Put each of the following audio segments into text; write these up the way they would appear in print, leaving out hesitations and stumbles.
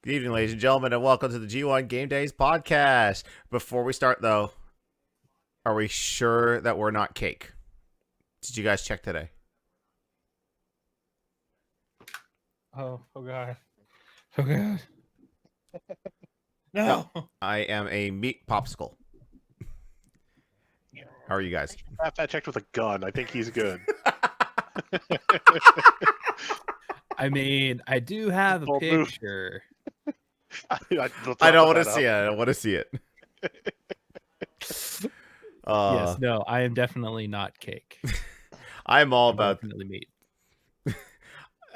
Good evening, ladies and gentlemen, and welcome to the G1 Game Days podcast. Before we start, though, are we sure that we're not cake? Did you guys check today? Oh God. Oh God. No. I am a meat popsicle. How are you guys? That checked with a gun. I think he's good. I mean, I do have a Bold move. picture. I don't want to see it. I don't want to see it. Yes, no, I am definitely not cake. I'm all I'm about definitely meat.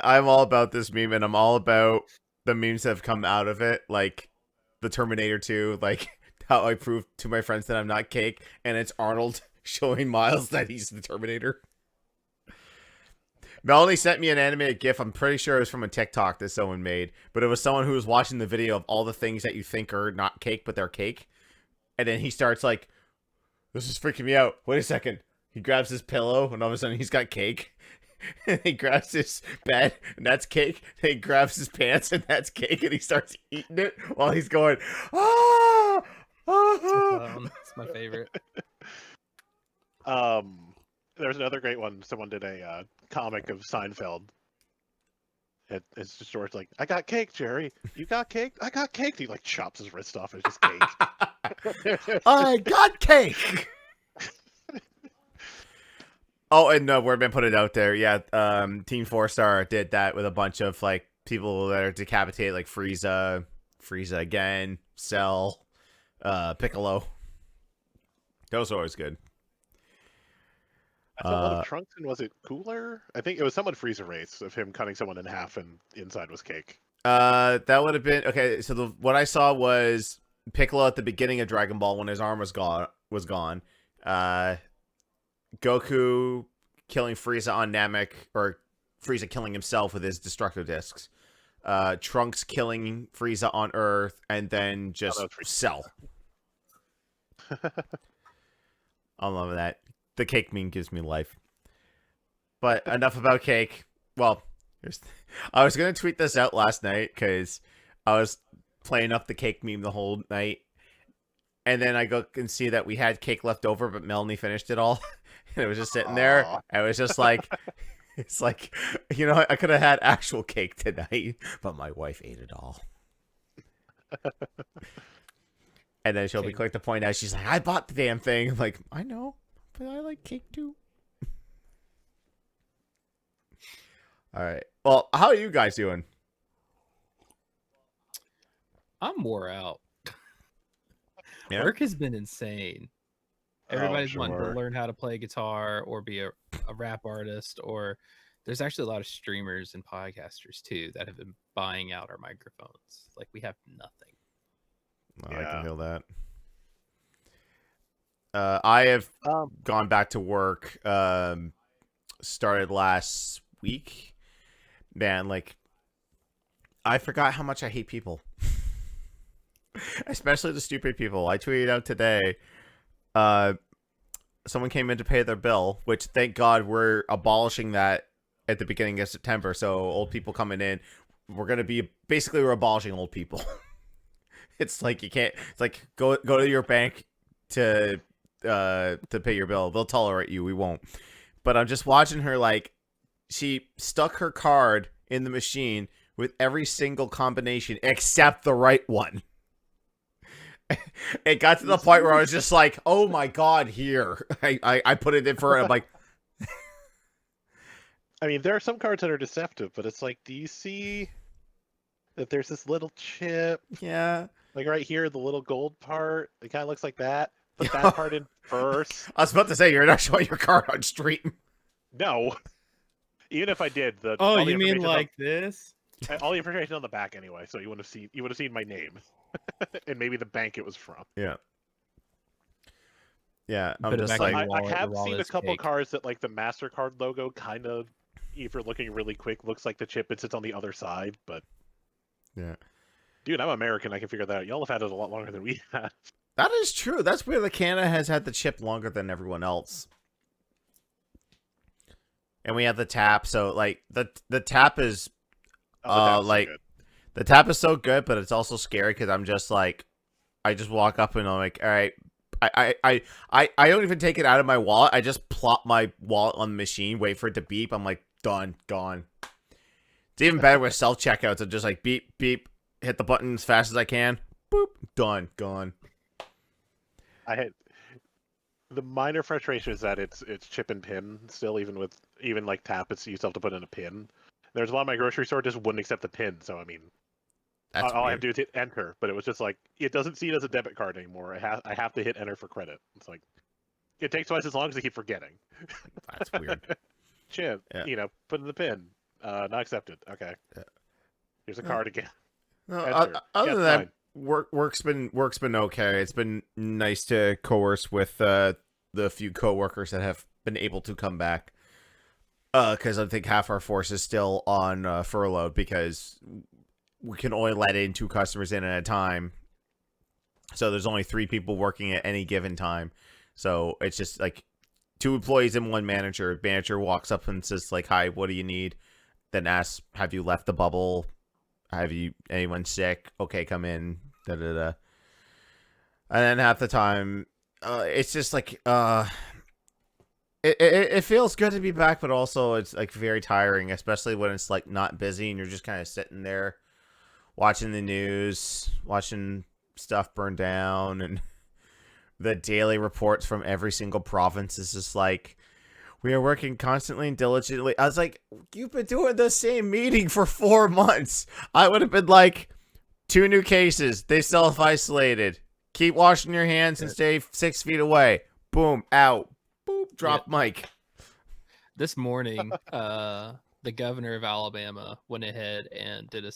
I'm all about this meme, and I'm all about the memes that have come out of it, like the Terminator 2, like how I prove to my friends that I'm not cake, and it's Arnold showing Miles that he's the Terminator. Melanie sent me an animated GIF. I'm pretty sure it was from a TikTok that someone made, but it was someone who was watching the video of all the things that you think are not cake, but they're cake. And then he starts like, this is freaking me out. Wait a second. He grabs his pillow, and all of a sudden he's got cake. And he grabs his bed, and that's cake. And he grabs his pants, and that's cake, and he starts eating it while he's going, ah! It's my favorite. There's another great one. Someone did a comic of Seinfeld. It's just George like, I got cake, Jerry. You got cake? I got cake. He like chops his wrist off. It's just cake. I got cake! Oh, and we're gonna put it out there. Yeah, Team 4-Star did that with a bunch of like people that are decapitated, like Frieza again, Cell, Piccolo. Those are always good. I thought one of Trunks, and was it Cooler? I think it was someone Frieza race of him cutting someone in half, and inside was cake. That would have been okay. So what I saw was Piccolo at the beginning of Dragon Ball when his arm was gone. Goku killing Frieza on Namek, or Frieza killing himself with his destructive discs. Trunks killing Frieza on Earth, and then just Cell. I love that. The cake meme gives me life. But enough about cake. Well, I was going to tweet this out last night because I was playing up the cake meme the whole night. And then I go and see that we had cake left over, but Melanie finished it all. And it was just sitting there. I was just like, it's like, you know, I could have had actual cake tonight, but my wife ate it all. And then she'll be quick to point out, she's like, I bought the damn thing. I'm like, I know, but I like cake too. All right. Well, how are you guys doing? I'm wore out. Yeah. Work has been insane. Everybody's sure. wanting to learn how to play guitar or be a rap artist, or there's actually a lot of streamers and podcasters too that have been buying out our microphones. Like, we have nothing. Oh, I can feel that. I have gone back to work. Started last week. Man, like, I forgot how much I hate people. Especially the stupid people. I tweeted out today. Someone came in to pay their bill, which thank God we're abolishing that at the beginning of September. So old people coming in, we're abolishing old people. It's like you can't. It's like go to your bank to pay your bill. They'll tolerate you. We won't. But I'm just watching her, like, she stuck her card in the machine with every single combination except the right one. It got to the point where I was just like, oh my God, here. I put it in for her. I'm like, I mean, there are some cards that are deceptive, but it's like, do you see that there's this little chip? yeah. Like right here, the little gold part. It kind of looks like that. Put that part in first. I was about to say, you're not showing your card on stream. No. Even if I did, Oh, you mean like this? All the information on the back anyway, so you would have seen my name. And maybe the bank it was from. Yeah. Yeah, I'm Put it just back in like, your wallet, I have your wallet seen a is couple cake. cards that like the MasterCard logo kind of, if you're looking really quick, looks like the chip. It sits on the other side, but yeah. dude, I'm American. I can figure that out. Y'all have had it a lot longer than we have. That is true. That's where the Canada has had the chip longer than everyone else. And we have the tap, so like the tap is Oh, like good. The tap is so good, but it's also scary because I'm just like, I just walk up and I'm like, all right. I don't even take it out of my wallet. I just plop my wallet on the machine, wait for it to beep. I'm like, done, gone. It's even better with self checkouts. It's just like beep, beep, hit the button as fast as I can. Boop, done, gone. I had the minor frustration is that it's chip and pin still, even like tap. It's you still have to put in a pin. There's a lot of my grocery store just wouldn't accept the pin. So I mean, That's all I have weird. to do is hit enter. But it was just like it doesn't see it as a debit card anymore. I have to hit enter for credit. It's like it takes twice as long as I keep forgetting. That's weird. Chip, Yeah. put in the pin. Not accepted. Okay. Yeah. Here's a card again. No, Enter. other Yeah, than it's that, fine. work's been okay. It's been nice to coerce with the few coworkers that have been able to come back. Because I think half our force is still on furlough because we can only let in 2 customers in at a time. So there's only 3 people working at any given time. So it's just like 2 employees and 1 manager. Manager walks up and says like, "Hi, what do you need?" Then asks, "Have you left the bubble? Have you anyone sick? Okay, come in." Da da da. And then half the time, it's just like it feels good to be back, but also it's like very tiring, especially when it's like not busy and you're just kind of sitting there watching the news, watching stuff burn down, and the daily reports from every single province is just like, we are working constantly and diligently. I was like, you've been doing the same meeting for 4 months. I would have been like, 2 new cases. They self-isolated. Keep washing your hands and stay 6 feet away. Boom, out. Boop, drop mic. This morning, the governor of Alabama went ahead and did a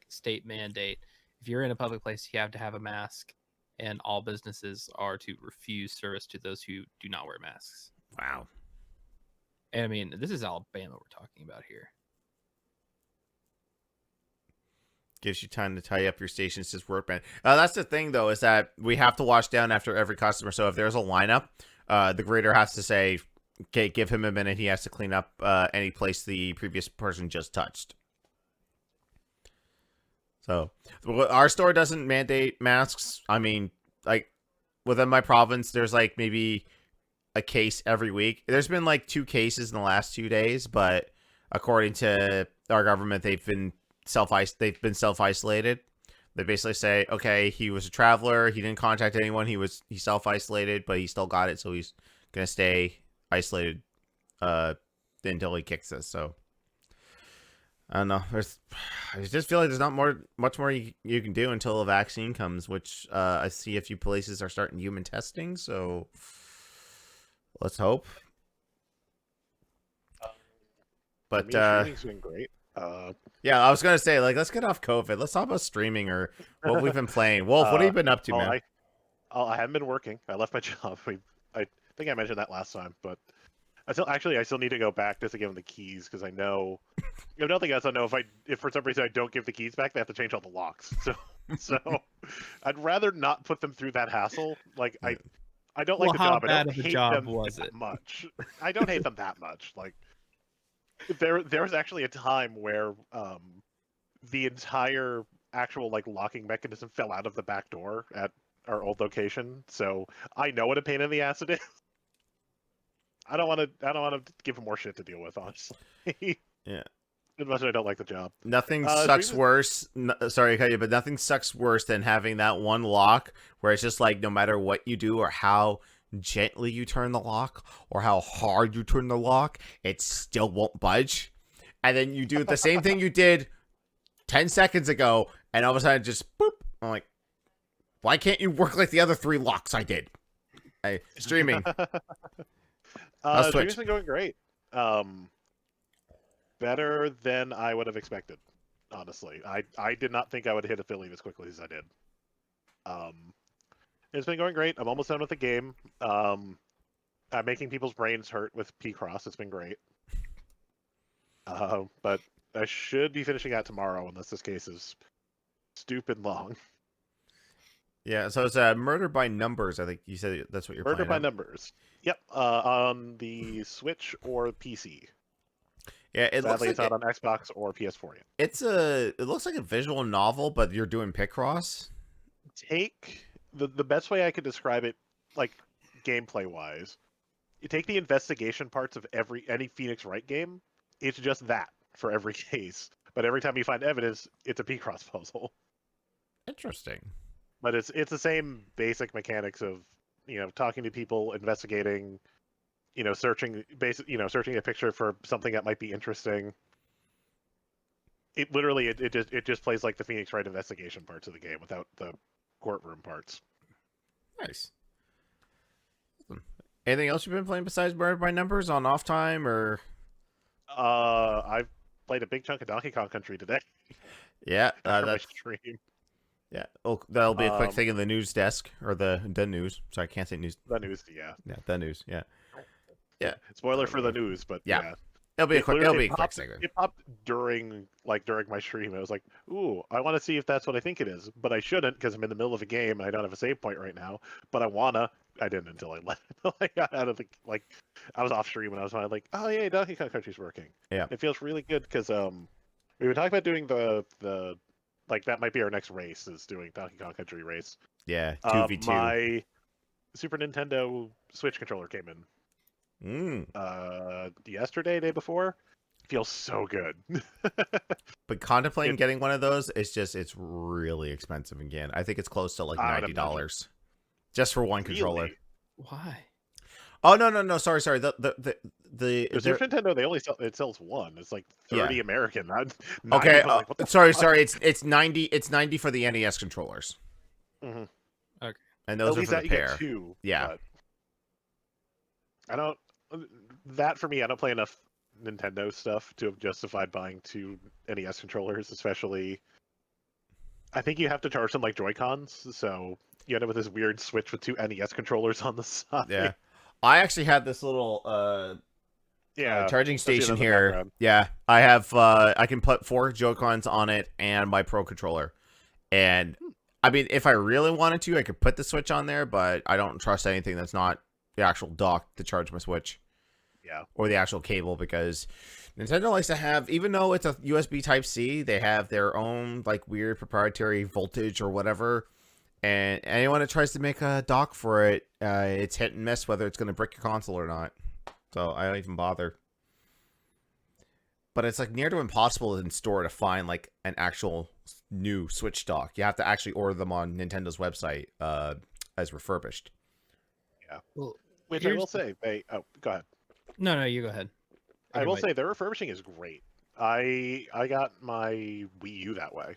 state mandate. If you're in a public place, you have to have a mask, and all businesses are to refuse service to those who do not wear masks. Wow. And I mean, this is Alabama we're talking about here. Gives you time to tie up your stations to workman. That's the thing, though, is that we have to wash down after every customer. So if there's a lineup, the greeter has to say, okay, give him a minute. He has to clean up any place the previous person just touched. So our store doesn't mandate masks. I mean, like within my province, there's like maybe a case every week. There's been like 2 cases in the last 2 days, but according to our government, they've been self-isolated. They basically say, okay, he was a traveler, he didn't contact anyone, he self-isolated, but he still got it, so he's gonna stay isolated until he kicks us. So I don't know. I just feel like there's not much more you can do until a vaccine comes, which I see a few places are starting human testing. So let's hope. But Streaming's been great. yeah, I was gonna say, like, let's get off COVID. Let's talk about streaming or what we've been playing. Wolf, what have you been up to, man? I haven't been working. I left my job. I think I mentioned that last time, but I still need to go back just to give them the keys because I know, if nothing else, I know if for some reason I don't give the keys back, they have to change all the locks. So I'd rather not put them through that hassle. Like I don't like the job. I don't hate them that much. I don't hate them that much. Like there was actually a time where the entire actual like locking mechanism fell out of the back door at our old location. So I know what a pain in the ass it is. I don't want to give him more shit to deal with, honestly. Yeah. As much as I don't like the job. Nothing sucks worse. Sorry to cut you, but nothing sucks worse than having that one lock where it's just like no matter what you do or how gently you turn the lock or how hard you turn the lock, it still won't budge. And then you do the same thing you did 10 seconds ago, and all of a sudden just boop. I'm like, why can't you work like the other 3 locks I did? Hey, streaming. Streaming's been going great. Better than I would have expected, honestly. I did not think I would hit affiliate as quickly as I did. It's been going great. I'm almost done with the game. I'm making people's brains hurt with P-Cross. It's been great. But I should be finishing out tomorrow unless this case is stupid long. Yeah, so it's Murder by Numbers. I think you said that's what you're playing. Murder by Numbers. Yep, on the Switch or PC. Yeah, it looks Sadly, like it's not on Xbox or PS4 yet. it looks like a visual novel, but you're doing Picross. Take the best way I could describe it, like gameplay wise. You take the investigation parts of any Phoenix Wright game. It's just that for every case, but every time you find evidence, it's a P-cross puzzle. Interesting. But it's the same basic mechanics of talking to people, investigating, searching searching a picture for something that might be interesting. It literally it just plays like the Phoenix Wright investigation parts of the game without the courtroom parts. Nice. Anything else you've been playing besides Murder by Numbers on off time or? I've played a big chunk of Donkey Kong Country today. Yeah, After my that's stream. yeah. Oh, that'll be a quick thing in the news desk or the news. Sorry, I can't say news. The news, yeah. Yeah, the news. Yeah, yeah. Spoiler for the news, but Yeah. It'll be a quick segment. It popped during my stream. I was like, "Ooh, I want to see if that's what I think it is," but I shouldn't because I'm in the middle of a game and I don't have a save point right now. But I wanna. I didn't until I left. I got out of the I was off stream and I was like, "Oh yeah, Donkey Kong Country's working." Yeah, it feels really good because we were talking about doing the that might be our next race is doing Donkey Kong Country race. yeah. 2v2. My Super Nintendo Switch controller came in. Mm. Yesterday, day before. Feels so good. But contemplating getting one of those, it's really expensive again. I think it's close to like $90 just for one controller. Why? Oh no! Sorry. The Super Nintendo, they only sells one. It's like 30 American. Not okay. like, sorry. It's 90. It's 90 for the NES controllers. Mm-hmm. Okay. And those At least are for that the pair. You get two. Yeah. I don't. That for me, I don't play enough Nintendo stuff to have justified buying two NES controllers, especially. I think you have to charge them like Joy-Cons, so you end up with this weird Switch with two NES controllers on the side. Yeah. I actually had this little charging station here. Background. Yeah. I have I can put 4 Joy-Cons on it and my Pro controller. And I mean, if I really wanted to, I could put the Switch on there, but I don't trust anything that's not the actual dock to charge my Switch. Yeah. Or the actual cable, because Nintendo likes to have, even though it's a USB Type-C, they have their own like weird proprietary voltage or whatever. And anyone that tries to make a dock for it, it's hit and miss whether it's going to brick your console or not. So I don't even bother. But it's like near to impossible in store to find like an actual new Switch dock. You have to actually order them on Nintendo's website as refurbished. Yeah. Well, which I will say, go ahead. No, you go ahead. I will say their refurbishing is great. I got my Wii U that way.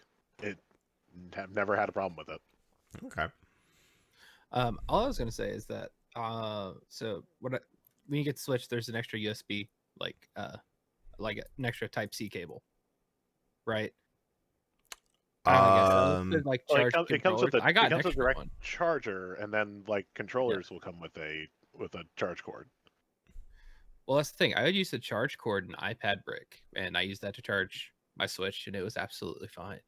Have never had a problem with it. Okay. All I was gonna say is that so when you get the Switch, there's an extra USB like an extra Type C cable, right? Like charge it comes with I got a direct one. charger, and then like controllers will come with a charge cord. Well, that's the thing. I would use the charge cord and iPad brick, and I used that to charge my Switch, and it was absolutely fine.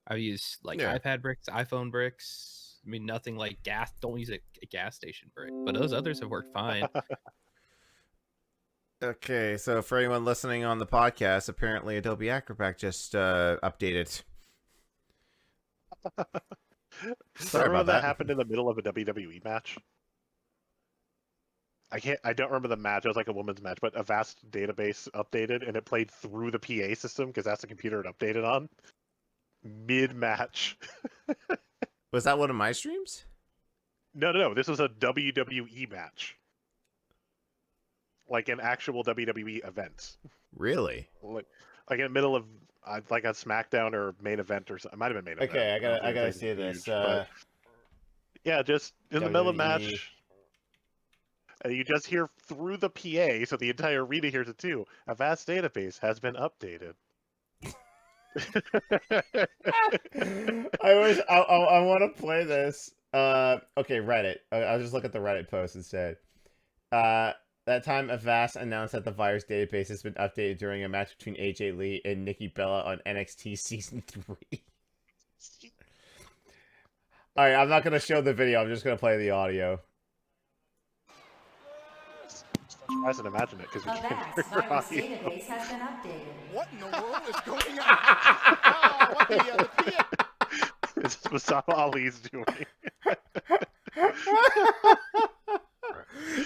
I've used iPad bricks, iPhone bricks. I mean, nothing like gas. Don't use a gas station brick, but those others have worked fine. Okay, so for anyone listening on the podcast, apparently Adobe Acrobat just updated. Sorry about that. Happened in the middle of a WWE match. I don't remember the match. It was like a women's match, but a vast database updated, and it played through the PA system because that's the computer it updated on. Mid-match. Was that one of my streams? No. This was a WWE match. Like an actual WWE event. Really? Like in the middle of like a SmackDown or main event or something. It might have been main event. Okay, I gotta see this. Yeah, just in the middle of the WWE. match. And you just hear through the PA, so the entire arena hears it too. A vast database has been updated. I want to play this. Okay, Reddit. I'll just look at the Reddit post instead. That time, Avast announced that the virus database has been updated during a match between AJ Lee and Nikki Bella on NXT Season 3. Alright, I'm not going to show the video. I'm just going to play the audio. Try and imagine it because we can't hear Avast, your virus audio. database has been updated. What in the world is going on? Oh, what the PA? This is Mustafa Ali's doing.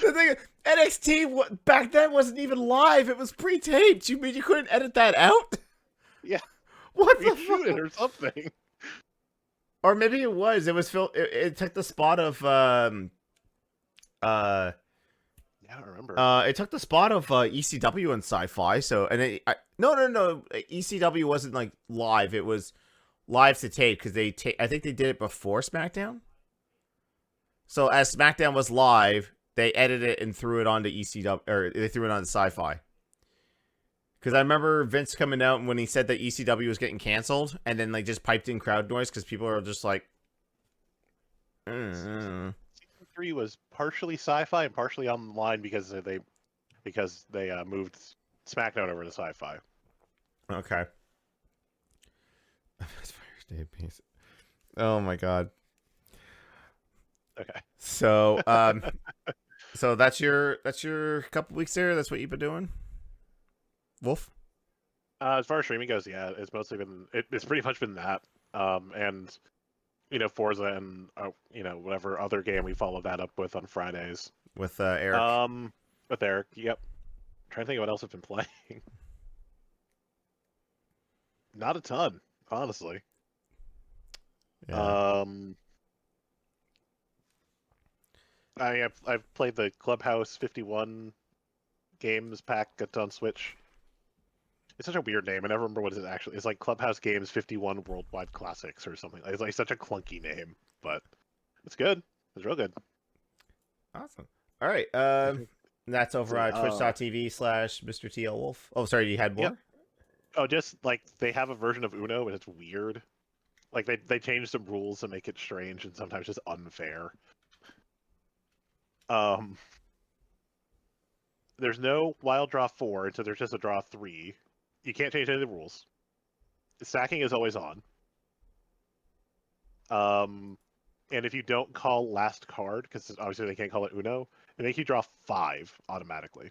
The thing, NXT back then wasn't even live. It was pre-taped. You mean you couldn't edit that out? Yeah. What We the shoot it fuck? or something. Or maybe it was. It was it took the spot of Yeah, I don't remember. it took the spot of ECW and Sci-Fi. So no, ECW wasn't like live. It was live to tape because I think they did it before SmackDown. So as SmackDown was live, they edited it and threw it onto ECW, or they threw it onto Sci-Fi. Because I remember Vince coming out when he said that ECW was getting canceled, and then like just piped in crowd noise because people are just like, Season 3 was partially sci-fi and partially online because they moved SmackDown over to sci-fi. Okay. Oh my god. Okay. So so that's your couple weeks there. That's what you've been doing, Wolf. As far as streaming goes, yeah, it's mostly been it's pretty much been that, and Forza and whatever other game we follow that up with on Fridays. With Eric. With Eric, yep. Trying to think of what else I've been playing. Not a ton, honestly. Yeah. I've played the Clubhouse 51 games pack that's on Switch. It's such a weird name. I never remember what it actually. It's like Clubhouse Games 51 Worldwide Classics or something. It's like such a clunky name, but it's good. It's real good. Awesome. All right. That's over on twitch.tv/Mr. TL Wolf. Oh, sorry, you had more? Yep. Oh, just like they have a version of Uno, and it's weird. Like they changed some rules to make it strange and sometimes just unfair. There's no wild draw 4, and so there's just a draw 3. You can't change any of the rules. The stacking is always on. And if you don't call last card, because obviously they can't call it Uno, they make you draw 5 automatically.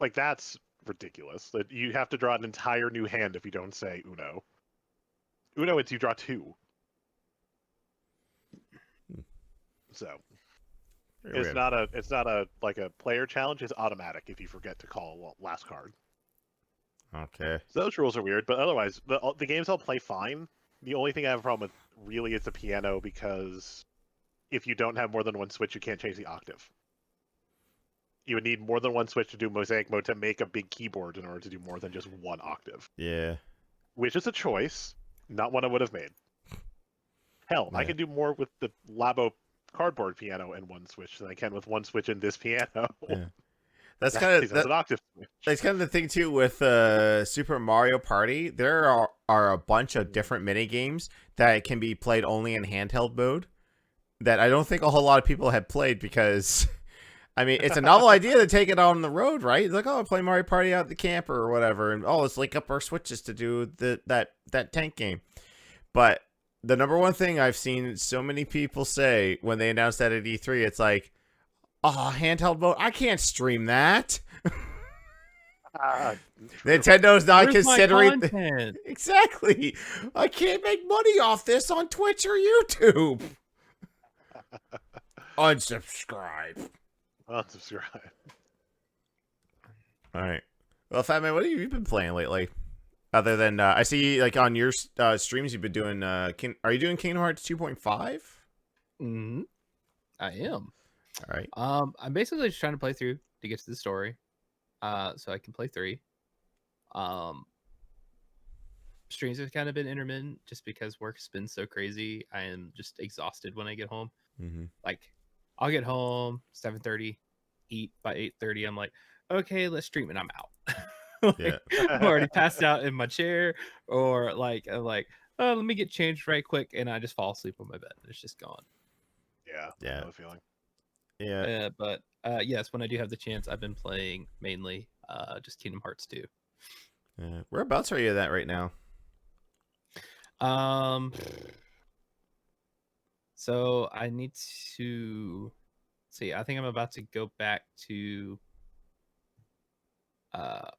Like, that's ridiculous. That you have to draw an entire new hand if you don't say Uno. Uno, it's you draw 2. So it's not a like a player challenge. It's automatic if you forget to call last card. Okay. So those rules are weird, but otherwise the games all play fine. The only thing I have a problem with really is the piano, because if you don't have more than one switch, you can't change the octave. You would need more than one switch to do mosaic mode to make a big keyboard in order to do more than just one octave. Yeah. Which is a choice, not one I would have made. Hell, Yeah. I can do more with the Labo cardboard piano and one switch than I can with one switch in this piano. Yeah. That's kind of an octave switch. That's kind of the thing too with Super Mario Party. There are a bunch of different mini games that can be played only in handheld mode that I don't think a whole lot of people have played, because I mean, it's a novel idea to take it on the road, right? Like, oh, play Mario Party out at the camper or whatever, and oh, let's link up our switches to do that tank game. But the number one thing I've seen so many people say when they announced that at E3, it's like, oh, handheld mode, I can't stream that. Nintendo's not Where's my considering content? Exactly. I can't make money off this on Twitch or YouTube. Unsubscribe. Unsubscribe. All right. Well, Fat Man, what have you been playing lately? Other than I see, like on your streams, you've been doing. Are you doing Kingdom Hearts 2.5? Mm-hmm. I am. All right. I'm basically just trying to play through to get to the story, so I can play 3. Streams have kind of been intermittent just because work's been so crazy. I am just exhausted when I get home. Mm-hmm. Like, I'll get home 7:30, eat by 8:30. I'm like, okay, let's stream, and I'm out. Yeah. I'm already passed out in my chair, or I'm like, oh, let me get changed right quick, and I just fall asleep on my bed. It's just gone. Yeah. Yeah. I know the feeling. Yeah. But yes, when I do have the chance, I've been playing mainly just Kingdom Hearts 2. Whereabouts are you at right now? So I need to see, I think I'm about to go back to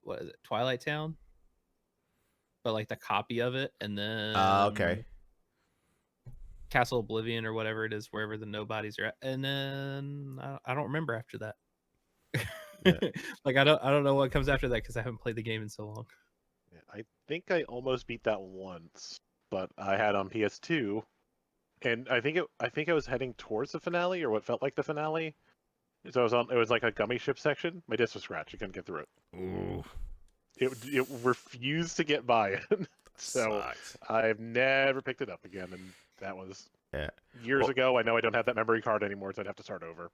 what is it, Twilight Town, but like the copy of it, and then Okay. Castle Oblivion or whatever it is, wherever the nobodies are at, and then I don't remember after that. Yeah. Like I don't know what comes after that because I haven't played the game in so long. Yeah, I think I almost beat that once, but I had on PS2, and I think I was heading towards the finale or what felt like the finale. So it was like a gummy ship section. My disc was scratched. I couldn't get through it. Ooh, It refused to get by it. So sucks. I've never picked it up again, and that was Yeah. years Well- ago. I know I don't have that memory card anymore, so I'd have to start over.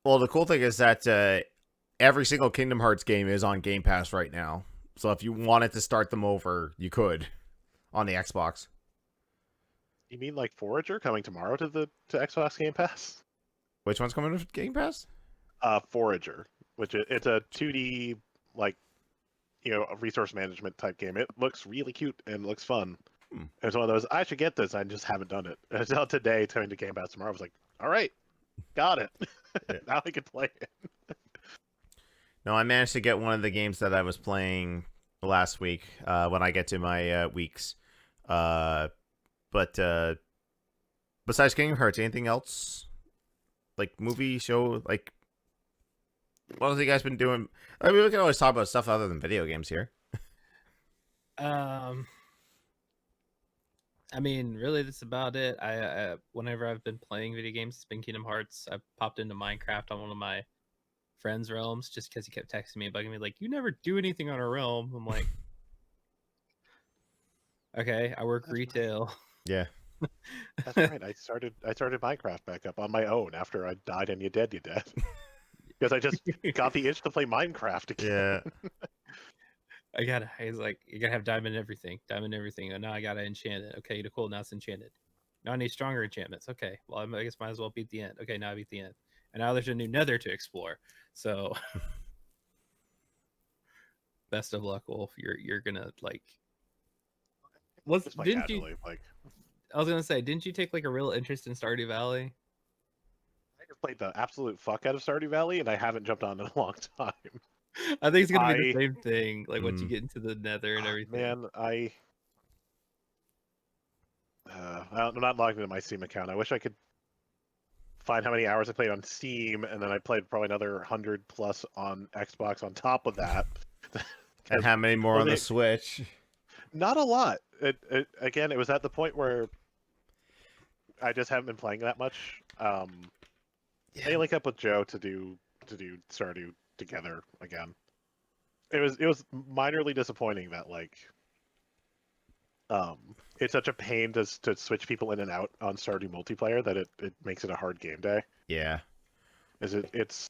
Well, the cool thing is that every single Kingdom Hearts game is on Game Pass right now. So if you wanted to start them over, you could on the Xbox. You mean like Forager coming tomorrow to Xbox Game Pass? Which one's coming to Game Pass? Forager, which it's a 2D like a resource management type game. It looks really cute and looks fun. It's one of those I should get this. I just haven't done it. Until today, coming to Game Pass tomorrow, I was like, all right, got it. Yeah. Now I can play it. No, I managed to get one of the games that I was playing last week when I get to my weeks. But besides Kingdom Hearts, anything else? Like movie, show, like what have you guys been doing? I mean, we can always talk about stuff other than video games here. I mean, really, that's about it. I whenever I've been playing video games, it's been Kingdom Hearts. I popped into Minecraft on one of my friends' realms just because he kept texting me and bugging me like, "You never do anything on a realm." I'm like, "Okay, I work That's retail." Yeah. That's right. I started Minecraft back up on my own after I died and you dead. Because I just got the itch to play Minecraft again. Yeah. He's like, "You gotta have diamond everything, diamond everything." Oh, now I gotta enchant it. Okay, cool. Now it's enchanted. Now I need stronger enchantments. Okay, well, I guess might as well beat the end. Okay, now I beat the end, and now there's a new Nether to explore. So, best of luck, Wolf. You're gonna like. Just play Didn't you? casually, like I was gonna say, didn't you take like a real interest in Stardew Valley? I just played the absolute fuck out of Stardew Valley, and I haven't jumped on in a long time. I think it's gonna be the same thing. Like once you Mm. get into the Nether and everything. Man, I'm not logged into my Steam account. I wish I could find how many hours I played on Steam, and then I played probably another 100 plus on Xbox on top of that. And how many more on the it- Switch? Not a lot. Again, it was at the point where I just haven't been playing that much. I link up with Joe to do Stardew together again. It was minorly disappointing that like it's such a pain to switch people in and out on Stardew multiplayer that it makes it a hard game day. Yeah. It's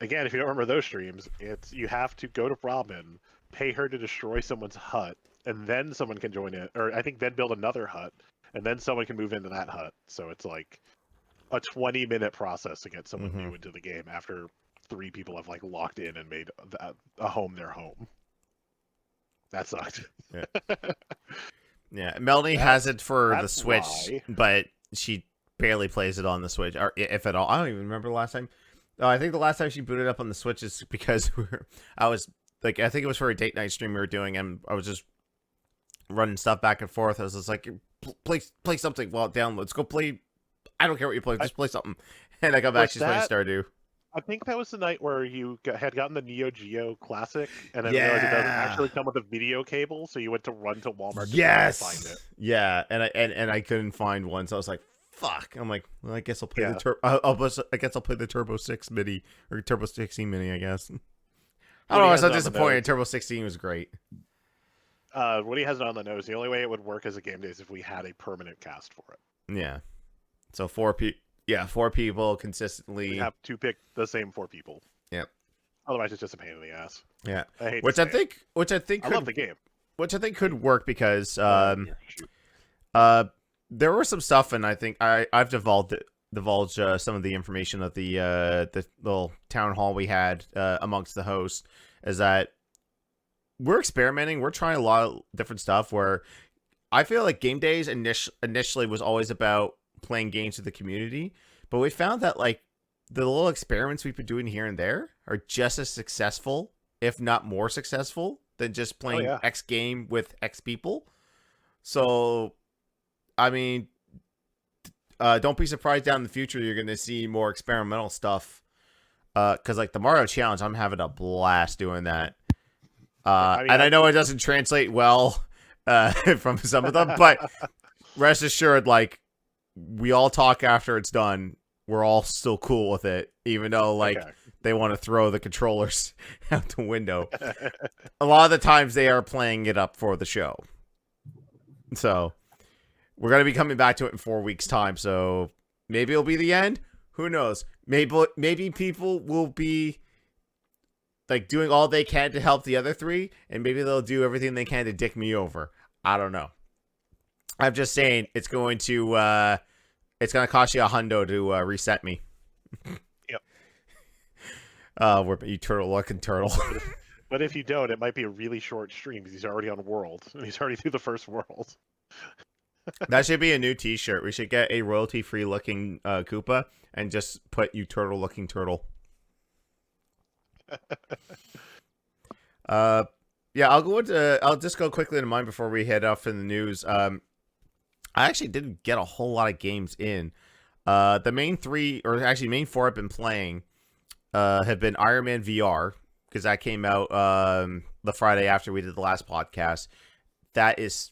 again, if you don't remember those streams, you have to go to Robin, pay her to destroy someone's hut, and then someone can join it, or I think then build another hut, and then someone can move into that hut. So it's like a 20-minute process to get someone new into the game after 3 people have like locked in and made a home their home. That sucked. Yeah. Melanie has it for the that's Switch, why. but she barely plays it on the Switch, or if at all. I don't even remember the last time. Oh, I think the last time she booted up on the Switch is because I was like, I think it was for a date night stream we were doing, and I was just running stuff back and forth. I was just like, play something while down. Let's go play. I don't care what you play, just play something. And I come back, Was she's playing that- Stardew. I think that was the night where you had gotten the Neo Geo Classic, and then realized it doesn't Yeah. actually come with a video cable, so you went to run to Walmart to Yes. find it. Yeah, and I couldn't find one, so I was like, "Fuck!" I'm like, well, I guess I'll play Yeah. I guess I'll play the Turbo 6 Mini or Turbo 16 Mini. I guess. I Woody don't know. I was has so it on the disappointed. nose. Turbo 16 was great. Woody has it on the nose. The only way it would work as a game day is if we had a permanent cast for it. Yeah. So 4 people consistently. We have to pick the same 4 people. Yep. Otherwise, it's just a pain in the ass. Yeah. I hate. Which to I say it. think I love could, the game. which I think could work because Yeah, shoot. there was some stuff, and I think I've divulged some of the information of the little town hall we had amongst the hosts. Is that we're experimenting, we're trying a lot of different stuff. Where I feel like Game Days initially was always about playing games with the community, but we found that like the little experiments we've been doing here and there are just as successful, if not more successful, than just playing yeah. X game with X people. So, I mean, don't be surprised down in the future you're going to see more experimental stuff. Because like the Mario Challenge, I'm having a blast doing that. I mean, And I know it doesn't translate well from some of them, but rest assured, like, we all talk after it's done. We're all still cool with it, even though like Okay. they want to throw the controllers out the window. A lot of the times they are playing it up for the show. So we're gonna be coming back to it in 4 weeks' time. So maybe it'll be the end. Who knows? Maybe people will be like doing all they can to help the other three, and maybe they'll do everything they can to dick me over. I don't know. I'm just saying it's going to cost you $100 to reset me. Yep. We're you turtle looking turtle. But if you don't, it might be a really short stream because he's already on World. He's already through the first world. That should be a new T-shirt. We should get a royalty-free looking Koopa and just put you turtle looking turtle. Yeah, I'll just go quickly into mine before we head off in the news. I actually didn't get a whole lot of games in. The main main four I've been playing have been Iron Man VR, because that came out the Friday after we did the last podcast. That is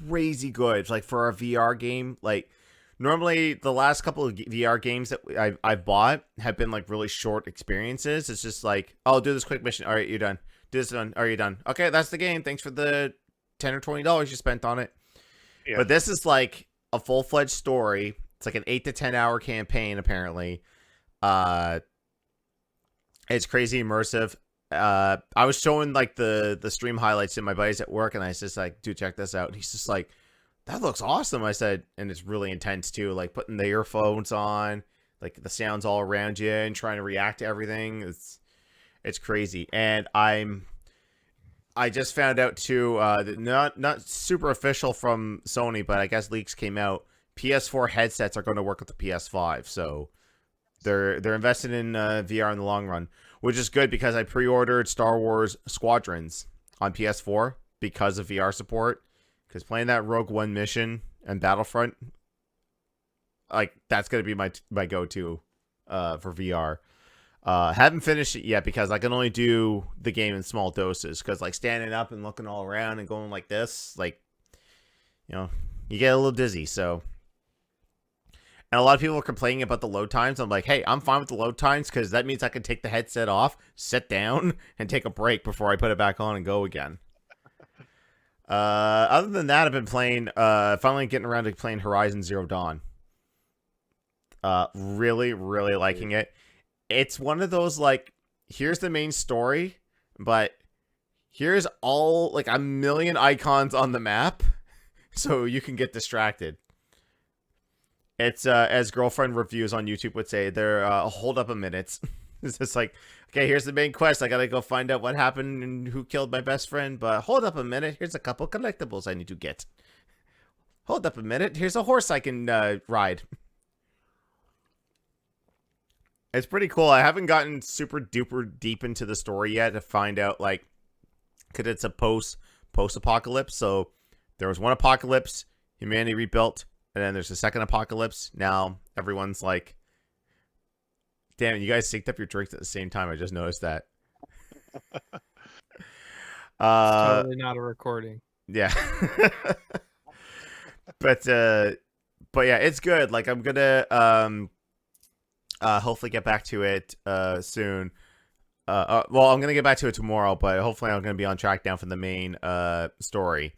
crazy good. It's like for a VR game, like normally the last couple of VR games that I've bought have been like really short experiences. It's just like, oh, do this quick mission. All right, you're done. Do this one. Are you done? Okay, that's the game. Thanks for the $10 or $20 you spent on it. Yeah. But this is like a full-fledged story. It's like an 8 to 10 hour campaign apparently. It's crazy immersive. I was showing like the stream highlights to my buddies at work, and I was just like, dude, check this out. And he's just like, that looks awesome. I said, and it's really intense too, like putting the earphones on, like the sounds all around you and trying to react to everything. It's crazy. And I just found out too, that not super official from Sony, but I guess leaks came out. PS4 headsets are going to work with the PS5, so they're invested in VR in the long run, which is good because I pre-ordered Star Wars Squadrons on PS4 because of VR support. Because playing that Rogue One mission and Battlefront, like that's gonna be my go-to for VR. Haven't finished it yet because I can only do the game in small doses. Because like standing up and looking all around and going like this, like, you know, you get a little dizzy. So, and a lot of people are complaining about the load times. I'm like, hey, I'm fine with the load times because that means I can take the headset off, sit down, and take a break before I put it back on and go again. Other than that, I've been playing, finally getting around to playing Horizon Zero Dawn. Really, really liking it. It's one of those, like, here's the main story, but here's all, like, a million icons on the map, so you can get distracted. It's, as girlfriend reviews on YouTube would say, they're, hold up a minute. It's just like, okay, here's the main quest. I gotta go find out what happened and who killed my best friend, but hold up a minute. Here's a couple collectibles I need to get. Hold up a minute. Here's a horse I can ride. It's pretty cool. I haven't gotten super duper deep into the story yet to find out, like, because it's a post-apocalypse. So there was one apocalypse, humanity rebuilt, and then there's a second apocalypse. Now everyone's like, damn, you guys synced up your drinks at the same time. I just noticed that. It's totally not a recording. Yeah. but yeah, it's good. Like I'm gonna hopefully get back to it soon. Well, I'm gonna get back to it tomorrow, but hopefully I'm gonna be on track down for the main story.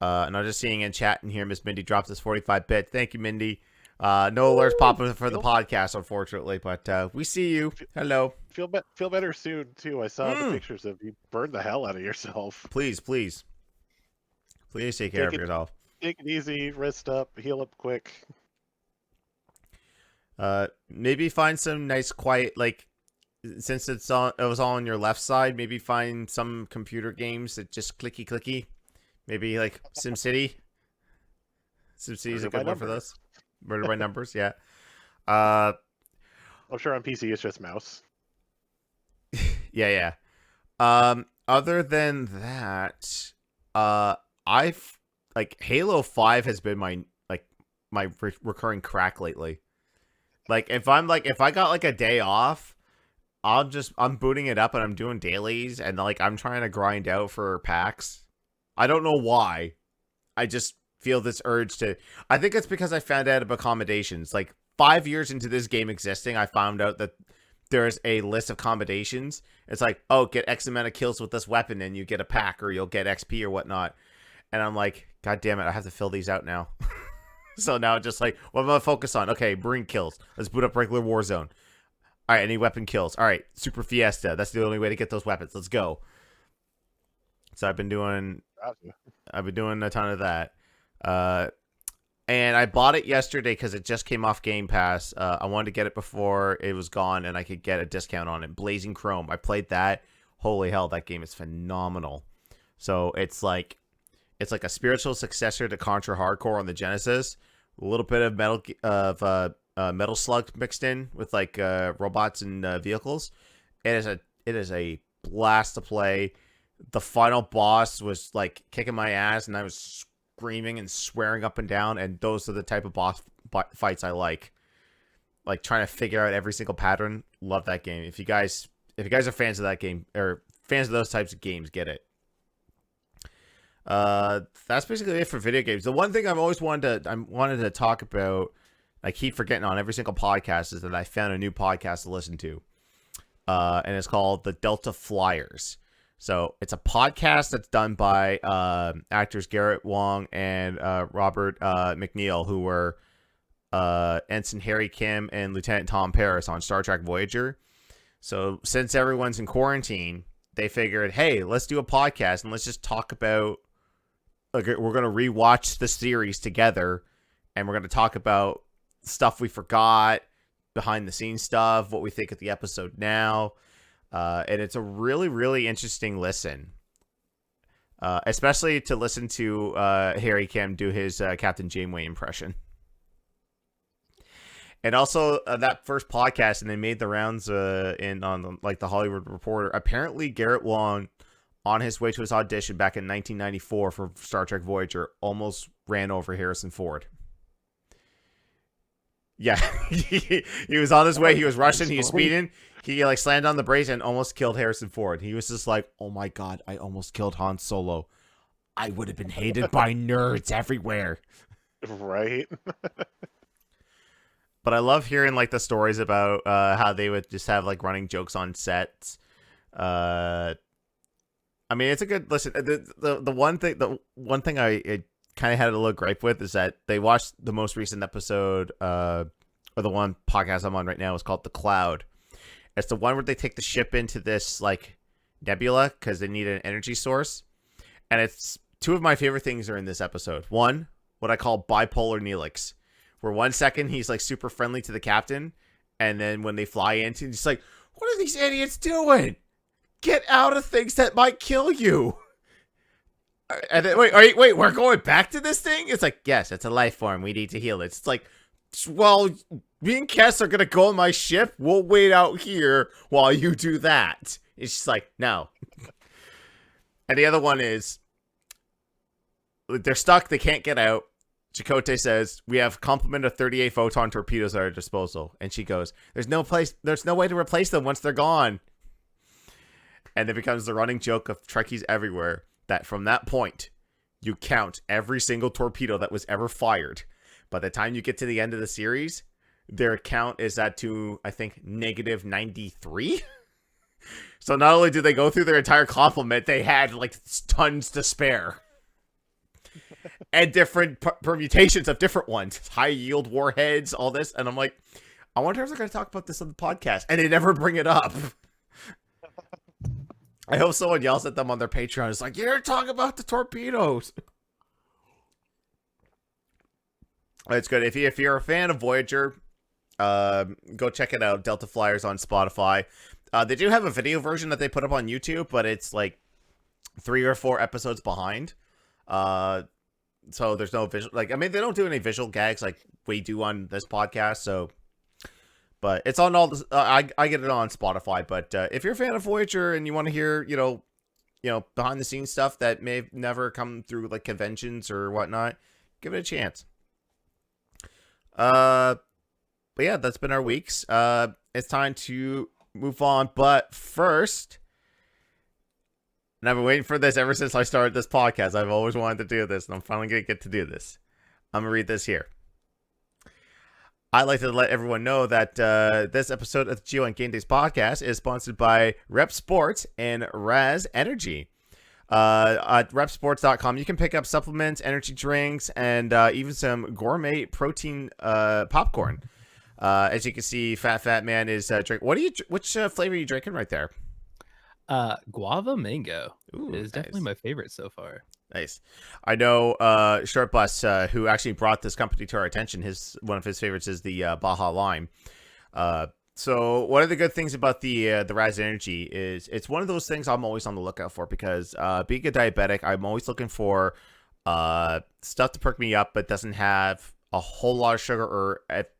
And I'm just seeing in chat in here, Miss Mindy drops this 45-bit. Thank you, Mindy. No alerts popping for the podcast, unfortunately, but we see you. Hello. Feel better soon too. I saw the pictures of you burned the hell out of yourself. Please take care of yourself. Take it easy, rest up, heal up quick. Maybe find some nice quiet, like, since it was all on your left side, maybe find some computer games that just clicky. Maybe like SimCity. SimCity is a good one for those. Murder by Numbers, yeah. I'm sure on PC it's just mouse. Yeah. Other than that, I've like Halo 5 has been my recurring crack lately. Like if I got like a day off, I'm booting it up and I'm doing dailies and like I'm trying to grind out for packs. I don't know why. I just feel this urge to. I think it's because I found out about accommodations. Like 5 years into this game existing, I found out that there's a list of accommodations. It's like, oh, get X amount of kills with this weapon and you get a pack or you'll get XP or whatnot. And I'm like, God damn it, I have to fill these out now. So now just like, what am I focus on? Okay, Marine kills. Let's boot up regular Warzone. All right, any weapon kills. All right, Super Fiesta. That's the only way to get those weapons. Let's go. So I've been doing a ton of that. And I bought it yesterday because it just came off Game Pass. I wanted to get it before it was gone and I could get a discount on it. Blazing Chrome. I played that. Holy hell, that game is phenomenal. So it's like a spiritual successor to Contra Hardcore on the Genesis. A little bit of Metal Slug mixed in with like robots and vehicles. It is a blast to play. The final boss was like kicking my ass, and I was screaming and swearing up and down. And those are the type of boss fights I like trying to figure out every single pattern. Love that game. If you guys are fans of that game or fans of those types of games, get it. That's basically it for video games. The one thing I've always wanted to talk about, I keep forgetting on every single podcast, is that I found a new podcast to listen to. And it's called The Delta Flyers. So it's a podcast that's done by actors Garrett Wong and Robert McNeil, who were Ensign Harry Kim and Lieutenant Tom Paris on Star Trek Voyager. So since everyone's in quarantine, they figured, hey, let's do a podcast and let's just talk about. Like, we're going to rewatch the series together, and we're going to talk about stuff we forgot, behind the scenes stuff, what we think of the episode now. And it's a really, really interesting listen. Especially to listen to Harry Kim do his Captain Janeway impression. And also that first podcast, and they made the rounds on the Hollywood Reporter. Apparently, Garrett Wong, on his way to his audition back in 1994 for Star Trek Voyager, almost ran over Harrison Ford. Yeah, he was on his way. He was rushing. He was speeding. He slammed on the brakes and almost killed Harrison Ford. He was just like, "Oh my god, I almost killed Han Solo. I would have been hated by nerds everywhere." Right. But I love hearing the stories about how they would just have running jokes on sets. I mean, it's a good listen. The one thing I kind of had a little gripe with is that they watched the most recent episode, or the one podcast I'm on right now is called The Cloud. It's the one where they take the ship into this nebula because they need an energy source, and it's two of my favorite things are in this episode. One, what I call bipolar Neelix, where 1 second he's super friendly to the captain, and then when they fly into, he's like, "What are these idiots doing? Get out of things that might kill you." And then, wait, we're going back to this thing? It's like, yes, it's a life form. We need to heal it. It's like, well, me and Kess are going to go on my ship. We'll wait out here while you do that. It's just like, no. And the other one is, they're stuck. They can't get out. Chakotay says, we have complement of 38 photon torpedoes at our disposal. And she goes, there's no way to replace them once they're gone. And it becomes the running joke of Trekkies everywhere that from that point, you count every single torpedo that was ever fired. By the time you get to the end of the series, their count is at to, I think, negative 93. So not only did they go through their entire complement, they had tons to spare. And different permutations of different ones. High yield warheads, all this. And I'm like, I wonder if they're going to talk about this on the podcast. And they never bring it up. I hope someone yells at them on their Patreon. It's like, you're talking about the torpedoes. It's good. If you're a fan of Voyager, go check it out. Delta Flyers on Spotify. They do have a video version that they put up on YouTube, but it's 3 or 4 episodes behind. So there's no visual. They don't do any visual gags like we do on this podcast. So, But it's on all the. I get it on Spotify. But if you're a fan of Voyager and you want to hear, behind the scenes stuff that may have never come through like conventions or whatnot, give it a chance. But yeah, that's been our weeks. It's time to move on. But first, and I've been waiting for this ever since I started this podcast. I've always wanted to do this, and I'm finally gonna get to do this. I'm gonna read this here. I'd like to let everyone know that this episode of the Geo and Gamedays podcast is sponsored by Rep Sports and Raz Energy. At repsports.com, you can pick up supplements, energy drinks, and even some gourmet protein popcorn. As you can see, Fat Man is drinking. Which flavor are you drinking right there? Guava mango. Ooh, is definitely my favorite so far. Nice. I know Short Bus, who actually brought this company to our attention, one of his favorites is the Baja Lime. So one of the good things about the Raz Energy is it's one of those things I'm always on the lookout for, because being a diabetic, I'm always looking for stuff to perk me up but doesn't have a whole lot of sugar, or at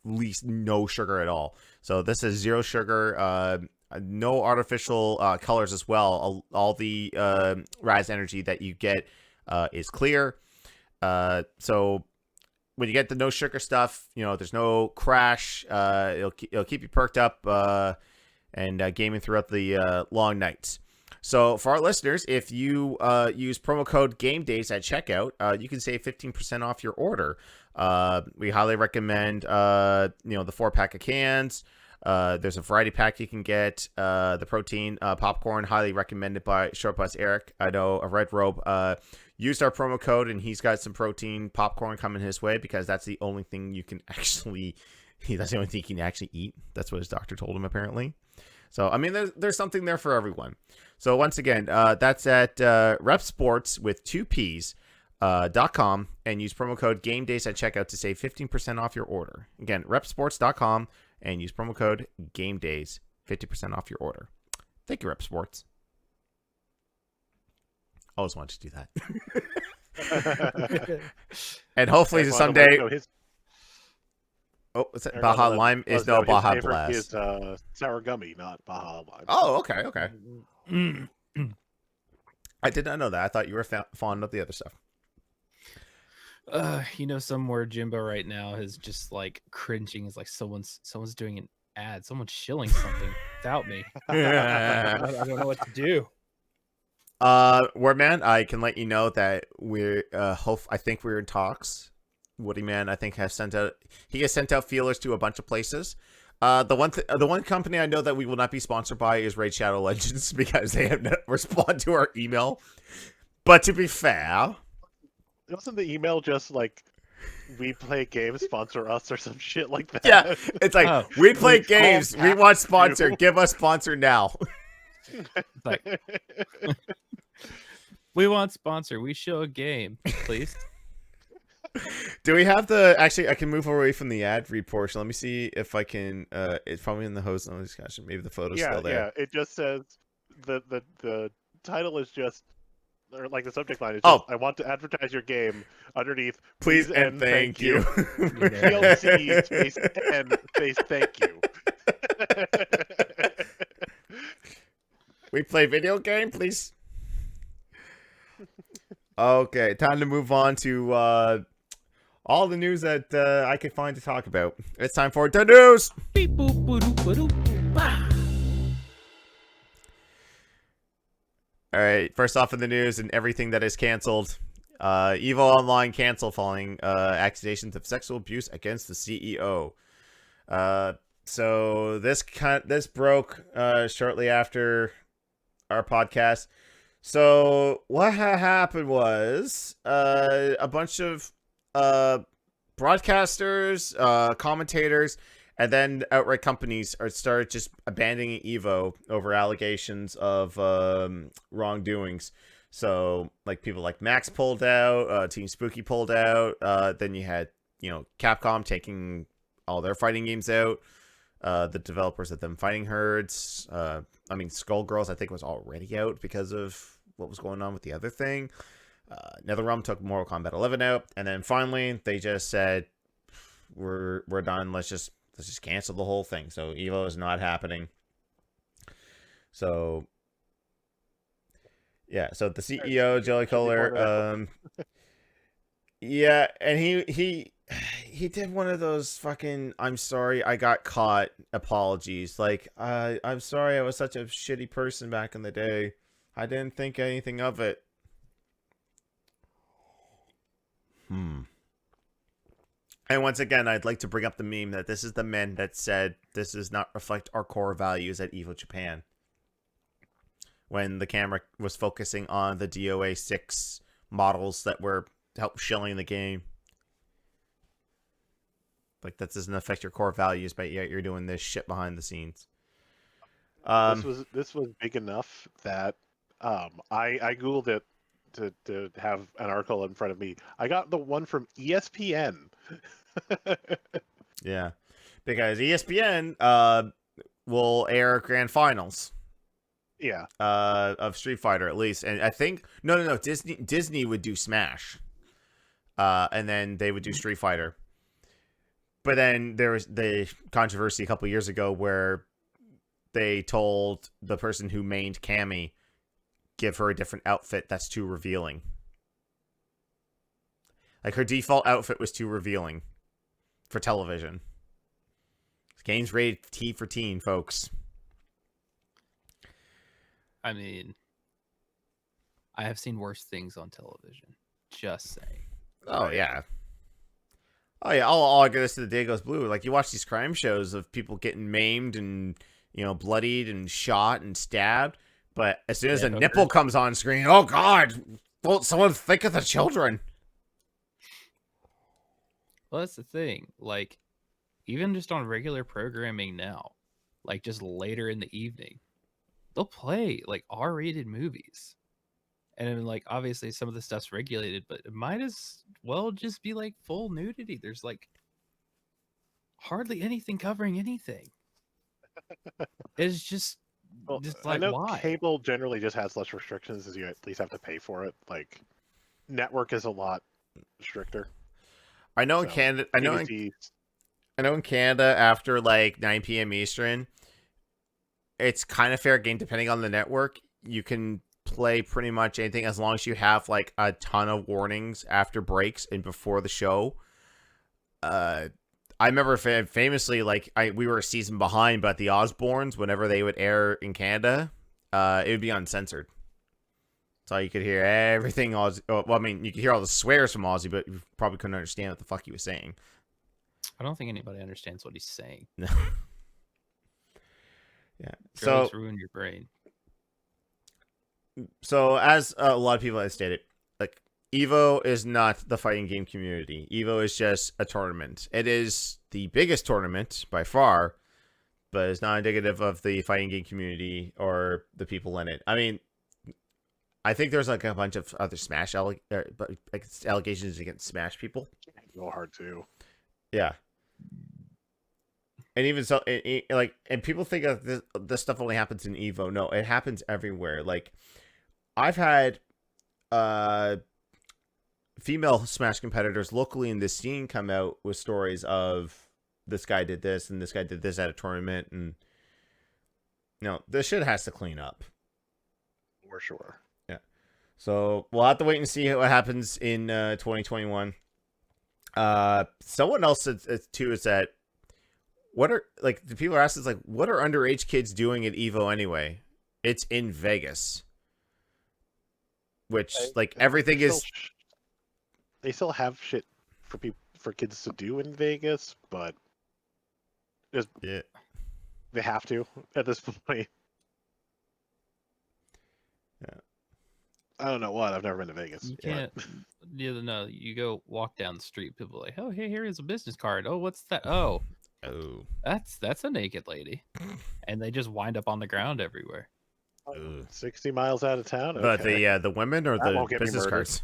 least no sugar at all. So this is zero sugar, no artificial colors as well. All the Raz Energy that you get is clear. So when you get the no sugar stuff, there's no crash. It'll keep you perked up and gaming throughout the long nights. So for our listeners, if you use promo code Gamedays at checkout, you can save 15% off your order. We highly recommend the 4-pack of cans. There's a variety pack you can get. The protein popcorn, highly recommended by Short Bus Eric. I know a Red Robe used our promo code, and he's got some protein popcorn coming his way, because that's the only thing you can actually that's the only thing he can actually eat. That's what his doctor told him, apparently. So I mean, there's something there for everyone. So once again, that's at Rep Sports with 2 P's. .com, and use promo code GameDays at checkout to save 15% off your order. Again, repsports.com, and use promo code GameDays, 50% off your order. Thank you, Rep Sports. Always wanted to do that. And hopefully someday. Oh, what's that? Baja Lime is no Baja Blast. Is sour gummy, not Baja Lime. Oh, okay. I did not know that. I thought you were fond of the other stuff. Somewhere Jimbo right now is just like cringing. Is like someone's doing an ad. Someone's shilling something without me. I don't know what to do. Wordman, I can let you know that we're I think we're in talks. Woody Man, I think, has sent out feelers to a bunch of places. The one company I know that we will not be sponsored by is Raid Shadow Legends, because they have not responded to our email. But to be fair, wasn't the email just like, we play games, sponsor us, or some shit like that? Yeah, it's like, we play games, we want sponsor, give us sponsor now. Like, we want sponsor, we show a game, please. Do we have actually, I can move away from the ad read portion. Let me see if I can, it's probably in the host on discussion. Maybe the photo's still there. Yeah, it just says, the title is just, or like the subject line is just, I want to advertise your game, underneath, please and thank you. PLC space and space thank you. We play video game, please. Okay, time to move on to all the news that I could find to talk about. It's time for the news. Beep, boop, boop, boop, boop, bah. All right, first off in the news and everything that is canceled. EVO Online canceled following accusations of sexual abuse against the CEO. So this broke shortly after our podcast. So what happened was a bunch of broadcasters, commentators, and then outright companies started just abandoning EVO over allegations of wrongdoings. So like people like Max pulled out, Team Spooky pulled out. Then you had Capcom taking all their fighting games out. The developers of them Fighting Herds. Skullgirls I think was already out because of what was going on with the other thing. NetherRealm took Mortal Kombat 11 out, and then finally they just said we're done. Let's just let's just cancel the whole thing. So Evo is not happening. So yeah, so the CEO Jelly Color, yeah, and he did one of those fucking "I'm sorry I got caught" apologies. Like, I'm sorry I was such a shitty person back in the day. I didn't think anything of it. And once again, I'd like to bring up the meme that this is the men that said this does not reflect our core values at Evo Japan. When the camera was focusing on the DOA 6 models that were help shilling the game. Like, that doesn't affect your core values, but yet you're doing this shit behind the scenes. This was big enough that I googled it to have an article in front of me. I got the one from ESPN. Yeah, because ESPN will air grand finals. Yeah. Of Street Fighter at least, and I think no Disney would do Smash, and then they would do Street Fighter. But then there was the controversy a couple years ago where they told the person who mained Cammy, give her a different outfit that's too revealing. Like, her default outfit was too revealing for television. This game's rated T for teen, folks. I mean, I have seen worse things on television. Just saying. Oh yeah. Oh yeah. All I get to the day goes blue. Like, you watch these crime shows of people getting maimed and, you know, bloodied and shot and stabbed, but as soon as a nipple comes on screen, oh god, won't someone think of the children? Well, that's the thing. Like, even just on regular programming now, like just later in the evening, they'll play like R-rated movies. And then, like, obviously some of the stuff's regulated, but it might as well just be like full nudity. There's like hardly anything covering anything. It's just, Well, just I like, know why? cable generally just has less restrictions, as you at least have to pay for it. Like, network is a lot stricter. I know in So, Canada. I know in Canada after like 9 p.m. Eastern, it's kind of fair game depending on the network. You can play pretty much anything as long as you have like a ton of warnings after breaks and before the show. I remember famously, like, we were a season behind, but the Osbournes, whenever they would air in Canada, it would be uncensored. So you could hear everything Ozzy. Well, I mean, you could hear all the swears from Ozzy, but you probably couldn't understand what the fuck he was saying. I don't think anybody understands what he's saying. No. Yeah. Drugs ruin your brain. So as a lot of people have stated, like, Evo is not the fighting game community. Evo is just a tournament. It is the biggest tournament by far, but it's not indicative of the fighting game community or the people in it. I mean, I think there's like a bunch of other Smash allegations against Smash people. Go hard too. Yeah. And even so, and people think of this stuff only happens in Evo. No, it happens everywhere. Like, I've had female Smash competitors locally in this scene come out with stories of this guy did this and this guy did this at a tournament, and this shit has to clean up. For sure. Yeah. So we'll have to wait and see what happens in 2021. Someone else said too is that the people are asking, like, what are underage kids doing at Evo anyway? It's in Vegas. Which, like, everything is. They still have shit for kids to do in Vegas, but yeah, they have to at this point. Yeah. I don't know what. I've never been to Vegas. You can't. No, you go walk down the street. People are like, oh, hey, here is a business card. Oh, what's that? Oh, that's a naked lady, and they just wind up on the ground everywhere. 60 miles out of town. But Okay. the women or the business cards?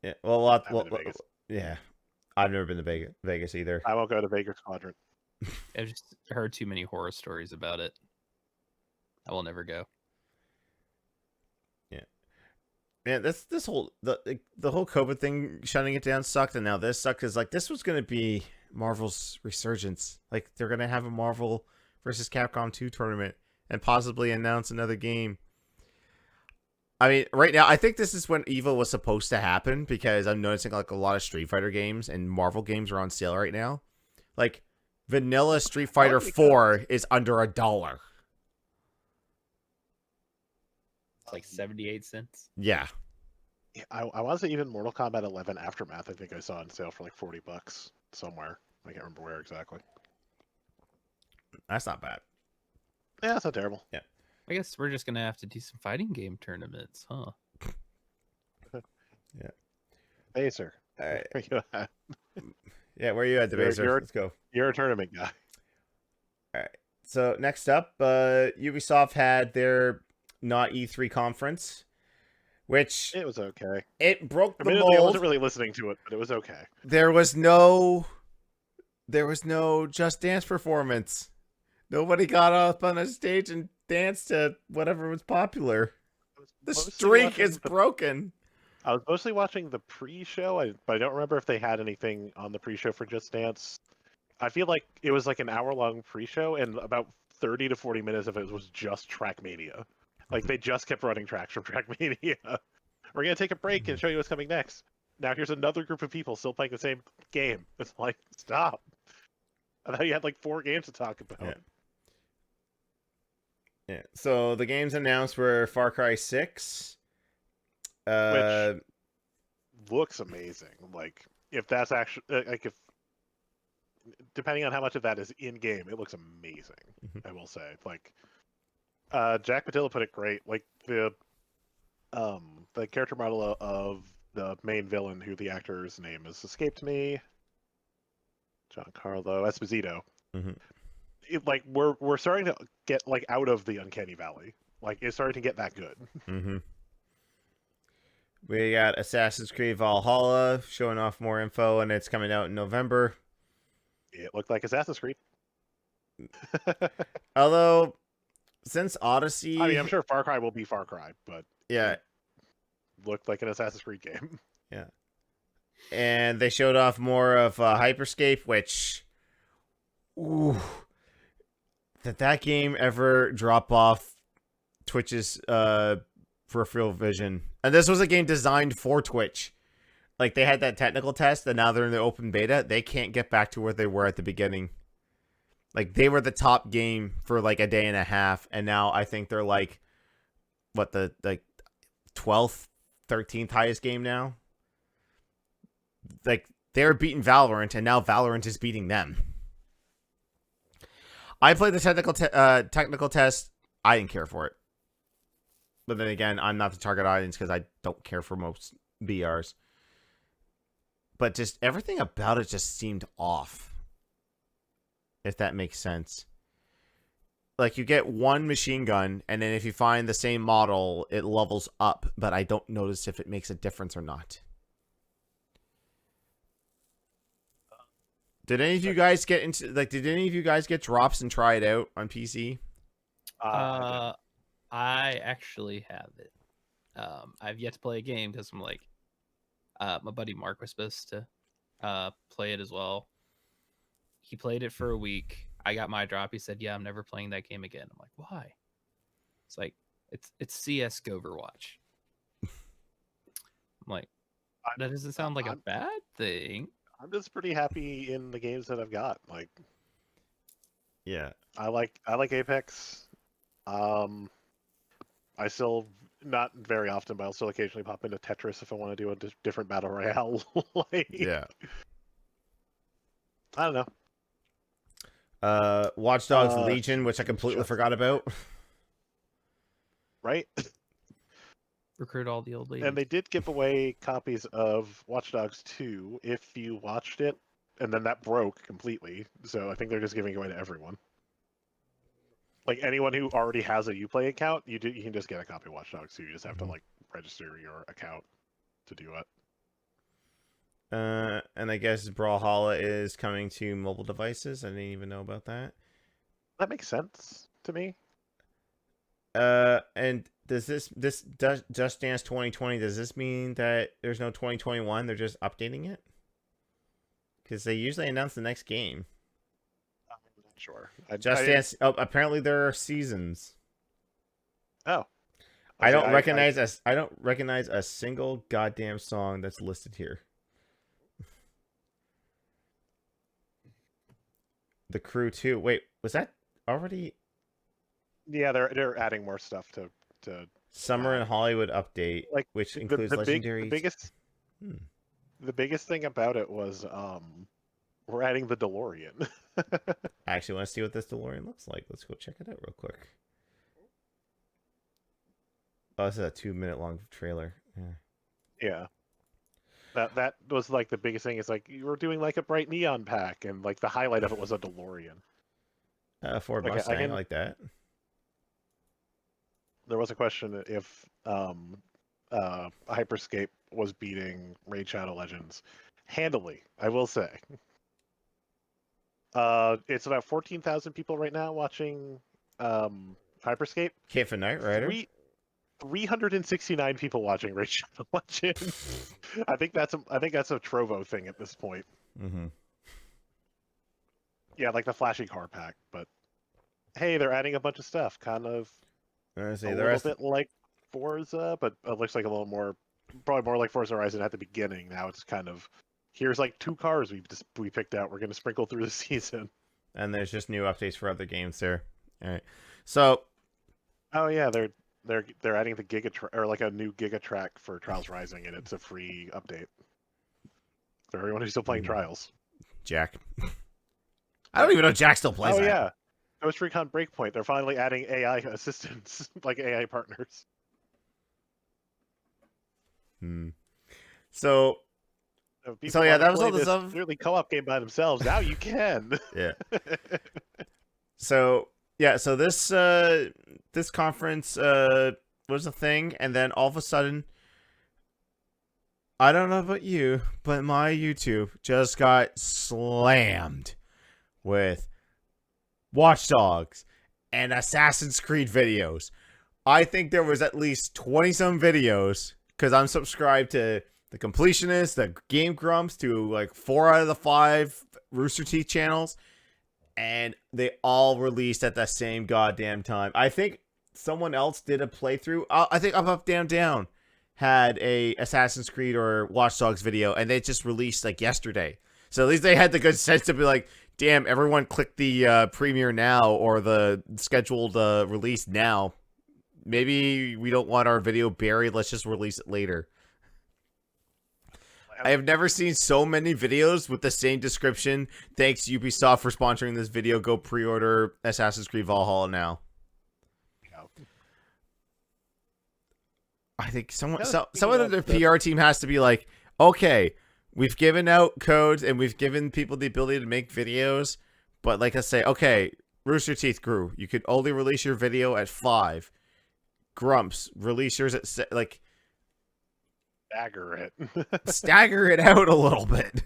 Yeah. Well, yeah. I've never been to Vegas either. I won't go to Vegas Quadrant. I've just heard too many horror stories about it. I will never go. Yeah. Man, this whole the whole COVID thing shutting it down sucked, and now this sucked. Because like this was gonna be Marvel's resurgence. Like they're gonna have a Marvel versus Capcom 2 tournament and possibly announce another game. I mean, right now I think this is when EVO was supposed to happen because I'm noticing like a lot of Street Fighter games and Marvel games are on sale right now. Like vanilla Street Fighter 4 is under $1. It's like 78 cents. Yeah. Yeah, I want to say even Mortal Kombat 11 Aftermath. I think I saw on sale for like $40 somewhere. I can't remember where exactly. That's not bad. Yeah, it's not terrible. I guess we're just gonna have to do some fighting game tournaments, huh? Hey, sir. All right. Where you at? Yeah, where are you at, Debaser? You're- Let's go. You're a tournament guy. So next up, Ubisoft had their not E3 conference, which It was okay. it broke the Admittedly, I mold. wasn't really listening to it, but it was okay. There was no Just Dance performance. Nobody got up on a stage and danced to whatever was popular. The Mostly streak watching is the- broken. I was mostly watching the pre-show, but I don't remember if they had anything on the pre-show for Just Dance. I feel like it was like an hour-long pre-show, and about 30 to 40 minutes of it was just Trackmania. Like, they just kept running tracks from Trackmania. We're going to take a break and show you what's coming next. Now here's another group of people still playing the same game. It's like, stop. I thought you had like 4 games to talk about. Yeah. Yeah. So the games announced were Far Cry 6. Looks amazing. Like, if that's actually, like, if, depending on how much of that is in game, it looks amazing. Mhm. I will say, like, Jack Patilla put it great. Like the character model of the main villain, who the actor's name has escaped me, Giancarlo Esposito. Mhm. Like we're starting to get like out of the uncanny valley. Like it's starting to get that good. Mm-hmm. We got Assassin's Creed Valhalla showing off more info, and it's coming out in November. It looked like Assassin's Creed. Although, since Odyssey, I mean, I'm sure Far Cry will be Far Cry, but yeah, looked like an Assassin's Creed game. and they showed off more of Hyperscape, which, ooh, did that game ever drop off Twitch's peripheral vision? And this was a game designed for Twitch. Like, they had that technical test, and now they're in the open beta. They can't get back to where they were at the beginning. Like, they were the top game for, like, a day and a half, and now I think they're, like, what, the 12th, 13th highest game now? Like, they're beating Valorant, and now Valorant is beating them. I played the technical test. I didn't care for it. But then again, I'm not the target audience because I don't care for most BRs. But just everything about it just seemed off. If that makes sense. Like, you get one machine gun, and then if you find the same model, it levels up. But I don't notice if it makes a difference or not. Did any of you guys get into, like, did any of you guys get drops and try it out on PC? I actually have it. I've yet to play a game because I'm like, my buddy Mark was supposed to play it as well. He played it for a week. I got my drop. He said, "Yeah, I'm never playing that game again." I'm like, "Why?" It's like it's CS Overwatch. I'm like, that doesn't sound like a bad thing. I'm just pretty happy in the games that I've got. Like, Yeah. I like Apex. I still not very often, but I'll still occasionally pop into Tetris if I want to do a different battle royale. Like, Yeah. I don't know. Watch Dogs Legion, which I completely forgot about. Right? Recruit all the old ladies. And they did give away copies of Watch Dogs 2 if you watched it, and then that broke completely. So I think they're just giving it away to everyone. Like anyone who already has a Uplay account, you can just get a copy of Watch Dogs 2. You just have to like register your account to do it. And I guess Brawlhalla is coming to mobile devices. I didn't even know about that. That makes sense to me. And does this Just Dance 2020? Does this mean that there's no 2021? They're just updating it because they usually announce the next game. I'm not sure. Just Dance. Oh, apparently there are seasons. Oh, I don't recognize I don't recognize a single goddamn song that's listed here. The Crew 2. Wait, was that already? Yeah, they're adding more stuff to Summer in Hollywood update, like which includes legendary. The biggest thing about it was we're adding the DeLorean. I actually want to see what this DeLorean looks like. Let's go check it out real quick. Oh, this is a 2-minute long trailer. Yeah. That was like the biggest thing. It's like you were doing like a bright neon pack, and like the highlight of it was a DeLorean. Ford Mustang, I like that. There was a question if Hyperscape was beating Raid Shadow Legends handily. I will say. It's about 14,000 people right now watching Hyperscape. Cave for Knight Rider. 369 people watching Raid Shadow Legends. I think that's a Trovo thing at this point. Mm-hmm. Yeah, like the flashy car pack, but hey, they're adding a bunch of stuff, kind of little bit like Forza, but it looks like a little more, probably more like Forza Horizon at the beginning. Now it's kind of, here's like 2 cars we picked out. We're going to sprinkle through the season. And there's just new updates for other games there. All right. So. Oh yeah, they're adding the or like a new Giga track for Trials Rising, and it's a free update for everyone who's still playing Trials. Jack. I don't even know Jack still plays. Oh that. Yeah, Ghost Recon Breakpoint. They're finally adding AI assistants, like AI partners. So yeah, that was all the stuff. Clearly, co-op game by themselves. Now you can. Yeah. So this conference was a thing, and then all of a sudden, I don't know about you, but my YouTube just got slammed with Watch Dogs and Assassin's Creed videos. I think there was at least 20-some videos, because I'm subscribed to The Completionist, the Game Grumps, to like 4 out of the 5 Rooster Teeth channels, and they all released at the same goddamn time. I think someone else did a playthrough. I think Up Down Down had a Assassin's Creed or Watch Dogs video, and they just released like yesterday. So at least they had the good sense to be like, damn, everyone click the premiere now or the scheduled release now. Maybe we don't want our video buried. Let's just release it later. I have never seen so many videos with the same description. Thanks, Ubisoft, for sponsoring this video. Go pre-order Assassin's Creed Valhalla now. I think someone of their PR team has to be like, okay, we've given out codes and we've given people the ability to make videos, but like, let's say, okay, Rooster Teeth Crew, you could only release your video at 5. Grumps, release yours at like. Stagger it out a little bit.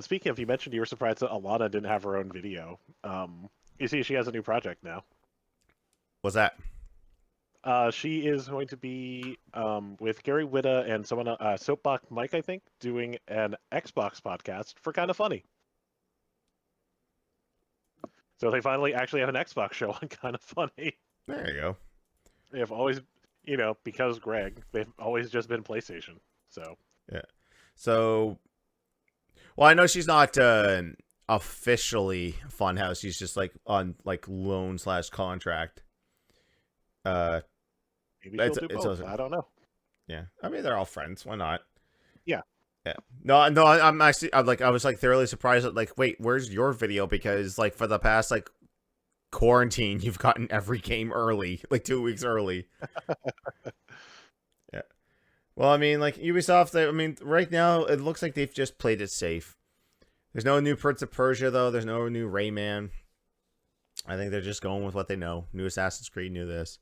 Speaking of, you mentioned you were surprised that Alana didn't have her own video. You see, she has a new project now. What's that? She is going to be with Gary Whitta and someone, Soapbox Mike, I think, doing an Xbox podcast for Kind of Funny. So they finally actually have an Xbox show on Kind of Funny. There you go. They have always, because Greg, they've always just been PlayStation. So yeah. So, well, I know she's not officially Funhouse. She's just like on like loan/contract. Maybe she'll do both. Also, I don't know. Yeah, I mean they're all friends. Why not? Yeah. Yeah. No. I'm like I was like thoroughly surprised at like, wait, where's your video? Because like for the past like quarantine, you've gotten every game early, like 2 weeks early. Yeah. Well, I mean, like Ubisoft, I mean, right now it looks like they've just played it safe. There's no new Prince of Persia though. There's no new Rayman. I think they're just going with what they know. New Assassin's Creed, new this.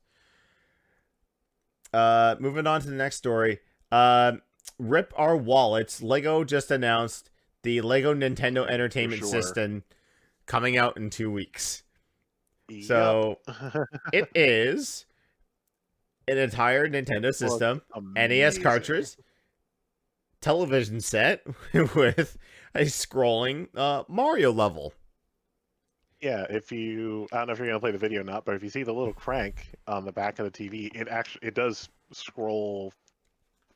Moving on to the next story. Rip our wallets. Lego just announced the Lego Nintendo Entertainment System coming out in 2 weeks. Yep. So it is an entire Nintendo system, NES amazing. cartridge, television set with a scrolling Mario level. Yeah, I don't know if you're gonna play the video or not, but if you see the little crank on the back of the TV, it does scroll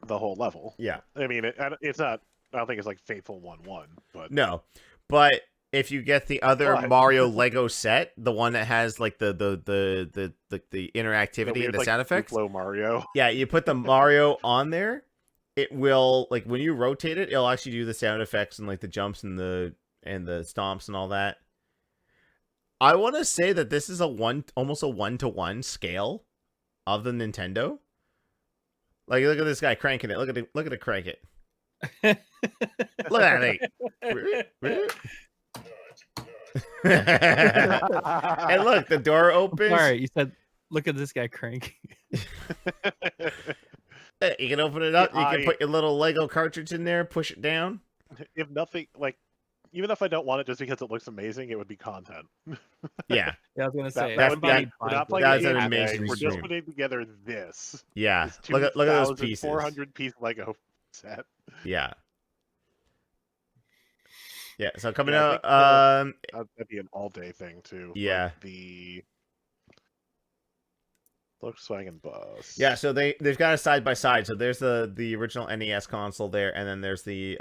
the whole level. Yeah. I mean, it's not. I don't think it's like Faithful 1-1, but No, but if you get the other But- Mario Lego set, the one that has like the interactivity weird, and the like, sound effects, Duplo Mario. yeah, you put the Mario on there, it will, like, when you rotate it, it'll actually do the sound effects and like the jumps and the stomps and all that. I want to say that this is almost a 1-to-1 scale of the Nintendo. Like, look at this guy cranking it. Look at it crank it. Look at that thing. And look, the door opens. All right, you said, look at this guy cranking. You can open it up. You can I- put your little Lego cartridge in there, push it down. If nothing, like, even if I don't want it just because it looks amazing, it would be content. Yeah, Yeah, I was gonna say that- somebody that- We're buy not this. playing That's a an game amazing today, We're stream. just putting together this. yeah. This Look at those pieces. 400 piece Lego set. Yeah. Yeah. So coming Yeah, I out, think that'd be an all-day thing too. Yeah. Like the Volkswagen bus. yeah. So they've got a side by side. So there's the original NES console there, and then there's the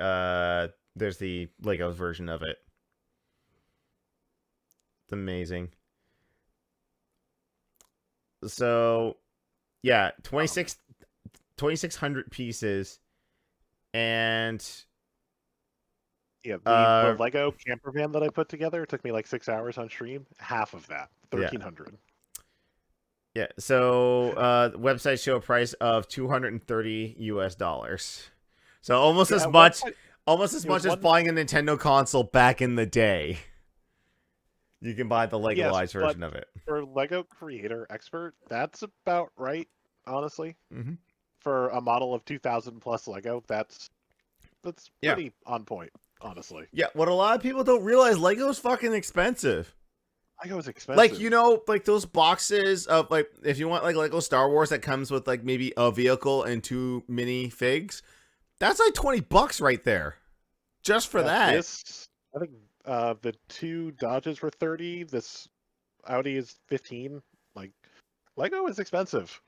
Lego version of it. It's amazing. So, yeah, 2,600 pieces, and Yeah, Uh, the Lego camper van that I put together took me like 6 hours on stream. Half of that, Yeah. 1,300. yeah. So, websites show a price of $230 US. So almost Yeah, as at one much, point- almost as it was much as one- buying a Nintendo console back in the day. You can buy the Yes, Legalized but- version of it. For Lego Creator Expert, that's about right, honestly. Mhm. For a model of 2,000 plus Lego, that's Yeah. pretty on point, honestly. Yeah, what a lot of people don't realize, Lego's fucking expensive. Lego is expensive. Like, you know, like those boxes of, like, if you want like Lego Star Wars that comes with like maybe a vehicle and 2 mini figs, that's like $20 right there, just for Yeah, that. I think the 2 Dodges were 30. This Audi is 15. Like, Lego is expensive.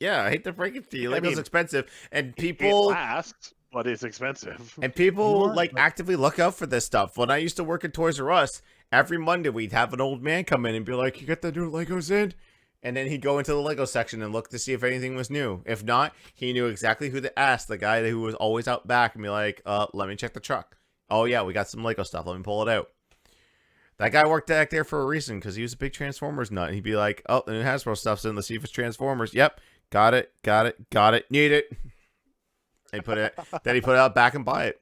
Yeah, I hate to break it to you, I Lego's mean, expensive, and It people lasts, but it's expensive. and people want, like actively look out for this stuff. When I used to work at Toys R Us, every Monday we'd have an old man come in and be like, "You got the new Legos in?" And then he'd go into the Lego section and look to see if anything was new. If not, he knew exactly who to ask, the guy who was always out back, and be like, let me check the truck. Oh yeah, we got some Lego stuff. Let me pull it out. That guy worked back there for a reason, because he was a big Transformers nut. He'd be like, "Oh, the new Hasbro stuff's in. Let's see if it's Transformers." Yep, got it, need it. And then he put it out back and buy it.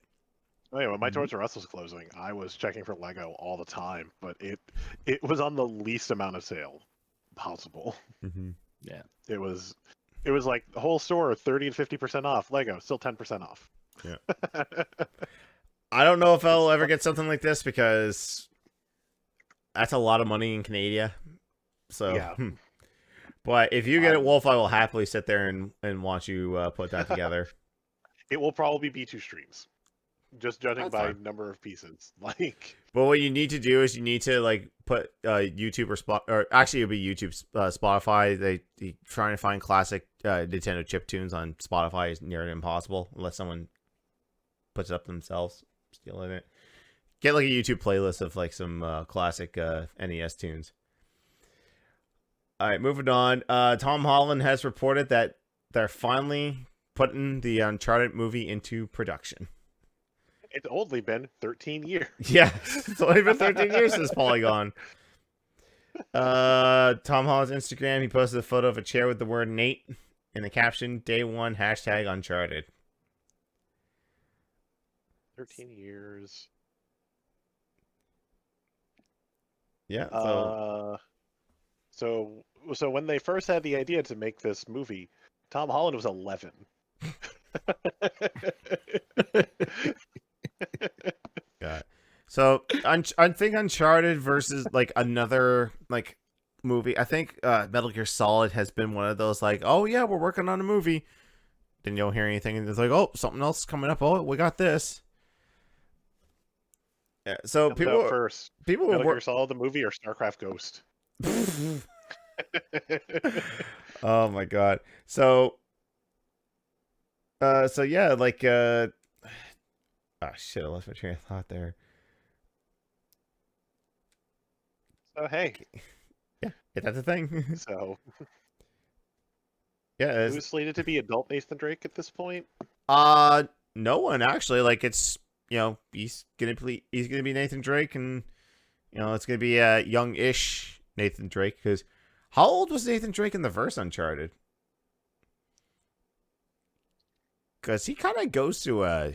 Oh, yeah, when my Mhm. Toys R Us was closing, I was checking for Lego all the time, but it was on the least amount of sale possible. Mm-hmm. It was like the whole store 30 to 50% off. Lego still 10% off. Yeah. I don't know if I'll ever get something like this, because that's a lot of money in Canada. So, Yeah. But if you get it, Wolf, I will happily sit there and watch you put that together. It will probably be 2 streams, just judging That's by fine. number of pieces. Like, But what you need to do is you need to like put YouTube or actually it'll be YouTube, Spotify. They trying to find classic Nintendo chip tunes on Spotify is nearly impossible unless someone puts it up themselves, stealing it. Get like a YouTube playlist of like some classic NES tunes. All right, moving on. Tom Holland has reported that they're finally putting the Uncharted movie into production. it's only been 13 years. Yeah, it's only been 13 years since Polygon. Tom Holland's Instagram, he posted a photo of a chair with the word Nate in the caption, "Day 1, #Uncharted." 13 years. Yeah, So when they first had the idea to make this movie, Tom Holland was 11. got it. So I think Uncharted versus like another like movie. I think Metal Gear Solid has been one of those like, oh yeah, we're working on a movie. Then you don't hear anything, and it's like, oh, something else is coming up. Oh, we got this. Yeah, so Comes out first. people will Metal Gear work. Solid the movie or StarCraft Ghost? Oh my god. So so yeah, like oh shit, I lost my train of thought there. So hey, Yeah, that's a thing. so Yeah, who's slated to be adult Nathan Drake at this point? no one actually. Like it's he's gonna be Nathan Drake, and it's gonna be a young-ish Nathan Drake. Because how old was Nathan Drake in the first Uncharted? Because he kind of goes to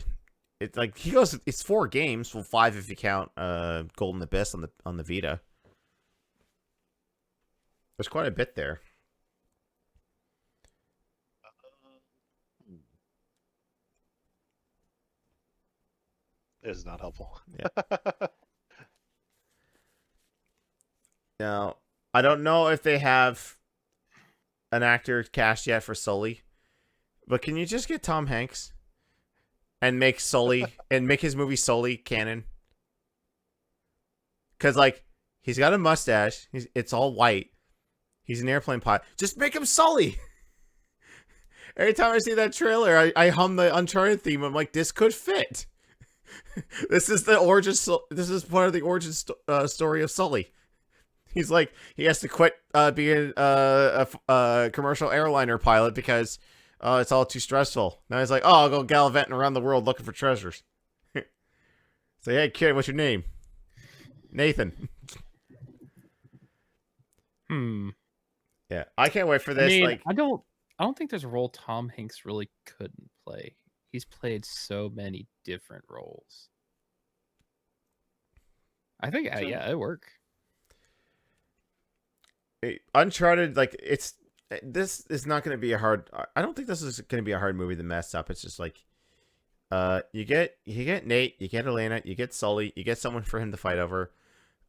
it's 4 games, well 5 if you count Golden Abyss on the Vita. There's quite a bit there. Is not helpful. Yeah. Now, I don't know if they have an actor cast yet for Sully, but can you just get Tom Hanks and make Sully and make his movie Sully canon? Because like he's got a mustache, it's all white. He's an airplane pilot. Just make him Sully. Every time I see that trailer, I hum the Uncharted theme. I'm like, this could fit. This is the origin. This is part of the origin story of Sully. He's like, he has to quit being a commercial airliner pilot because it's all too stressful. Now he's like, oh, I'll go gallivanting around the world looking for treasures. So, hey, kid, what's your name? Nathan. Yeah, I can't wait for this. I mean, like, I don't think there's a role Tom Hanks really couldn't play. He's played so many different roles. I think, yeah, it'd work. Uncharted, like this is not going to be a hard. I don't think this is going to be a hard movie to mess up. It's just like, you get Nate, you get Elena, you get Sully, you get someone for him to fight over.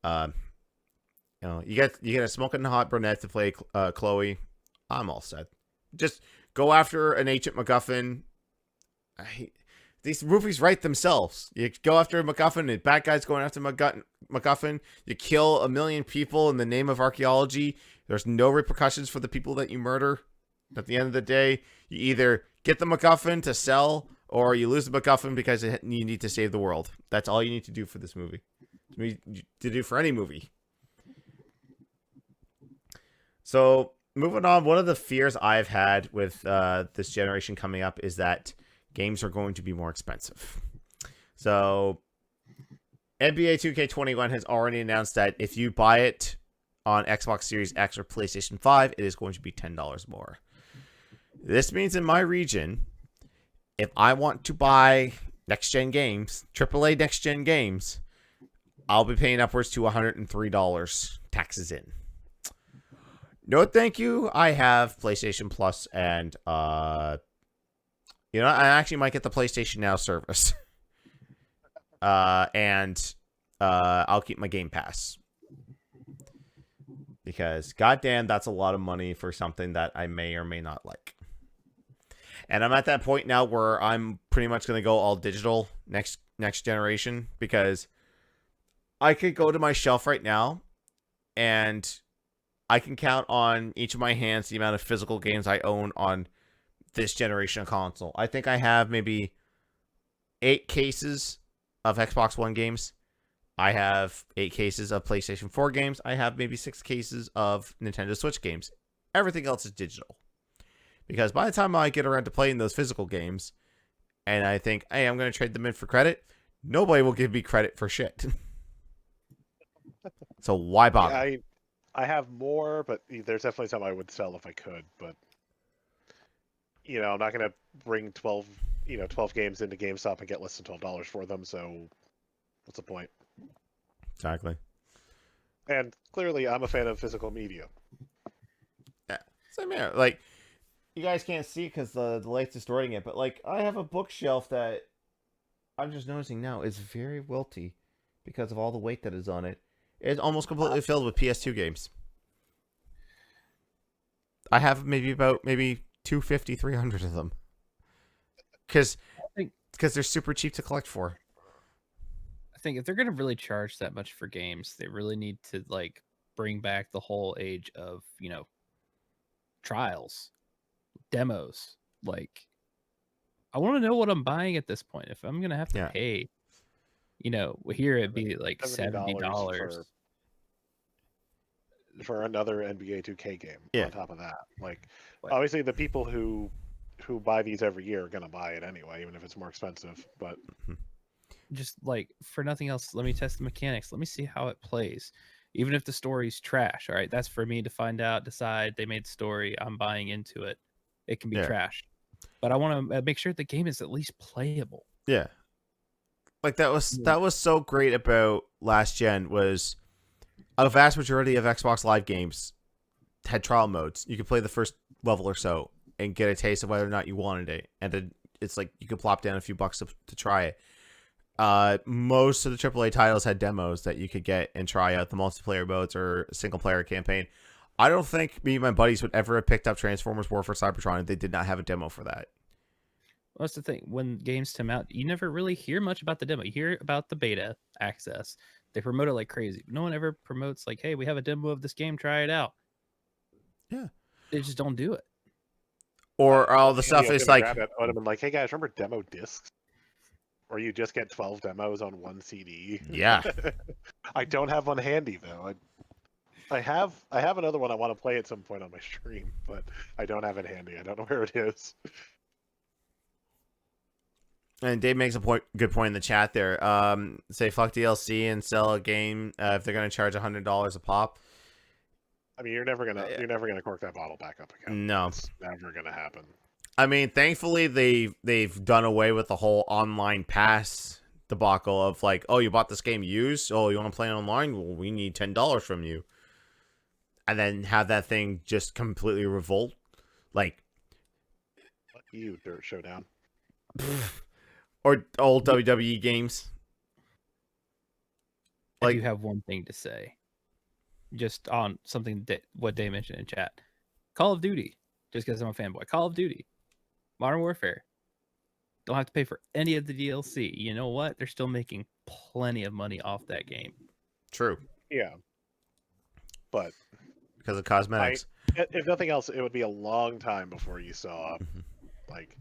You get a smoking hot brunette to play Chloe. I'm all set. Just go after an ancient MacGuffin. These movies write themselves. You go after a MacGuffin, and bad guys going after MacGuffin. You kill 1 million people in the name of archaeology. There's no repercussions for the people that you murder. At the end of the day, you either get the MacGuffin to sell, or you lose the MacGuffin because you need to save the world. That's all you need to do for this movie. To do for any movie. So, moving on, one of the fears I've had with this generation coming up is that games are going to be more expensive. So, NBA 2K21 has already announced that if you buy it on Xbox Series X or PlayStation 5, it is going to be $10 more. This means in my region, if I want to buy next-gen games, AAA next-gen games, I'll be paying upwards to $103 taxes in. No, thank you. I have PlayStation Plus, and I actually might get the PlayStation Now service. And I'll keep my Game Pass. Because, goddamn, that's a lot of money for something that I may or may not like. And I'm at that point now where I'm pretty much going to go all digital next generation. Because I could go to my shelf right now, and I can count on each of my hands the amount of physical games I own on this generation of console. I think I have maybe 8 cases of Xbox One games. I have 8 cases of PlayStation 4 games. I have maybe 6 cases of Nintendo Switch games. Everything else is digital. Because by the time I get around to playing those physical games, and I think, hey, I'm going to trade them in for credit, nobody will give me credit for shit. So why bother? Yeah, I have more, but there's definitely some I would sell if I could. But I'm not gonna bring 12 games into GameStop and get less than $12 for them. So what's the point? Exactly. And clearly, I'm a fan of physical media. Yeah, same here. Like, you guys can't see because the light's distorting it, but like, I have a bookshelf that I'm just noticing now is very wilty because of all the weight that is on it. It's almost completely filled with PS2 games. I have maybe 250, 300 of them. Because they're super cheap to collect for. I think if they're gonna really charge that much for games, they really need to like bring back the whole age of, trials, demos. Like, I want to know what I'm buying at this point. If I'm gonna have to Yeah. pay, here it'd be like $70 for another NBA 2K game Yeah. on top of that. Like, But- obviously the people who buy these every year are gonna buy it anyway, even if it's more expensive. But just like for nothing else, let me test the mechanics. Let me see how it plays. Even if the story's trash, all right, that's for me to find out, decide they made the story, I'm buying into it. It can be Yeah. trash. But I want to make sure the game is at least playable. Yeah. Like that was so great about last gen was a vast majority of Xbox Live games had trial modes. You could play the first level or so and get a taste of whether or not you wanted it. And then it's like you could plop down a few bucks to try it. Most of the AAA titles had demos that you could get and try out the multiplayer modes or single player campaign. I don't think me and my buddies would ever have picked up Transformers War for Cybertron if they did not have a demo for that. Well, that's the thing. When games come out, you never really hear much about the demo. You hear about the beta access. They promote it like crazy. No one ever promotes like, hey, we have a demo of this game, try it out. Yeah. They just don't do it. Or all the Andy stuff was is gonna like, grab it. I would have been like, hey guys, remember demo discs? Or you just get 12 demos on one CD. yeah. I don't have one handy though. I have another one I want to play at some point on my stream, but I don't have it handy. I don't know where it is. And Dave makes a good point in the chat there. Say fuck DLC and sell a game if they're going to charge $100 a pop. I mean, you're never gonna cork that bottle back up again. No. It's never gonna happen. I mean, thankfully they've done away with the whole online pass debacle of like, oh, you bought this game used, oh, you want to play it online? Well, we need $10 from you, and then have that thing just completely revolt, like, Fuck you, Dirt Showdown. or old WWE games. I Like- do have one thing to say, just on something that what they mentioned in chat. Call of Duty, just because I'm a fanboy. Call of Duty, Modern Warfare. Don't have to pay for any of the DLC. You know what? They're still making plenty of money off that game. True, Yeah, but because of cosmetics. if nothing else, it would be a long time before you saw like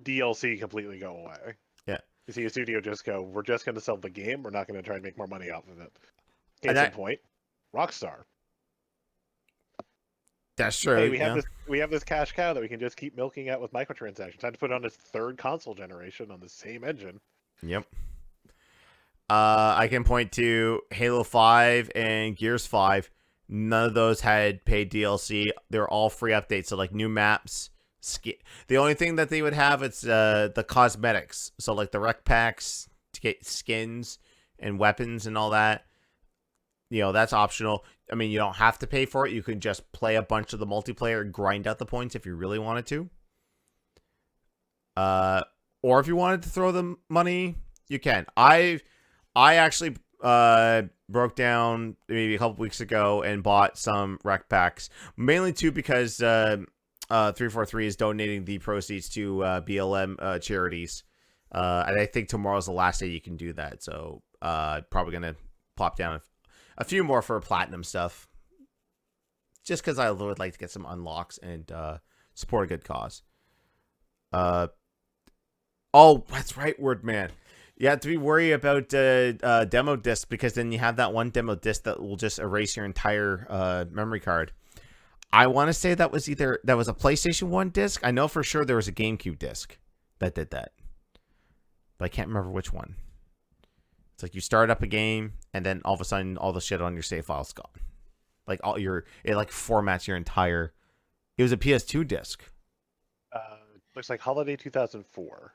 DLC completely go away. Yeah. You see a studio just go, we're just going to sell the game. We're not going to try and make more money off of it. Case And that- in point, Rockstar. That's true. Hey, yeah. we have this cash cow that we can just keep milking out with microtransactions. Time to put it on its third console generation on the same engine. Yep. I can point to Halo 5 and Gears 5. None of those had paid DLC. They're all free updates. So like new maps. The only thing that they would have is the cosmetics. So like the rec packs to get skins and weapons and all that. You know, that's optional. I mean, you don't have to pay for it. You can just play a bunch of the multiplayer and grind out the points if you really wanted to. Or if you wanted to throw the money, you can. I actually broke down maybe a couple weeks ago and bought some rec packs, mainly too because 343 is donating the proceeds to BLM charities, and I think tomorrow's the last day you can do that. So probably gonna plop down a few more for platinum stuff, just because I would like to get some unlocks and support a good cause. Oh, that's right, Wordman. You have to be worried about demo disc, because then you have that one demo disc that will just erase your entire memory card. I want to say that was a PlayStation 1 disc. I know for sure there was a GameCube disc that did that, but I can't remember which one. It's like you start up a game and then all of a sudden all the shit on your save file's gone. Like it like formats your entire. It was a PS2 disc. Looks like holiday 2004.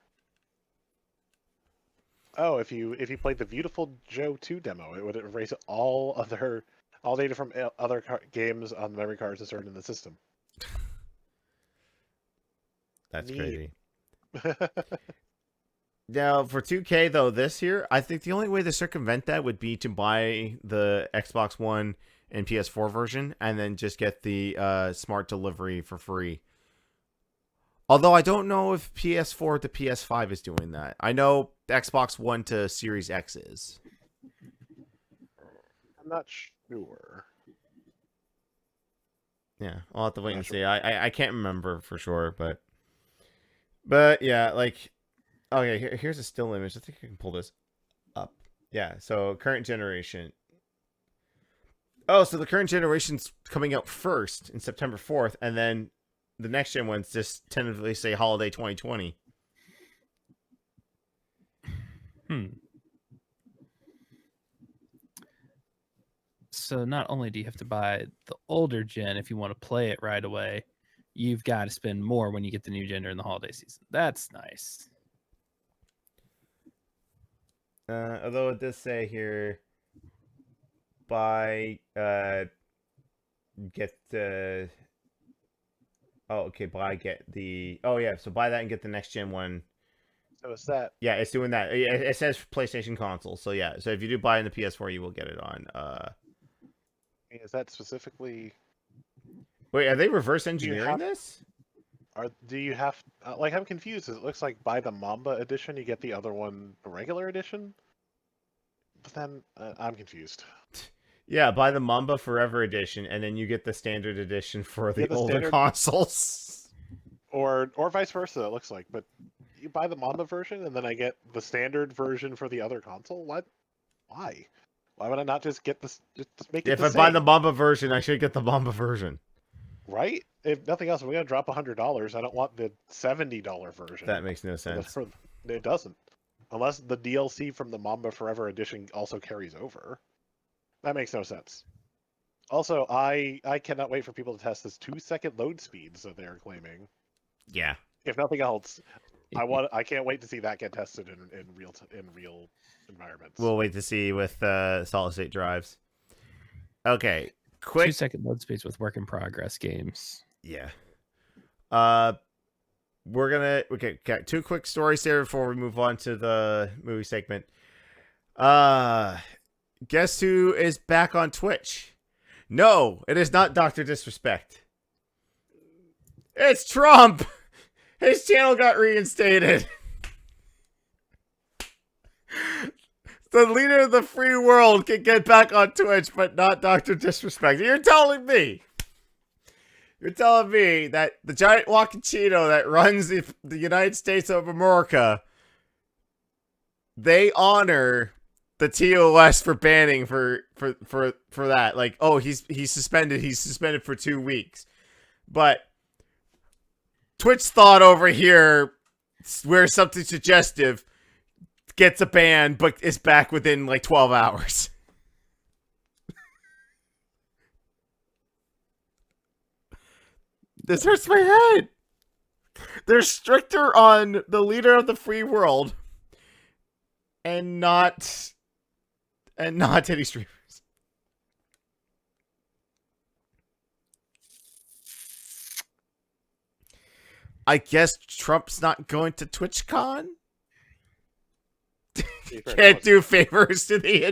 Oh, if you played the Beautiful Joe 2 demo, it would erase all data from other games on the memory cards inserted in the system. That's Neat. crazy. Now, for 2K, though, this year, I think the only way to circumvent that would be to buy the Xbox One in PS4 version, and then just get the smart delivery for free. Although I don't know if PS4 to PS5 is doing that. I know Xbox One to Series X is. I'm not sure. Yeah, I'll have to wait Not and sure. see. I can't remember for sure, but yeah, like, okay, here's a still image. I think I can pull this up. Yeah, so current generation. Oh, so the current generation's coming out first in September 4th, and then the next gen ones just tentatively say holiday 2020. So not only do you have to buy the older gen if you want to play it right away, you've got to spend more when you get the new gen during the holiday season. That's nice. Although it does say here, buy, get the. Oh, okay. Get the. Oh yeah, so buy that and get the next gen one. So is that Yeah, it's doing that. It says PlayStation console. So yeah, so if you do buy in the PS4, you will get it on. specifically? Wait, are they reverse you engineering have- this? Do you have like I'm confused? It looks like buy the Mamba edition, you get the other one, the regular edition. But then I'm confused. Yeah, buy the Mamba Forever edition, and then you get the standard edition for the the older standard- consoles. Or vice versa. It looks like, but you buy the Mamba version, and then I get the standard version for the other console. What? Why? Why would I not just get this? Just make it If the I same, buy the Mamba version, I should get the Mamba version. right? If nothing else, if we're gonna drop $100, I don't want the $70 version. That makes no sense. It doesn't, unless the DLC from the Mamba Forever edition also carries over. That makes no sense. Also, I cannot wait for people to test this 2-second load speeds that they're claiming. Yeah. If nothing else, I can't wait to see that get tested in real environments. We'll wait to see with solid state drives. Okay, quick. 2-second load speeds with work in progress games. Yeah. We're gonna got 2 quick stories here before we move on to the movie segment. Guess who is back on Twitch? No, it is not Dr. Disrespect. It's Trump. His channel got reinstated. The leader of the free world can get back on Twitch, but not Dr. Disrespect. You're telling me that the giant walking Cheeto that runs the United States of America, they honor the TOS for banning for that. Like, oh, he's suspended. He's suspended for 2 weeks. But Twitch thought over here, where something suggestive gets a ban, but is back within like 12 hours. This hurts my head. They're stricter on the leader of the free world and not titty streamers. I guess Trump's not going to TwitchCon? Can't do favors to the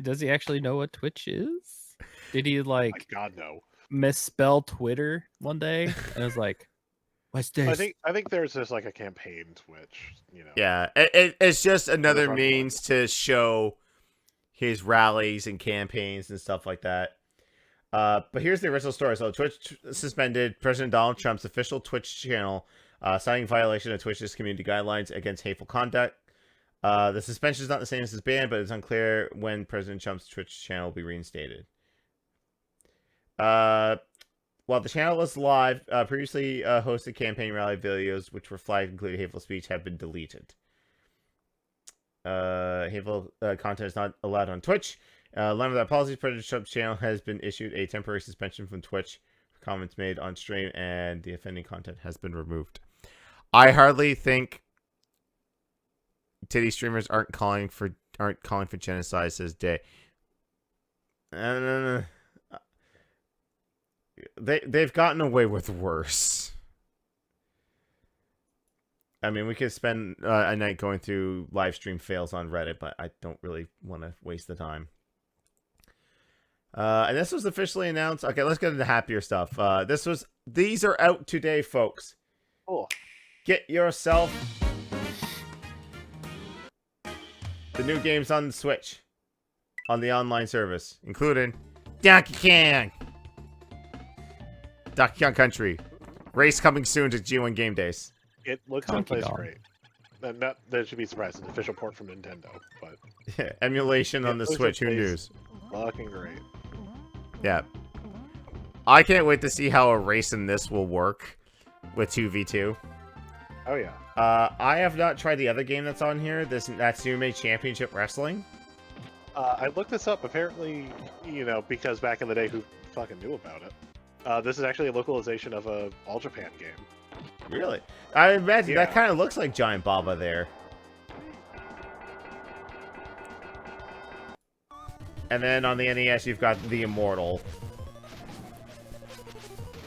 Does he actually know what Twitch is? Did he My God, no. misspell Twitter one day and was like, "What's this?" I think there's just like a campaign Twitch, you know. Yeah, it's just another front means to show his rallies and campaigns and stuff like that. But here's the original story. So Twitch suspended President Donald Trump's official Twitch channel, citing violation of Twitch's community guidelines against hateful conduct. The suspension is not the same as his ban, but it's unclear when President Trump's Twitch channel will be reinstated. While the channel was live, previously hosted campaign rally videos, which were flagged including hateful speech, have been deleted. Hateful content is not allowed on Twitch. Along with that policy, President Trump's channel has been issued a temporary suspension from Twitch for comments made on stream, and the offending content has been removed. I hardly think titty streamers aren't calling for genocide, says Day. They've gotten away with worse. I mean, we could spend a night going through live stream fails on Reddit, but I don't really want to waste the time. And this was officially announced. Okay, let's get into happier stuff. These are out today, folks. Cool. Get yourself the new games on the Switch on the online service, including Donkey Kong Country. Race coming soon to G1 Gamedays. It looks and plays great. And that should be surprised. An official port from Nintendo, but Yeah, emulation on the Switch. Who knew? Fucking great. Yeah. I can't wait to see how a race in this will work with 2v2. Oh yeah. I have not tried the other game that's on here, this Natsume Championship Wrestling. I looked this up. Apparently, because back in the day, who fucking knew about it? This is actually a localization of a All Japan game. Really? I imagine Yeah. that kind of looks like Giant Baba there. And then on the NES, you've got The Immortal.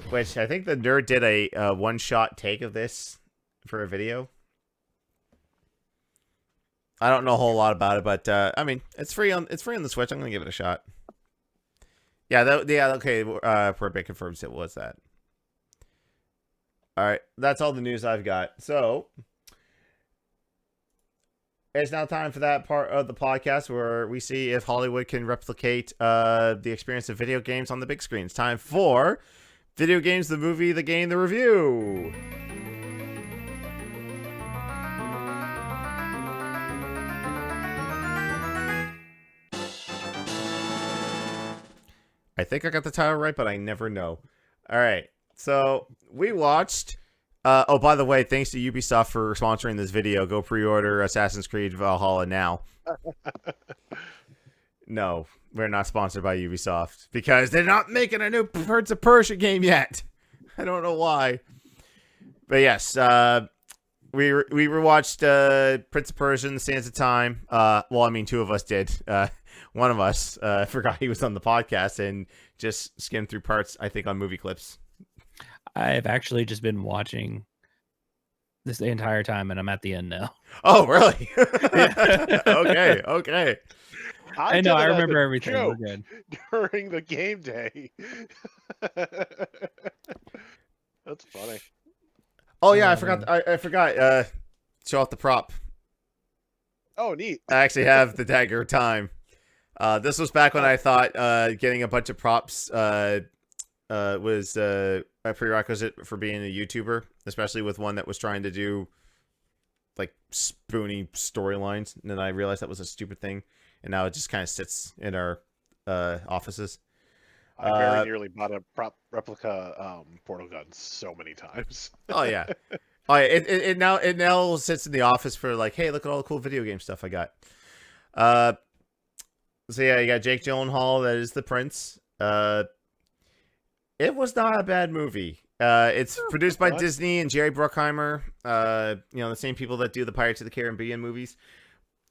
Which, I think the nerd did a one-shot take of this for a video. I don't know a whole lot about it, but, I mean, it's free on the Switch. I'm gonna give it a shot. Yeah, okay, Porbit confirms it was that. Alright, that's all the news I've got. So, it's now time for that part of the podcast where we see if Hollywood can replicate the experience of video games on the big screen. It's time for Video Games, the Movie, the Game, the Review. I think I got the title right, but I never know. Alright, so we watched... oh, by the way, thanks to Ubisoft for sponsoring this video. Go pre-order Assassin's Creed Valhalla now. No, we're not sponsored by Ubisoft because they're not making a new Prince of Persia game yet. I don't know why. But yes, we rewatched Prince of Persia in the Sands of Time. Well, I mean, two of us did. One of us forgot he was on the podcast and just skimmed through parts, I think, on movie clips. I've actually just been watching this the entire time, and I'm at the end now. Oh, really? Okay. I know, I remember everything. We're good. During the game day. That's funny. Oh yeah, I forgot. I forgot. Show off the prop. Oh, neat. I actually have the Dagger of Time. This was back when I thought getting a bunch of props was a prerequisite for being a YouTuber, especially with one that was trying to do like spoony storylines. And then I realized that was a stupid thing, and now it just kind of sits in our offices. I very nearly bought a prop replica portal gun so many times. Oh yeah. Oh yeah. It now sits in the office for like, hey, look at all the cool video game stuff I got. So yeah, you got Jake Gyllenhaal, that is the prince. It was not a bad movie. It's produced by Disney and Jerry Bruckheimer. The same people that do the Pirates of the Caribbean movies.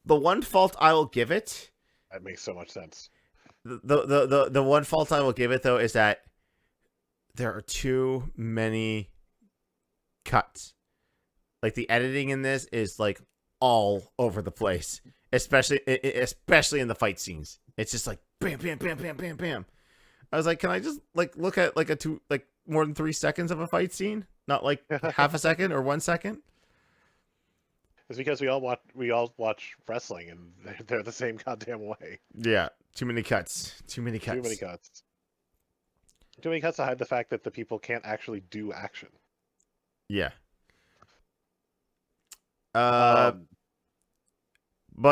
The one fault I will give it. That makes so much sense. The one fault I will give it though is that there are too many cuts. Like the editing in this is like all over the place, especially in the fight scenes. It's just like bam, bam, bam, bam, bam, bam. I was like, can I just like look at like more than 3 seconds of a fight scene, not like half a second or 1 second? It's because we all watch wrestling, and they're the same goddamn way. Yeah, too many cuts. Too many cuts. Too many cuts. Too many cuts to hide the fact that the people can't actually do action. Yeah. But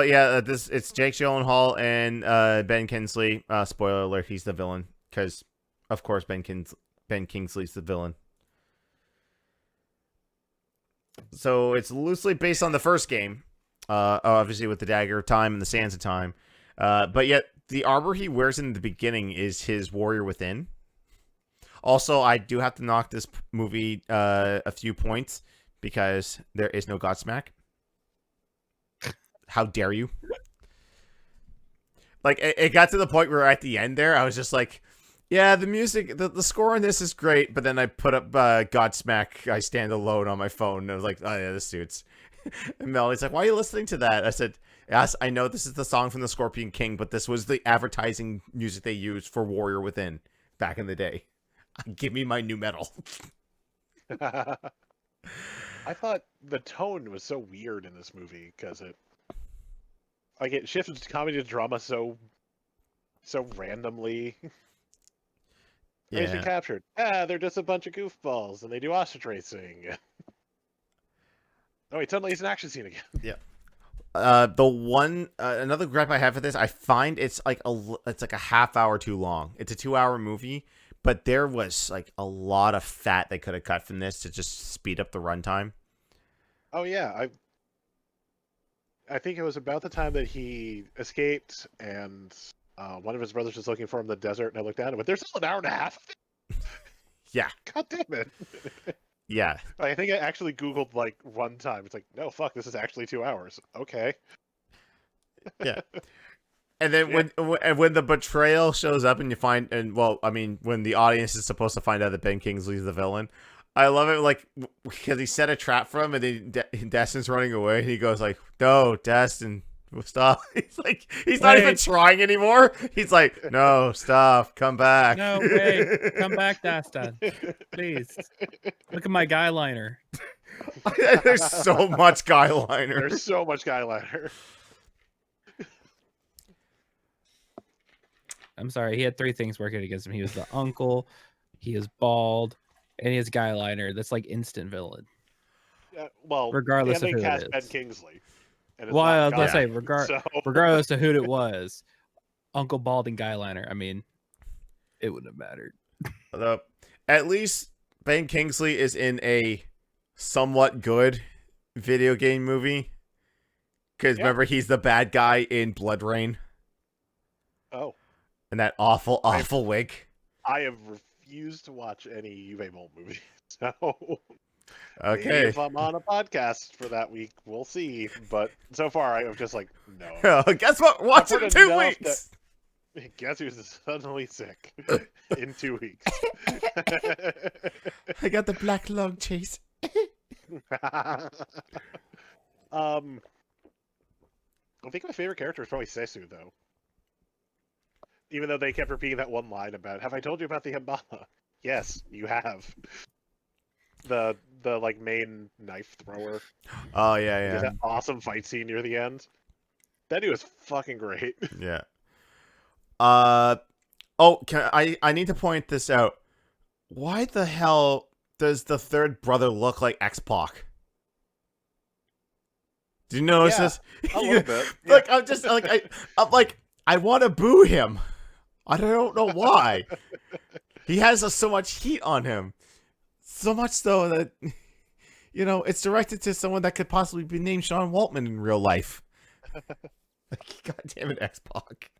yeah, it's Jake Gyllenhaal and Ben Kingsley. Spoiler alert: he's the villain, because of course Ben Kingsley's the villain. So it's loosely based on the first game, obviously with the Dagger of Time and the Sands of Time. But yet the armor he wears in the beginning is his Warrior Within. Also, I do have to knock this movie a few points because there is no Godsmack. How dare you? Like, it got to the point where at the end there, I was just like, yeah, the music, the score on this is great, but then I put up Godsmack, I Stand Alone on my phone, and I was like, oh yeah, this suits. And Melly's like, why are you listening to that? I said, Yes, I know this is the song from the Scorpion King, but this was the advertising music they used for Warrior Within back in the day. Give me my new metal. I thought the tone was so weird in this movie because it shifted comedy to drama so randomly. Raised and Yeah. captured. Ah, they're just a bunch of goofballs and they do ostrich racing. Oh wait, suddenly it's an action scene again. The one another gripe I have for this, I find it's like a half hour too long. It's a 2-hour movie, but there was like a lot of fat they could have cut from this to just speed up the runtime. Oh yeah, I think it was about the time that he escaped and one of his brothers was looking for him in the desert, and I looked down and went, "There's still an hour and a half." Yeah. God damn it. Yeah. I think I actually Googled like runtime. It's like, no, fuck, this is actually 2 hours. Okay. Yeah. And then when the betrayal shows up and you find, and well, I mean, when the audience is supposed to find out that Ben Kingsley's the villain, I love it, like, because he set a trap for him, and then Destin's running away, and he goes like, "No, Destin, stop." He's not even trying anymore. He's like, "No, stop, come back." No way. Come back, Dastan. Please. Look at my guy liner. There's so much guy liner. There's so much guy liner. I'm sorry. He had 3 things working against him. He was the uncle, he is bald, and he has guy liner. That's like instant villain. Yeah, well, Regardless and of they who it cast is. Ben Kingsley. And it's Well, I not was gonna Guy, say, so... regardless of who it was, Uncle Bald and guy liner. I mean, it wouldn't have mattered. At least Ben Kingsley is in a somewhat good video game movie. Because remember, he's the bad guy in Blood Rain. Oh. And that awful wig. I have refused to watch any Uwe Boll movie. So Okay. maybe if I'm on a podcast for that week, we'll see. But so far, I'm just like, no. Guess what? Watch it in 2 enough weeks. Guess who's suddenly sick in 2 weeks? I got the black lung chase. I think my favorite character is probably Sesu, though. Even though they kept repeating that one line about, "Have I told you about the Hambama?" Yes, you have. The like main knife thrower. Oh yeah, There's that awesome fight scene near the end. That dude was fucking great. Yeah. Oh, I need to point this out. Why the hell does the third brother look like X-Pac? Did you notice this? A little bit. Like, I'm just like I want to boo him. I don't know why. He has so much heat on him. So much so that, it's directed to someone that could possibly be named Sean Waltman in real life. God damn it, X-Pac.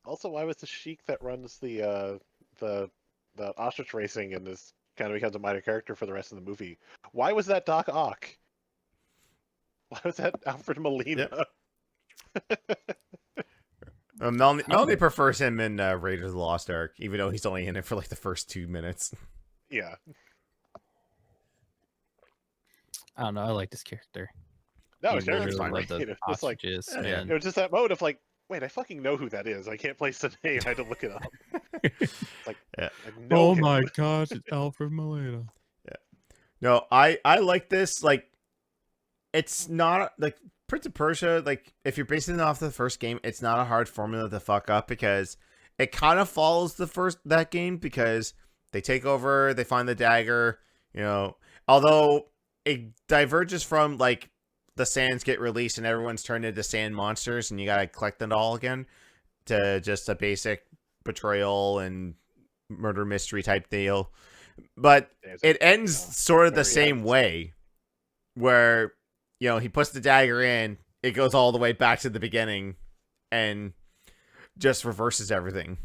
Also, why was the Sheik that runs the ostrich racing and this kind of becomes a minor character for the rest of the movie? Why was that Doc Ock? Why was that Alfred Molina? Yep. Melanie prefers him in Raiders of the Lost Ark, even though he's only in it for like the first 2 minutes. Yeah. I don't know. I like this character. No, He his character's really fine. love the It was like, ostriches, yeah. man. it was just that mode of like, wait, I fucking know who that is. I can't place the name. I had to look it up. Like, Yeah. I know him. gosh, it's Alfred Molina. No, I like this. Like, it's not like Prince of Persia. Like, if you're basing it off the first game, it's not a hard formula to fuck up because it kind of follows that game because they take over, they find the dagger. Although it diverges from like the sands get released and everyone's turned into sand monsters, and you gotta collect it all again to just a basic betrayal and murder mystery type deal. But it ends sort of the same way, where he puts the dagger in, it goes all the way back to the beginning, and just reverses everything.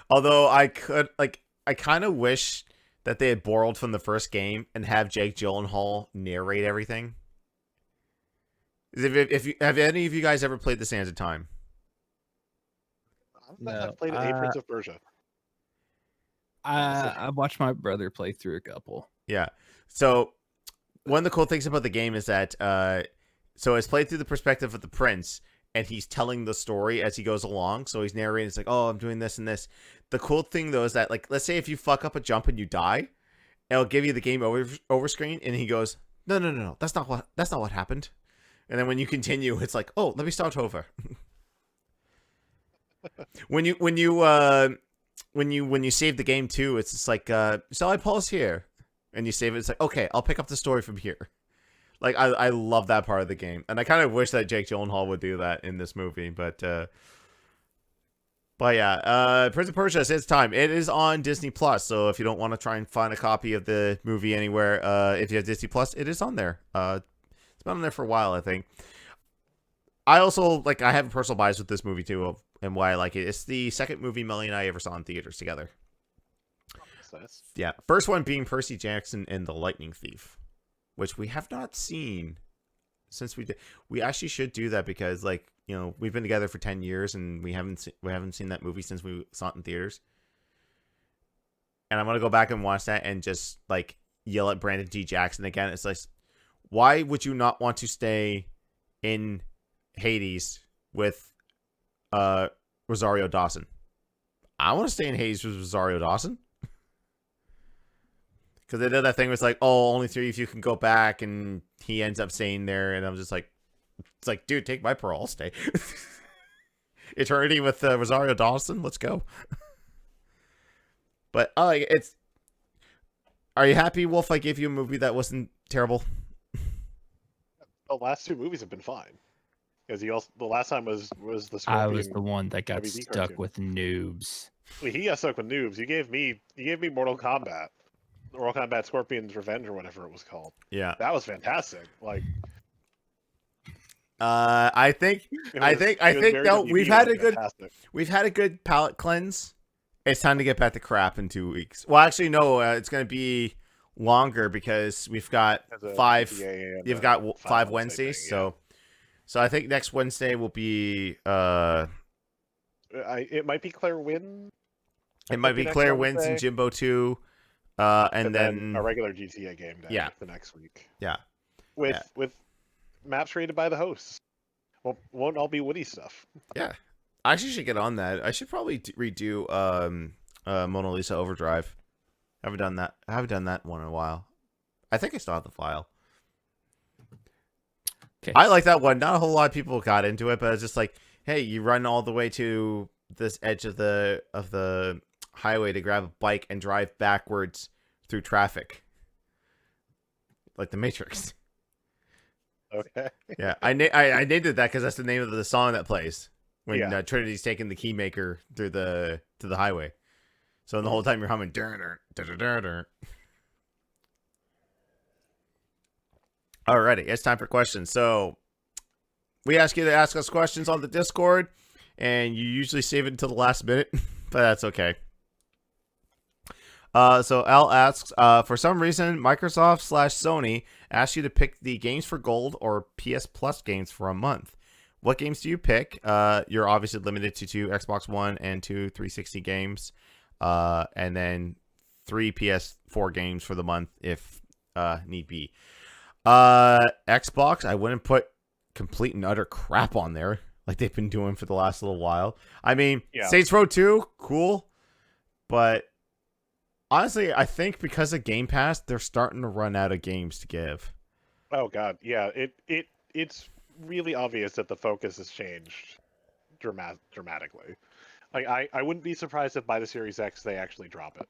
Although I kind of wish that they had borrowed from the first game and have Jake Gyllenhaal narrate everything. Have any of you guys ever played The Sands of Time? I've played a Prince of Persia. I watched my brother play through a couple. Yeah. So one of the cool things about the game is that So it's played through the perspective of the prince, and he's telling the story as he goes along. So he's narrating. It's like, oh, I'm doing this and this. The cool thing though is that, like, let's say if you fuck up a jump and you die, it'll give you the game over screen, and he goes, no, that's not what happened. And then when you continue, it's like, oh, let me start over. when you save the game too, it's just like, shall I pause here? And you save it. It's like, okay, I'll pick up the story from here. Like, I love that part of the game, and I kind of wish that Jake Gyllenhaal would do that in this movie. But yeah, Prince of Persia, it's time. It is on Disney Plus, so if you don't want to try and find a copy of the movie anywhere, if you have Disney Plus, it is on there. It's been on there for a while, I think. I also, like, I have a personal bias with this movie too, and why I like it. It's the second movie Melly and I ever saw in theaters together. Nice. Yeah, first one being Percy Jackson and the Lightning Thief, which we have not seen since we did. We actually should do that because, like, you know, we've been together for 10 years and we haven't seen that movie since we saw it in theaters. And I'm gonna go back and watch that and just, like, yell at Brandon T. Jackson again. It's like, why would you not want to stay in Hades with Rosario Dawson? I want to stay in Hades with Rosario Dawson. Because they did that thing where it's like, oh, only 3 of you can go back, and he ends up staying there, and I'm just like, it's like, dude, take my pearl, I'll stay. Eternity with Rosario Dawson, let's go. But it's. Are you happy, Wolf? I gave you a movie that wasn't terrible. The last 2 movies have been fine. Because the last time was the Scorpion. I was the one that got WB stuck cartoon. with noobs. Well, he got stuck with noobs. You gave me Mortal Kombat. Mortal Kombat Scorpion's Revenge or whatever it was called. Yeah. That was fantastic. Like, I think no, we've had a good palate cleanse. It's time to get back to crap in 2 weeks. Well, actually, no, it's going to be longer because we've got 5. You've got 5 Wednesdays, thing, so I think next Wednesday will be it might be Claire Wynn. It might be Claire Wins and Jimbo 2. And then a regular GTA game day the next week. Yeah. With maps rated by the hosts. Well, won't all be Woody stuff. Yeah. I actually should get on that. I should probably redo Mona Lisa Overdrive. I haven't done that one in a while. I think I still have the file. Okay. I like that one. Not a whole lot of people got into it, but it's just like, hey, you run all the way to this edge of the highway to grab a bike and drive backwards through traffic, like the Matrix. Okay. Yeah, I named it that because that's the name of the song that plays when Trinity's taking the keymaker through to the highway. So the whole time you're humming. Alrighty, it's time for questions. So we ask you to ask us questions on the Discord, and you usually save it until the last minute, but that's okay. So Al asks, for some reason, Microsoft/Sony asks you to pick the games for gold or PS Plus games for a month. What games do you pick? You're obviously limited to 2 Xbox One and 2 360 games, and then 3 PS4 games for the month if need be. Xbox, I wouldn't put complete and utter crap on there like they've been doing for the last little while. I mean, Saints Row 2, cool, but honestly, I think because of Game Pass, they're starting to run out of games to give. Oh god, yeah. It's really obvious that the focus has changed dramatically. Like I wouldn't be surprised if by the Series X they actually drop it.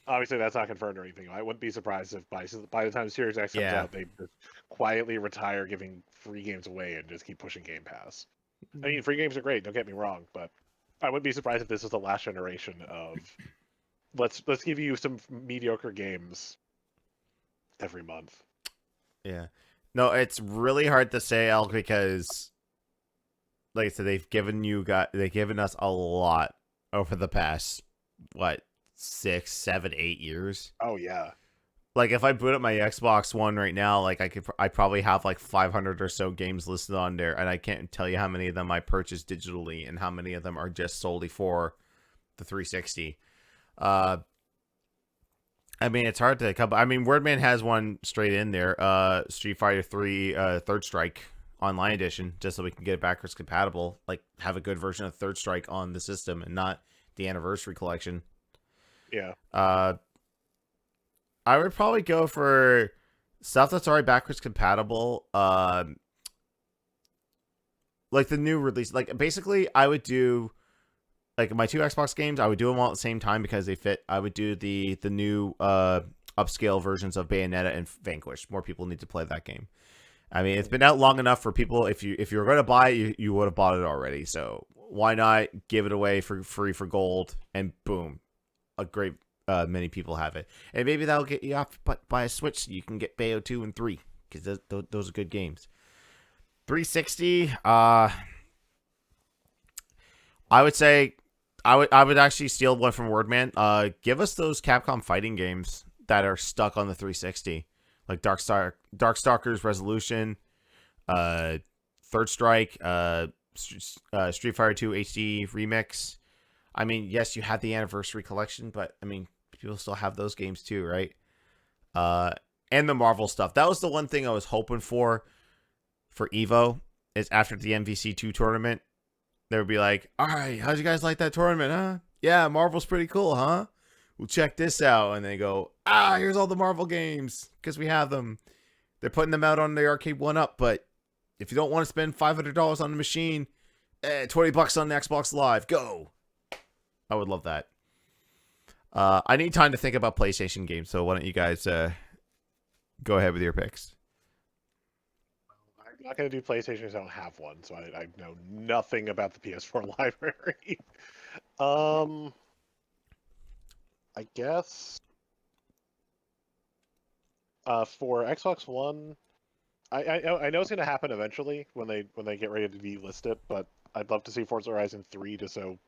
Obviously, that's not confirmed or anything. I wouldn't be surprised if by the time the Series X comes out, they just quietly retire giving free games away and just keep pushing Game Pass. I mean, free games are great. Don't get me wrong, but I wouldn't be surprised if this is the last generation of let's give you some mediocre games every month. Yeah, no, it's really hard to say, Al, because like I said, they've given us a lot over the past 6, 7, 8 years. Oh yeah. Like if I boot up my Xbox One right now, like I probably have like 500 or so games listed on there, and I can't tell you how many of them I purchased digitally and how many of them are just solely for the 360. I mean, it's hard to come. I mean, Wordman has one straight in there. Street Fighter 3 Third Strike Online Edition, just so we can get it backwards compatible. Like, have a good version of Third Strike on the system and not the Anniversary Collection. Yeah. I would probably go for stuff that's already backwards compatible. Like the new release. Like, basically, I would do... Like, my 2 Xbox games, I would do them all at the same time because they fit. I would do the new upscale versions of Bayonetta and Vanquish. More people need to play that game. I mean, it's been out long enough for people. If you were going to buy it, you would have bought it already. So why not give it away for free for gold? And boom, a great many people have it. And maybe that'll get you off buy a Switch so you can get Bayo 2 and 3 because those are good games. 360, I would say... I would actually steal one from Wordman. Give us those Capcom fighting games that are stuck on the 360, like Darkstalkers Resolution, Third Strike, Street Fighter 2 HD Remix. I mean, yes, you had the Anniversary Collection, but I mean, people still have those games too, right? And the Marvel stuff. That was the one thing I was hoping for Evo, is after the MVC2 tournament. They would be like, all right, how'd you guys like that tournament, huh? Yeah, Marvel's pretty cool, huh? Well, check this out. And they go, here's all the Marvel games, because we have them. They're putting them out on the Arcade 1-Up, but if you don't want to spend $500 on the machine, $20 on the Xbox Live, go. I would love that. I need time to think about PlayStation games, so why don't you guys go ahead with your picks? I'm not going to do PlayStation because I don't have one, so I know nothing about the PS4 library. I guess for Xbox One, I know it's going to happen eventually when they get ready to delist it, but I'd love to see Forza Horizon 3 just so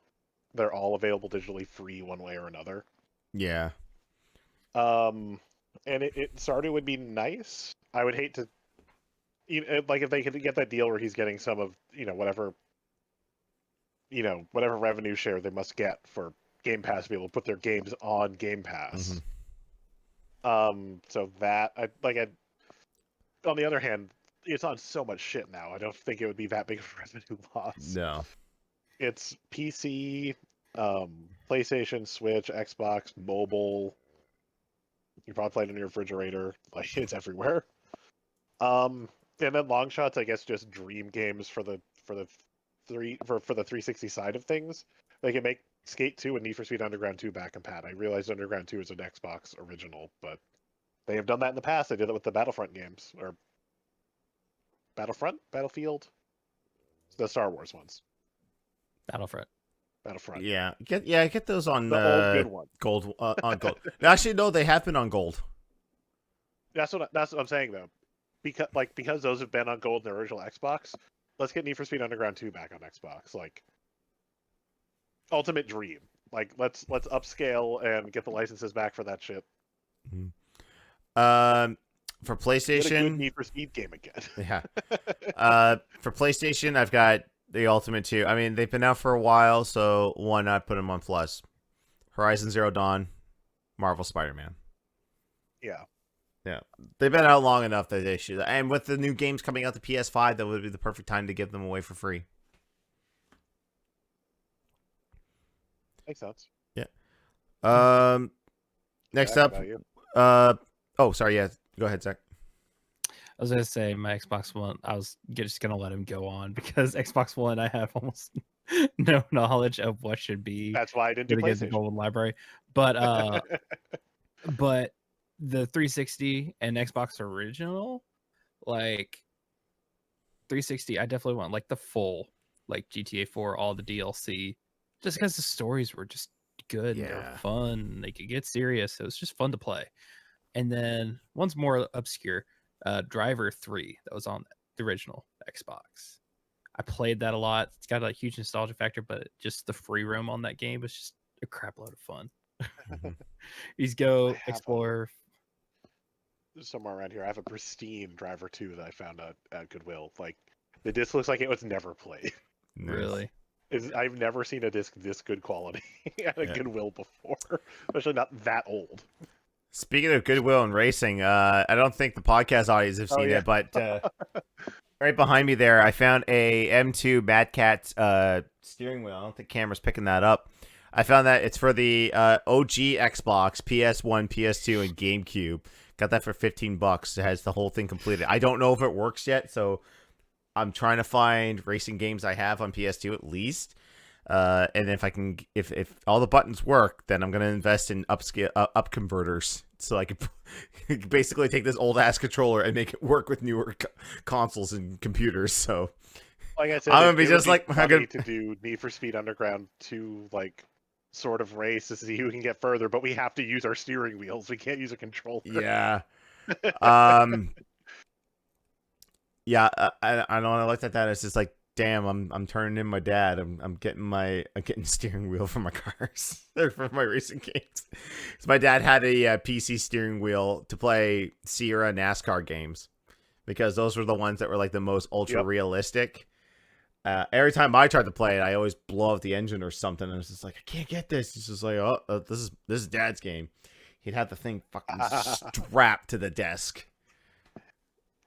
they're all available digitally free one way or another. Yeah. And it started would be nice. I would hate to, like if they could get that deal where he's getting some of whatever revenue share they must get for Game Pass to be able to put their games on Game Pass. Mm-hmm. So that on the other hand, it's on so much shit now. I don't think it would be that big of a revenue loss. No. It's PC, PlayStation, Switch, Xbox, mobile. You probably play it in your refrigerator. Like it's everywhere. And then long shots, I guess, just dream games for the 360 side of things. They can make Skate 2 and Need for Speed Underground 2 back compat. I realized Underground 2 is an Xbox original, but they have done that in the past. They did it with the Battlefront games, or Battlefield, the Star Wars ones. Battlefront. Yeah, get those on the old good one. Gold on Gold. Actually, no, they have been on Gold. That's what I'm saying though, because those have been on Gold in the original Xbox. Let's get Need for Speed Underground 2 back on Xbox. Like ultimate dream. Like let's upscale and get the licenses back for that shit. Mm-hmm. For PlayStation, get a good Need for Speed game again. Yeah. For PlayStation, I've got the Ultimate 2. I mean, they've been out for a while, so why not put them on Plus? Horizon Zero Dawn, Marvel Spider-Man. Yeah. Yeah. They've been out long enough that they should. And with the new games coming out the PS5, that would be the perfect time to give them away for free. Makes sense. Yeah. Next Zach, up. Oh, sorry. Yeah. Go ahead, Zach. I was gonna say my Xbox One. I was just gonna let him go on because Xbox One, I have almost no knowledge of what should be. That's why I didn't do get the PlayStation. Golden Library, but but the 360 and Xbox original, like 360, I definitely want like the full, like GTA 4, all the DLC, just because the stories were just good, and they were fun, they could get serious. It was just fun to play. And then one's more obscure. Driver 3 that was on the original Xbox. I played that a lot. It's got a huge nostalgia factor, but just the free roam on that game was just a crap load of fun. You just go explore. Somewhere around here, I have a pristine Driver 2 that I found at Goodwill. Like the disc looks like it was never played. Really? I've never seen a disc this good quality at a Goodwill before, especially not that old. Speaking of Goodwill and racing, I don't think the podcast audience have seen yeah. it, but right behind me there, I found a M2 Mad Catz steering wheel. I don't think camera's picking that up. I found that it's for the OG Xbox, PS1, PS2, and GameCube. Got that for $15. It has the whole thing completed. I don't know if it works yet, so I'm trying to find racing games I have on PS2 at least. And if I can, if all the buttons work, then I'm gonna invest in up converters, so I can basically take this old ass controller and make it work with newer consoles and computers. So Like I said, I'm gonna it be would just like funny to do Need for Speed Underground 2, like sort of race to see who can get further, but we have to use our steering wheels. We can't use a controller. yeah, um, yeah. I know. When I looked at that, it's just like, damn, I'm turning in my dad. I'm getting steering wheel for my cars or for my racing games. So my dad had a PC steering wheel to play Sierra NASCAR games because those were the ones that were like the most ultra realistic. Every time I tried to play it, I always blow up the engine or something. And I was just like, I can't get this. It's just like, this is Dad's game. He'd have the thing fucking strapped to the desk.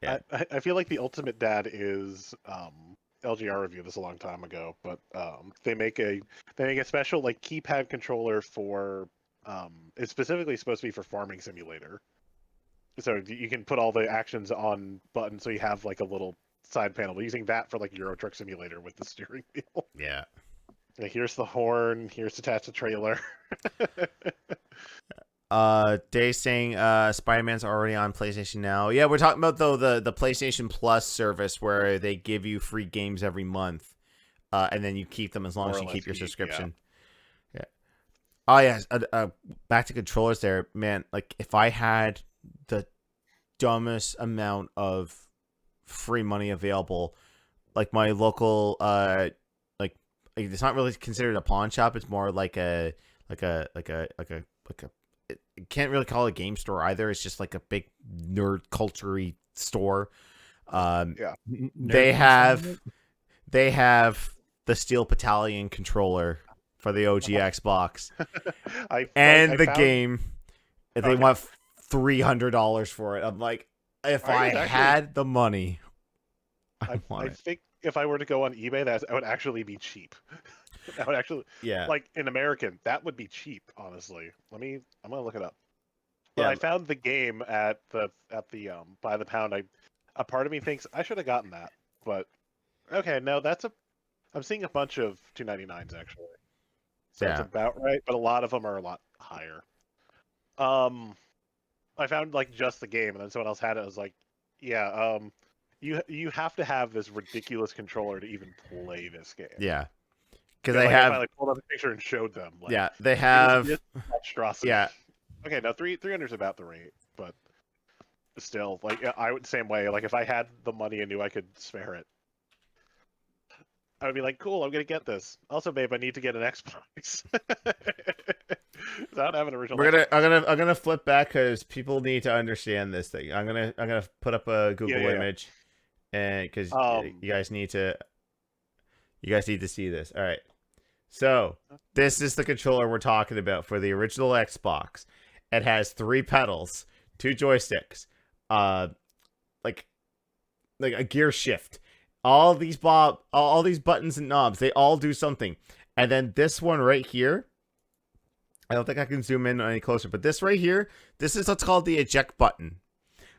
Yeah. I feel like the ultimate dad is LGR reviewed this a long time ago, but they make a special like keypad controller for it's specifically supposed to be for farming simulator. So you can put all the actions on buttons, so you have like a little side panel. But using that for like Euro Truck Simulator with the steering wheel. Yeah. Like, here's the horn. Here's attached a trailer. Dave's saying Spider-Man's already on PlayStation Now. Yeah, we're talking about though the PlayStation Plus service where they give you free games every month, and then you keep them as long as you keep your subscription. Yeah. Oh yeah. Back to controllers there, man. Like if I had the dumbest amount of free money available, like my local like it's not really considered a pawn shop. It's more like a you can't really call it a game store either. It's just like a big nerd culture-y store. They have the Steel Battalion controller for the OG Xbox and the game. They want $300 for it. I'm like, if I had the money, I think if I were to go on eBay, that would actually be cheap. That would actually, like in American, that would be cheap. Honestly, I'm gonna look it up. But I found the game at the by the pound. A part of me thinks I should have gotten that, but okay, no, I'm seeing a bunch of 299s actually, so it's about right. But a lot of them are a lot higher. I found like just the game, and then someone else had it. I was like, yeah, you have to have this ridiculous controller to even play this game. Yeah. Because I have pulled up a picture and showed them. Like, they have monstrosity. Yeah. Okay, now 300 is about the rate, but still, like I would same way. Like if I had the money and knew I could spare it, I would be like, cool, I'm gonna get this. Also, babe, I need to get an Xbox. Without having an original. I'm gonna flip back because people need to understand this thing. I'm gonna put up a Google image, and because you guys need to see this. All right. So, this is the controller we're talking about for the original Xbox. It has 3 pedals, 2 joysticks, like a gear shift. All these buttons and knobs, they all do something. And then this one right here, I don't think I can zoom in any closer, but this right here, this is what's called the eject button.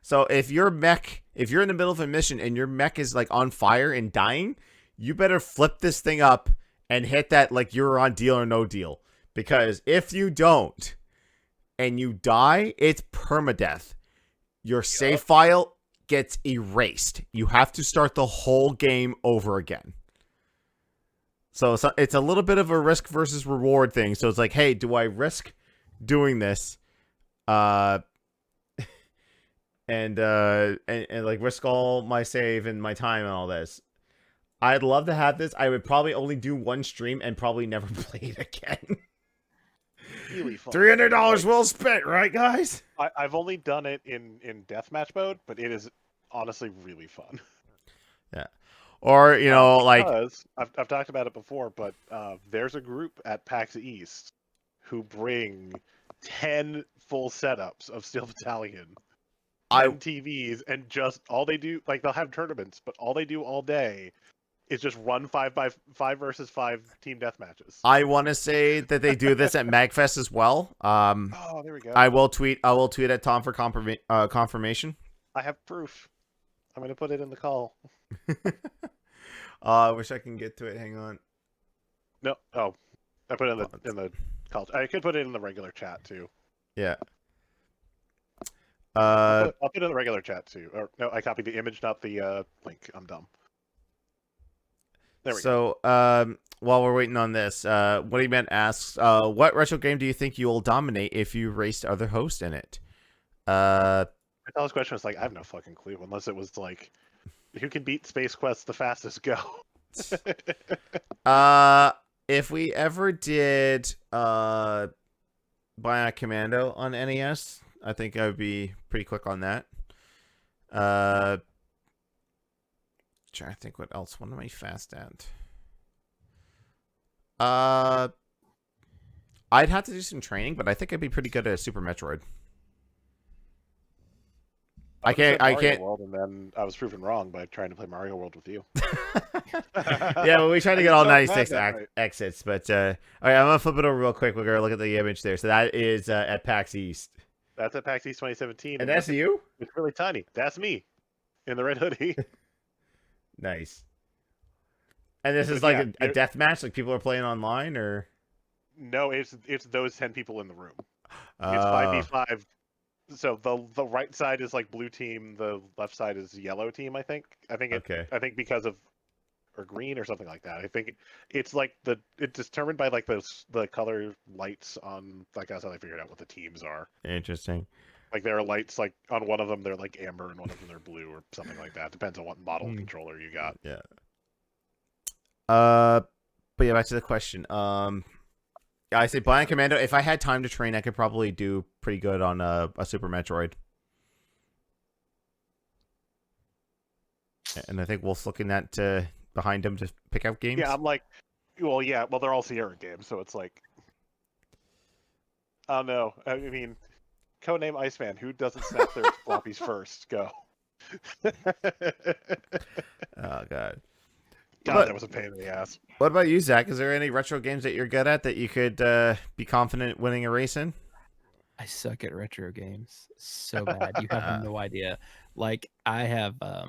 So, if you're in the middle of a mission and your mech is like on fire and dying, you better flip this thing up and hit that like you're on Deal or No Deal. Because if you don't and you die, it's permadeath. Your save file gets erased. You have to start the whole game over again. So it's a little bit of a risk versus reward thing. So it's like, hey, do I risk doing this? And like risk all my save and my time and all this. I'd love to have this. I would probably only do one stream and probably never play it again. Really fun. $300 well spent, right, guys? I've only done it in deathmatch mode, but it is honestly really fun. Yeah. Or, I've talked about it before, but there's a group at PAX East who bring 10 full setups of Steel Battalion, 10 I TVs, and just all they do, like they'll have tournaments, but all they do all day is just run 5 versus 5 team death matches. I want to say that they do this at Magfest as well. Oh, there we go. I will tweet at Tom for confirmation. I have proof. I'm gonna put it in the call. I wish I can get to it. Hang on. No, oh, I put it in the call. I could put it in the regular chat too. Yeah. I'll put it in the regular chat too. Or no, I copied the image, not the link. I'm dumb. There we go. So, while we're waiting on this, Woodyman asks, what retro game do you think you'll dominate if you raced other hosts in it? I thought this question was like, I have no fucking clue, unless it was like, who can beat Space Quest the fastest? Go. If we ever did Bionic Commando on NES, I think I would be pretty quick on that. Trying to think what else. What am I fast at? I'd have to do some training, but I think I'd be pretty good at Super Metroid. I can't. World, and then I was proven wrong by trying to play Mario World with you. Yeah, well, we tried to get all It's not 96 bad that way. exits, but all right, I'm gonna flip it over real quick. We're gonna look at the image there. So that is at PAX East, That's at PAX East 2017. and that's you. It's really tiny. That's me in the red hoodie. Nice. And this is But like yeah, a death match. Like people are playing online, or No, it's those 10 people in the room. Oh. It's 5v5. So the right side is like blue team, the left side is yellow team. I think Okay. I think because of or green or something like that. I think it's like it's determined by like the color lights on, like that's how they figured out what the teams are. Interesting. Like there are lights like on one of them they're like amber and one of them they're blue or something like that. Depends on what model controller you got. Yeah. But yeah, back to the question. I say Bionic Commando. If I had time to train, I could probably do pretty good on a Super Metroid. And I think Wolf's looking at behind him to pick out games. Yeah, I'm like, well, they're all Sierra games, so it's like, oh no, I mean, codename Iceman. Who doesn't snap their floppies first? Go. Oh god. God, that was a pain in the ass. What about you, Zach? Is there any retro games that you're good at that you could be confident winning a race in? I suck at retro games so bad. You have no idea. Like I have I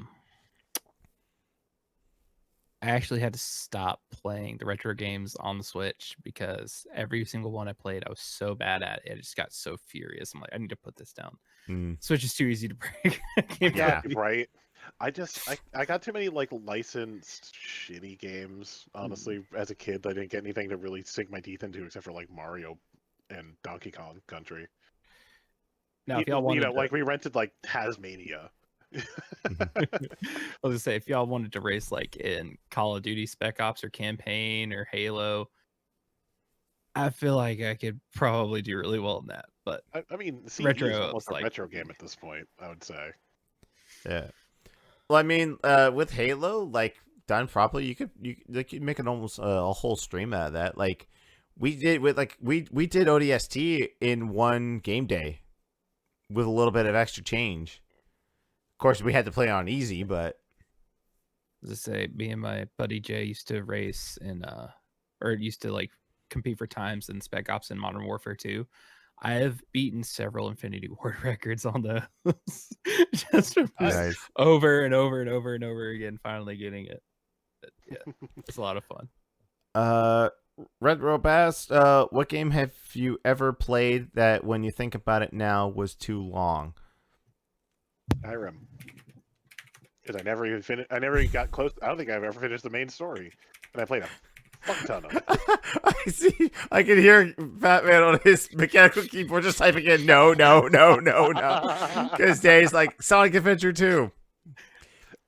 actually had to stop playing the retro games on the Switch because every single one I played, I was so bad at it. I just got so furious. I'm like, I need to put this down. Switch is too easy to break. Yeah. Right. I got too many like licensed shitty games. Honestly, as a kid, I didn't get anything to really sink my teeth into except for like Mario and Donkey Kong Country. Now, if y'all wanted to, like we rented like Tasmania. I was gonna say, if y'all wanted to race like in Call of Duty Spec Ops or Campaign or Halo, I feel like I could probably do really well in that. But I mean, CE retro, is almost a like, retro game at this point, I would say. Yeah. Well, I mean, with Halo, like done properly, you could make an almost a whole stream out of that. Like we did with we did ODST in one game day with a little bit of extra change. Of course, we had to play on easy, but as I say, me and my buddy Jay used to race in or used to like compete for times in Spec Ops and Modern Warfare 2. I have beaten several Infinity Ward records on those just from nice. over and over and over and over again, finally getting it. But yeah, it's a lot of fun. Red Robust, what game have you ever played that when you think about it now was too long? Skyrim. Because I never even finished. I never even got close. I don't think I've ever finished the main story, and I played a fuck ton of it. I see. I can hear Batman on his mechanical keyboard just typing in no. Because Dave's like Sonic Adventure 2.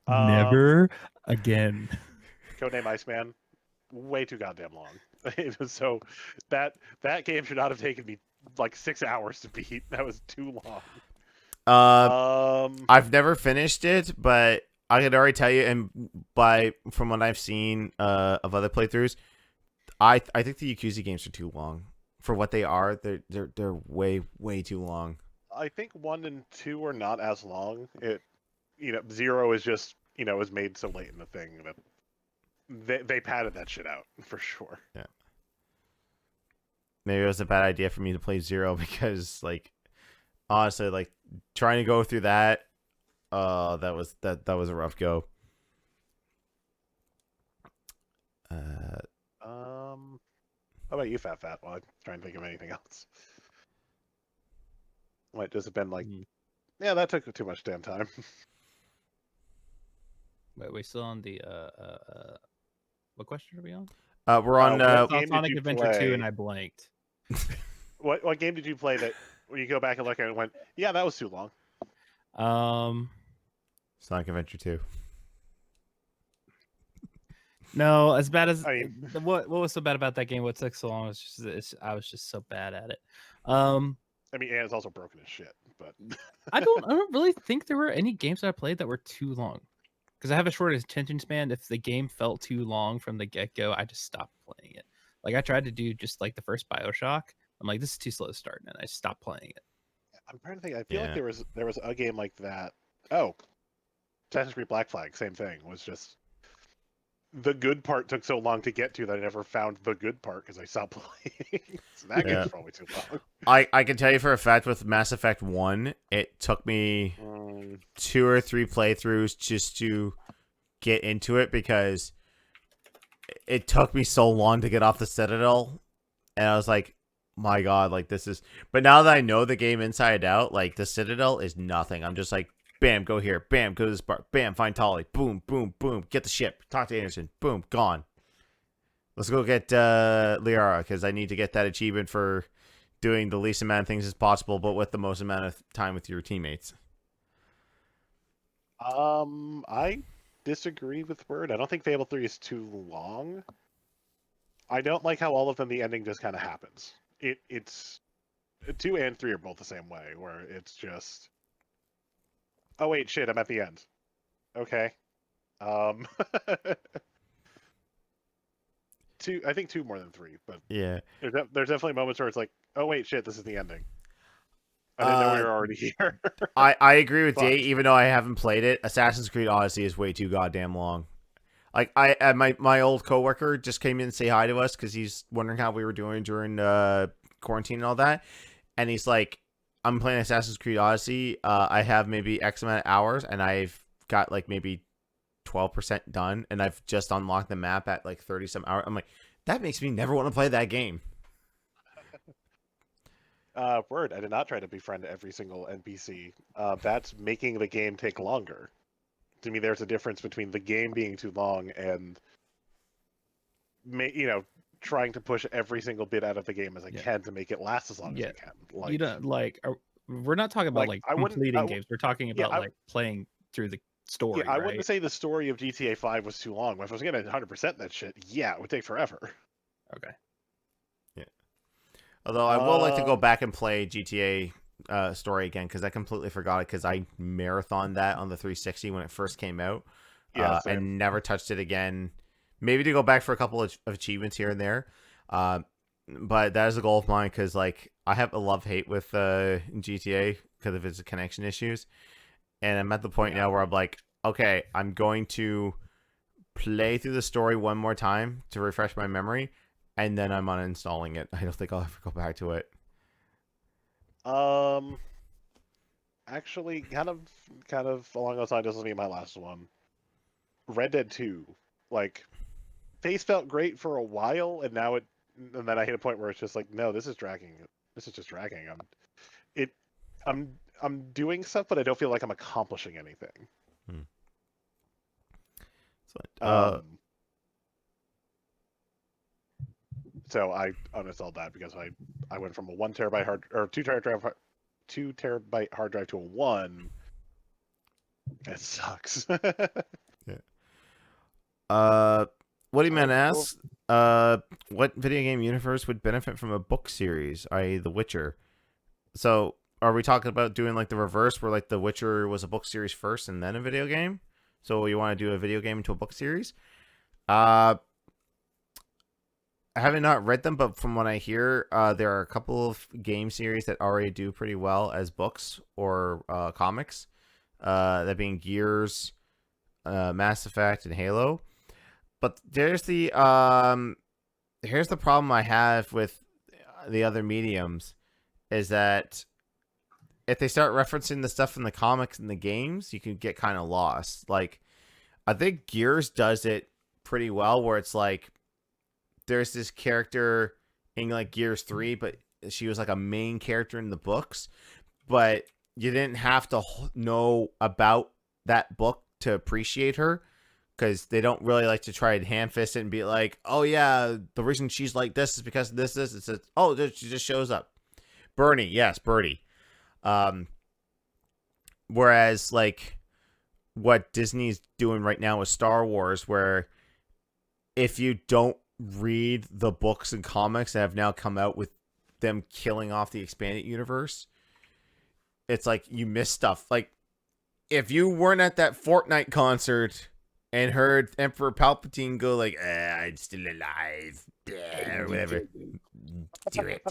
Never again. Codename Iceman. Way too goddamn long. It was so that game should not have taken me like 6 hours to beat. That was too long. I've never finished it, but I could already tell you, and from what I've seen of other playthroughs, I think the Yakuza games are too long. for what they are, they're way too long. I think 1 and 2 are not as long. 0 is just is made so late in the thing that they padded that shit out for sure. Yeah. Maybe it was a bad idea for me to play 0 because like honestly like trying to go through that that was a rough go. How about you, Fat? Well, I'm trying to think of anything else. What does it been like? Yeah, that took too much damn time. Wait, we still on the what question are we on? We're on what game did Sonic you Adventure 2, play? and I blanked. What game did you play that when you go back and look at it and went, yeah, that was too long? Sonic Adventure 2. No, as bad as I mean- what was so bad about that game? What took so long was I was just so bad at it. I mean, and it's also broken as shit. But I don't really think there were any games that I played that were too long. Because I have a short attention span. If the game felt too long from the get-go, I just stopped playing it. Like I tried to do just like the first BioShock. I'm like, this is too slow to start, and I stopped playing it. I'm trying to think. I feel like Yeah. there was a game like that. Oh, Assassin's Creed Black Flag, same thing. Was just the good part took so long to get to that I never found the good part because I stopped playing. So that Yeah. game's probably too long. I can tell you for a fact with Mass Effect 1, it took me 2 or 3 playthroughs just to get into it because it took me so long to get off the Citadel, and I was like, my god, like this is. But now that I know the game inside out, like the Citadel is nothing. I'm just like, bam, go here, bam, go to this bar, bam, find Tolly, boom, boom, boom, get the ship, talk to Anderson, boom, gone. Let's go get Liara because I need to get that achievement for doing the least amount of things as possible, but with the most amount of time with your teammates. I disagree with Word. I don't think Fable 3 is too long. I don't like how all of them the ending just kind of happens. It's 2 and 3 are both the same way, where it's just, oh wait, shit, I'm at the end. Okay. I think 2 more than 3, but Yeah. there's definitely moments where it's like, oh wait, shit, this is the ending. I didn't know we were already here. I agree with Fuck. Jay, even though I haven't played it. Assassin's Creed Odyssey is way too goddamn long. Like my old coworker just came in to say hi to us because he's wondering how we were doing during quarantine and all that, and he's like, "I'm playing Assassin's Creed Odyssey. I have maybe X amount of hours, and I've got like maybe 12% done, and I've just unlocked the map at like 30 some hours." I'm like, that makes me never want to play that game. Word, I did not try to befriend every single NPC. That's making the game take longer. To me, there's a difference between the game being too long and, trying to push every single bit out of the game as I can to make it last as long as I can. Like, you don't we're not talking about like I wouldn't- completing games. We're talking about I- like playing through the story. I right? wouldn't say the story of GTA 5 was too long. If I was going to 100% that shit, yeah, it would take forever. Okay. Although I will like to go back and play GTA story again because I completely forgot it because I marathoned that on the 360 when it first came out. Yeah, same. And never touched it again. Maybe to go back for a couple of achievements here and there. But that is a goal of mine because like I have a love-hate with GTA because of its connection issues. And I'm at the point now where I'm like, okay, I'm going to play through the story one more time to refresh my memory, and then I'm uninstalling it. I don't think I'll ever go back to it. Actually, kind of along those lines, this will be my last one. Red Dead 2, like, face felt great for a while, and then I hit a point where it's just like, no, this is dragging. This is just dragging. I'm doing stuff, but I don't feel like I'm accomplishing anything. So I uninstalled that because I went from a 1 terabyte hard or 2 terabyte hard drive to a 1. It sucks. Woody Man asks, what video game universe would benefit from a book series, i.e. The Witcher? So are we talking about doing like the reverse where like The Witcher was a book series first and then a video game? So you want to do a video game into a book series? I haven't not read them, but from what I hear, there are a couple of game series that already do pretty well as books or comics. That being Gears, Mass Effect, and Halo. But here's the problem I have with the other mediums is that if they start referencing the stuff in the comics and the games, you can get kind of lost. Like, I think Gears does it pretty well, where it's like there's this character in like Gears 3, but she was like a main character in the books, but you didn't have to know about that book to appreciate her, because they don't really like to try and hand fist it and be like, oh yeah, the reason she's like this is because of this. It's says, oh, she just shows up. Bernie, yes, Birdie. Whereas like what Disney's doing right now with Star Wars, where if you don't read the books and comics that have now come out with them killing off the expanded universe, it's like you miss stuff. Like if you weren't at that Fortnite concert and heard Emperor Palpatine go like, I'm still alive, or whatever, do it.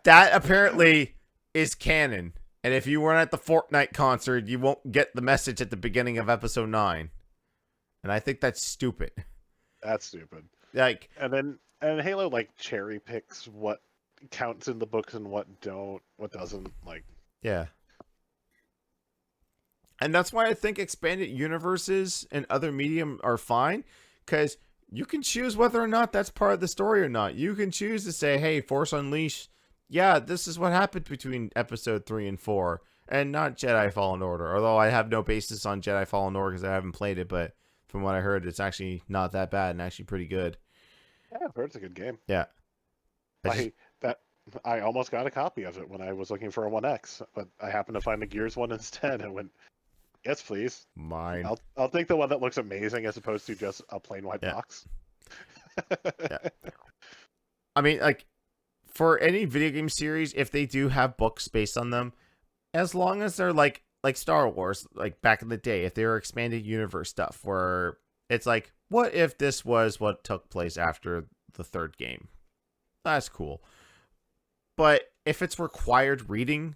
That apparently is canon. And if you weren't at the Fortnite concert, you won't get the message at the beginning of episode 9. And I think that's stupid. That's stupid. Like, and Halo like cherry picks what counts in the books and what doesn't. Like, yeah. And that's why I think expanded universes and other medium are fine, because you can choose whether or not that's part of the story or not. You can choose to say, hey, Force Unleashed, yeah, this is what happened between episode 3 and 4, and not Jedi Fallen Order. Although I have no basis on Jedi Fallen Order because I haven't played it, but from what I heard, it's actually not that bad and actually pretty good. yeah, I've heard it's a good game. Yeah. I almost got a copy of it when I was looking for a 1X, but I happened to find the Gears one instead and went, yes, please. Mine. I'll take the one that looks amazing as opposed to just a plain white box. Yeah. I mean, like, for any video game series, if they do have books based on them, as long as they're like Star Wars, like back in the day, if they were expanded universe stuff, where it's like, what if this was what took place after the 3rd game? That's cool. But if it's required reading,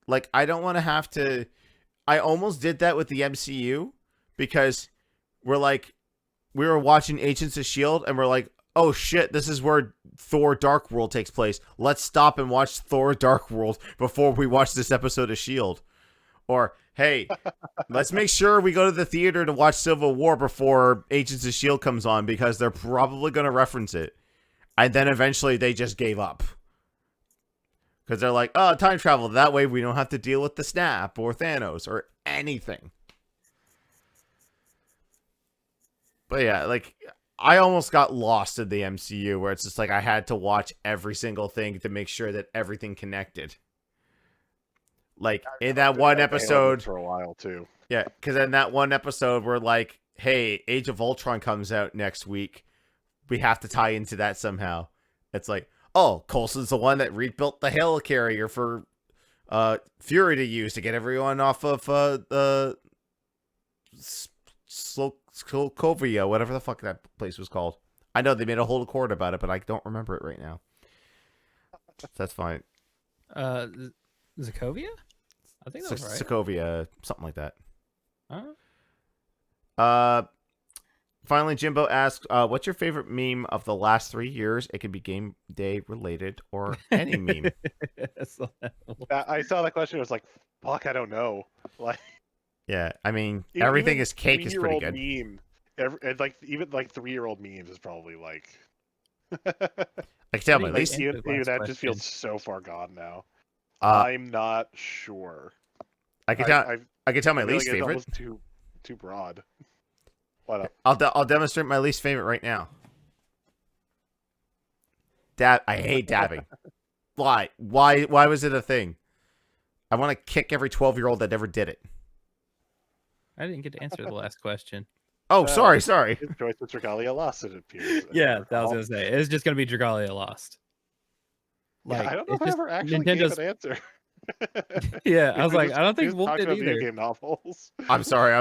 like, I don't want to have to. I almost did that with the MCU, because we were watching Agents of S.H.I.E.L.D. and we're like, oh shit, this is where Thor Dark World takes place. Let's stop and watch Thor Dark World before we watch this episode of S.H.I.E.L.D. Or, hey, let's make sure we go to the theater to watch Civil War before Agents of S.H.I.E.L.D. comes on, because they're probably going to reference it. And then eventually they just gave up. Because they're like, oh, time travel. That way we don't have to deal with the Snap or Thanos or anything. But yeah, like, I almost got lost in the MCU, where it's just like I had to watch every single thing to make sure that everything connected. Like, in that one episode for a while too. Yeah, because in that one episode we're like, hey, Age of Ultron comes out next week. We have to tie into that somehow. It's like, oh, Coulson's the one that rebuilt the helicarrier for Fury to use to get everyone off of Sokovia, whatever the fuck that place was called. I know they made a whole accord about it, but I don't remember it right now. That's fine. Sokovia? I think that's right. Sokovia, something like that. Huh? Finally, Jimbo asks, what's your favorite meme of the last 3 years? It could be Game Day related or any meme. I saw that question. I was like, fuck, I don't know. Like, yeah, I mean, even everything is cake is pretty good. Meme, even 3-year-old memes is probably like. Like, tell me, at like, least even that just feels so far gone now. Uh, I'm not sure. I can tell my least favorite. It's almost too broad. What up? I'll demonstrate my least favorite right now. I hate dabbing. Why? Why was it a thing? I want to kick every 12-year-old that ever did it. I didn't get to answer the last question. Oh, sorry. His choice was Dragalia Lost, it appears. Yeah, that was gonna say it's just gonna be Dragalia Lost. Like, I don't know if I ever actually gave an answer. Yeah, I was like, I don't we think just Wolf talked did about video either. game novels. I'm sorry.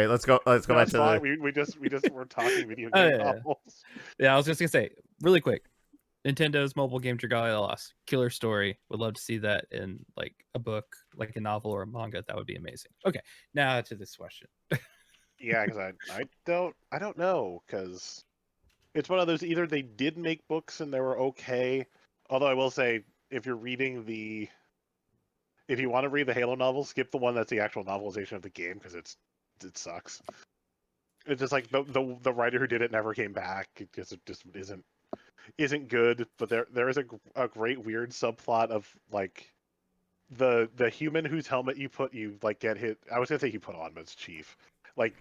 Let's go back to the. We just were talking video Oh, game yeah. novels. Yeah, I was just gonna say Really quick, Nintendo's Mobile Game Dragalia Lost, killer story. Would love to see that in like a book, like a novel or a manga. That would be amazing. Okay, now to this question. Yeah, because I don't know, because it's one of those, either they did make books and they were okay. Although I will say, if you're reading if you want to read the Halo novel, skip the one that's the actual novelization of the game, because it sucks. It's just like the writer who did it never came back. It just isn't good. But there is a great weird subplot of like the human whose helmet you like get hit. I was gonna say he put on, but it's Chief. Like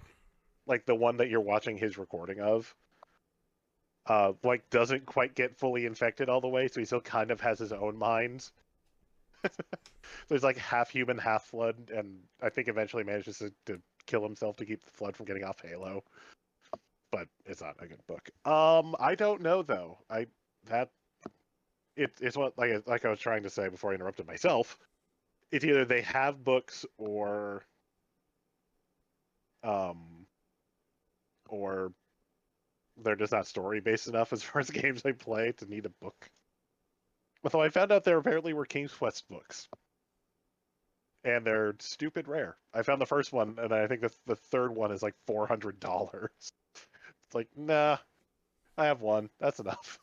the one that you're watching his recording of. Like doesn't quite get fully infected all the way, so he still kind of has his own mind. So he's like half human, half flood, and I think eventually manages to kill himself to keep the flood from getting off Halo. But it's not a good book. I don't know though. It's what like I was trying to say before I interrupted myself. It's either they have books um or they're just not story based enough as far as games I play to need a book. Although I found out there apparently were King's Quest books. And they're stupid rare. I found the first one, and I think the third one is like $400. It's like, nah, I have one. That's enough.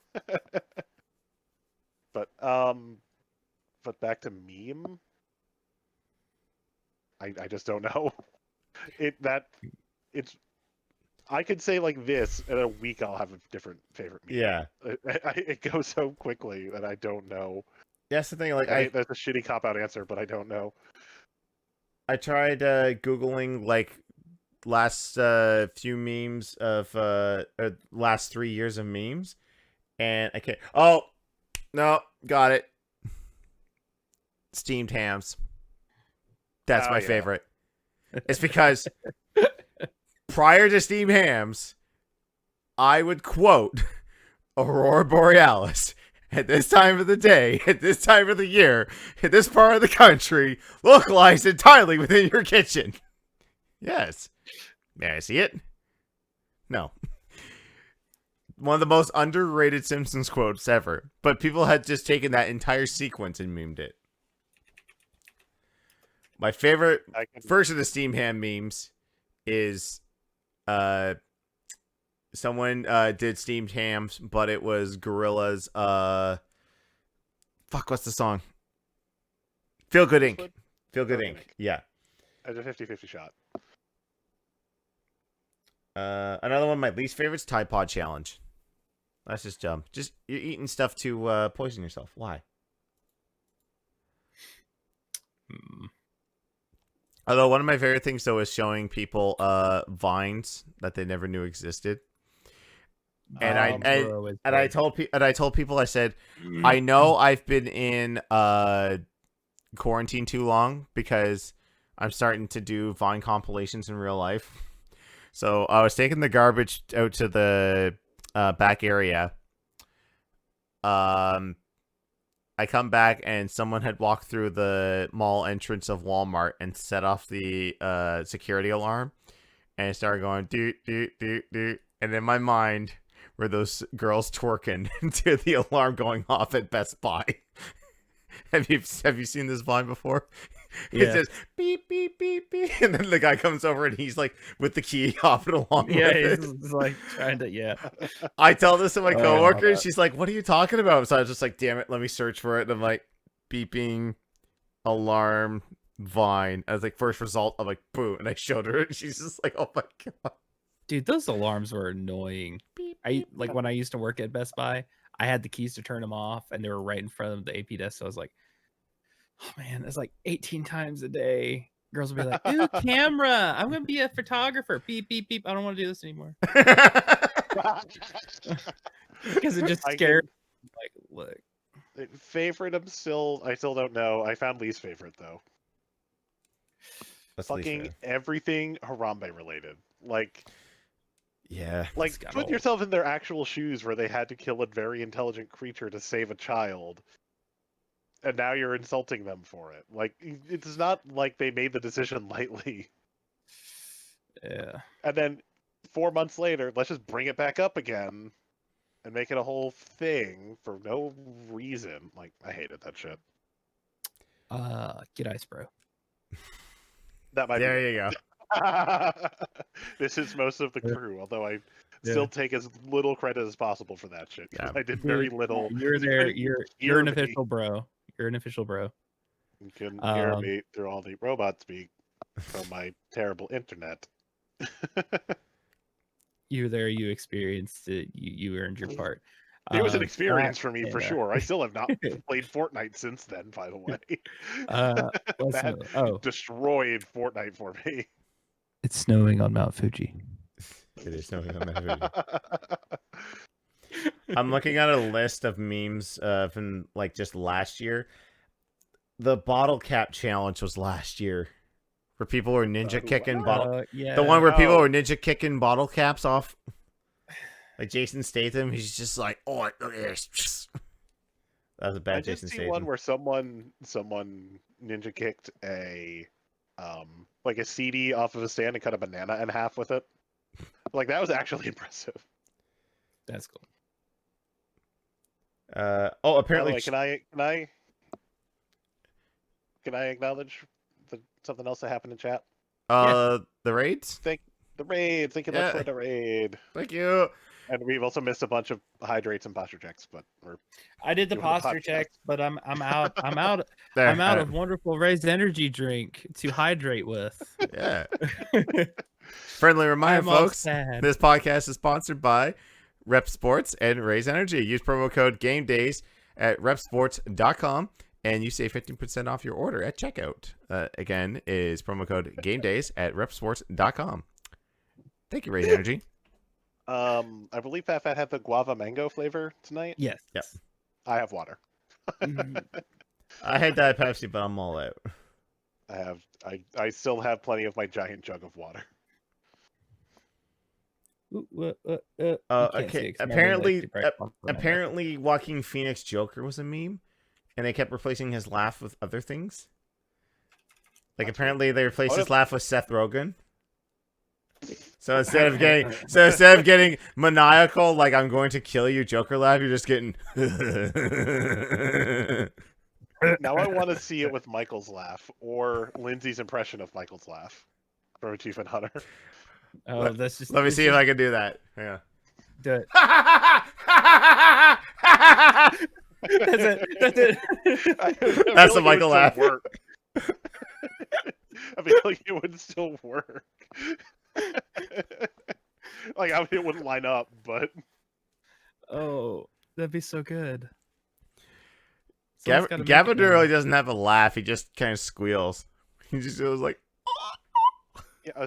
But back to meme. I just don't know. It's I could say like this in a week I'll have a different favorite meme. Yeah. It goes so quickly that I don't know. That's the thing. Like That's a shitty cop out answer, but I don't know. I tried Googling like last few memes of last 3 years of memes, and I can't. Oh no, got it. Steamed hams. That's my favorite. It's because prior to steamed hams, I would quote Aurora Borealis at this time of the day, at this time of the year, in this part of the country, localized entirely within your kitchen. Yes. May I see it? No. One of the most underrated Simpsons quotes ever. But people had just taken that entire sequence and memed it. My favorite first of the steam ham memes is someone did steamed hams, but it was Gorilla's fuck, what's the song? Feel Good Inc. Feel Good Inc. Yeah. As a 50-50 shot. Another one of my least favorites, Tide Pod Challenge. That's just dumb. Just you're eating stuff to poison yourself. Why? Although one of my favorite things though is showing people vines that they never knew existed. And I told people, I said, I know I've been in quarantine too long because I'm starting to do Vine compilations in real life. So I was taking the garbage out to the back area. I come back and someone had walked through the mall entrance of Walmart and set off the security alarm, and it started going doot doot doot doot. And in my mind were those girls twerking to the alarm going off at Best Buy. Have you seen this Vine before? Yeah. It says beep beep beep beep, and then the guy comes over and he's like with the key hopping along. Yeah, with he's like trying to. Yeah. I tell this to my coworker, and God. she's like, "What are you talking about?" So I was just like, "Damn it, let me search for it." And I'm like, beeping alarm Vine. I was like, first result. I'm like, boo, and I showed her, and she's just like, "Oh my god, Dude, those alarms were annoying. Like when I used to work at Best Buy, I had the keys to turn them off, and they were right in front of the AP desk. So I was like, oh man, it's like 18 times a day. Girls will be like, ooh, camera. I'm going to be a photographer. Beep, beep, beep. I don't want to do this anymore. Because it just scared me. Like, look. Favorite, I still don't know. I found least favorite, though. That's Fucking everything Harambe related. Like, yeah. Put yourself in their actual shoes where they had to kill a very intelligent creature to save a child. And now you're insulting them for it. Like, it's not like they made the decision lightly. Yeah. And then 4 months later, let's just bring it back up again. and make it a whole thing for no reason. Like, I hated that shit. Get ice, bro. That might There be you go. it. This is most of the crew, although I still take as little credit as possible for that shit. 'Cause Yeah. I did very little. You're You there. couldn't You're hear an me. official bro. You're an official bro. You couldn't hear me through all the robot speak from my terrible internet. You were there. You experienced it. You earned your part. It was an experience that- for me, for yeah. sure. I still have not played Fortnite since then, by the way. What's That destroyed Fortnite for me. it's snowing on Mount Fuji. It is snowing on Mount Fuji. I'm looking at a list of memes from like just last year. The bottle cap challenge was last year, where people were ninja kicking bottle. Yeah. The one where people Oh. were ninja kicking bottle caps off. Like Jason Statham, he's just like, oh, look at this. That was a bad I did Jason see Statham. one where someone ninja kicked a like a CD off of a stand and cut a banana in half with it. Like, that was actually impressive. That's cool. Oh, By the apparently, way, can I acknowledge something else that happened in chat? the raids. The raid. Thank you much for the raid. Thank you. And we've also missed a bunch of hydrates and posture checks, but I did the doing the posture podcast. check, but I'm out. I'm out. There, I'm out of wonderful raised energy drink to hydrate with. Yeah. Friendly reminder, I'm all folks. sad. This podcast is sponsored by Rep Sports and Raise Energy. Use promo code Gamedays at repsports.com and you save 15% off your order at checkout. Again, is promo code Gamedays at repsports.com. Thank you, Raise Energy. I believe Fat Fat had the guava mango flavor tonight. Yes. Yep. I have water. Mhm. I had Diet Pepsi, but I'm all out. I still have plenty of my giant jug of water. You can't see it 'cause my room's Okay. actually right across from my Apparently, Joaquin Phoenix Joker was a meme, and they kept replacing his laugh with other things. Like, That's apparently, they replaced Oh, his yeah. laugh with Seth Rogen. So instead of getting maniacal, like I'm going to kill you, Joker laugh, you're just getting. Now I want to see it with Michael's laugh or Lindsay's impression of Michael's laugh from Achievement Hunter. Oh, that's just. Let me see if I can do that. Yeah. Do it. That's it. That's it. I feel That's like a Michael it would laugh. still work. I feel like it would still work. Like, it wouldn't line up, but Oh, that'd be so good. Someone's gotta make Gavin it now. really doesn't have a laugh. He just kind of squeals. He just goes like. yeah,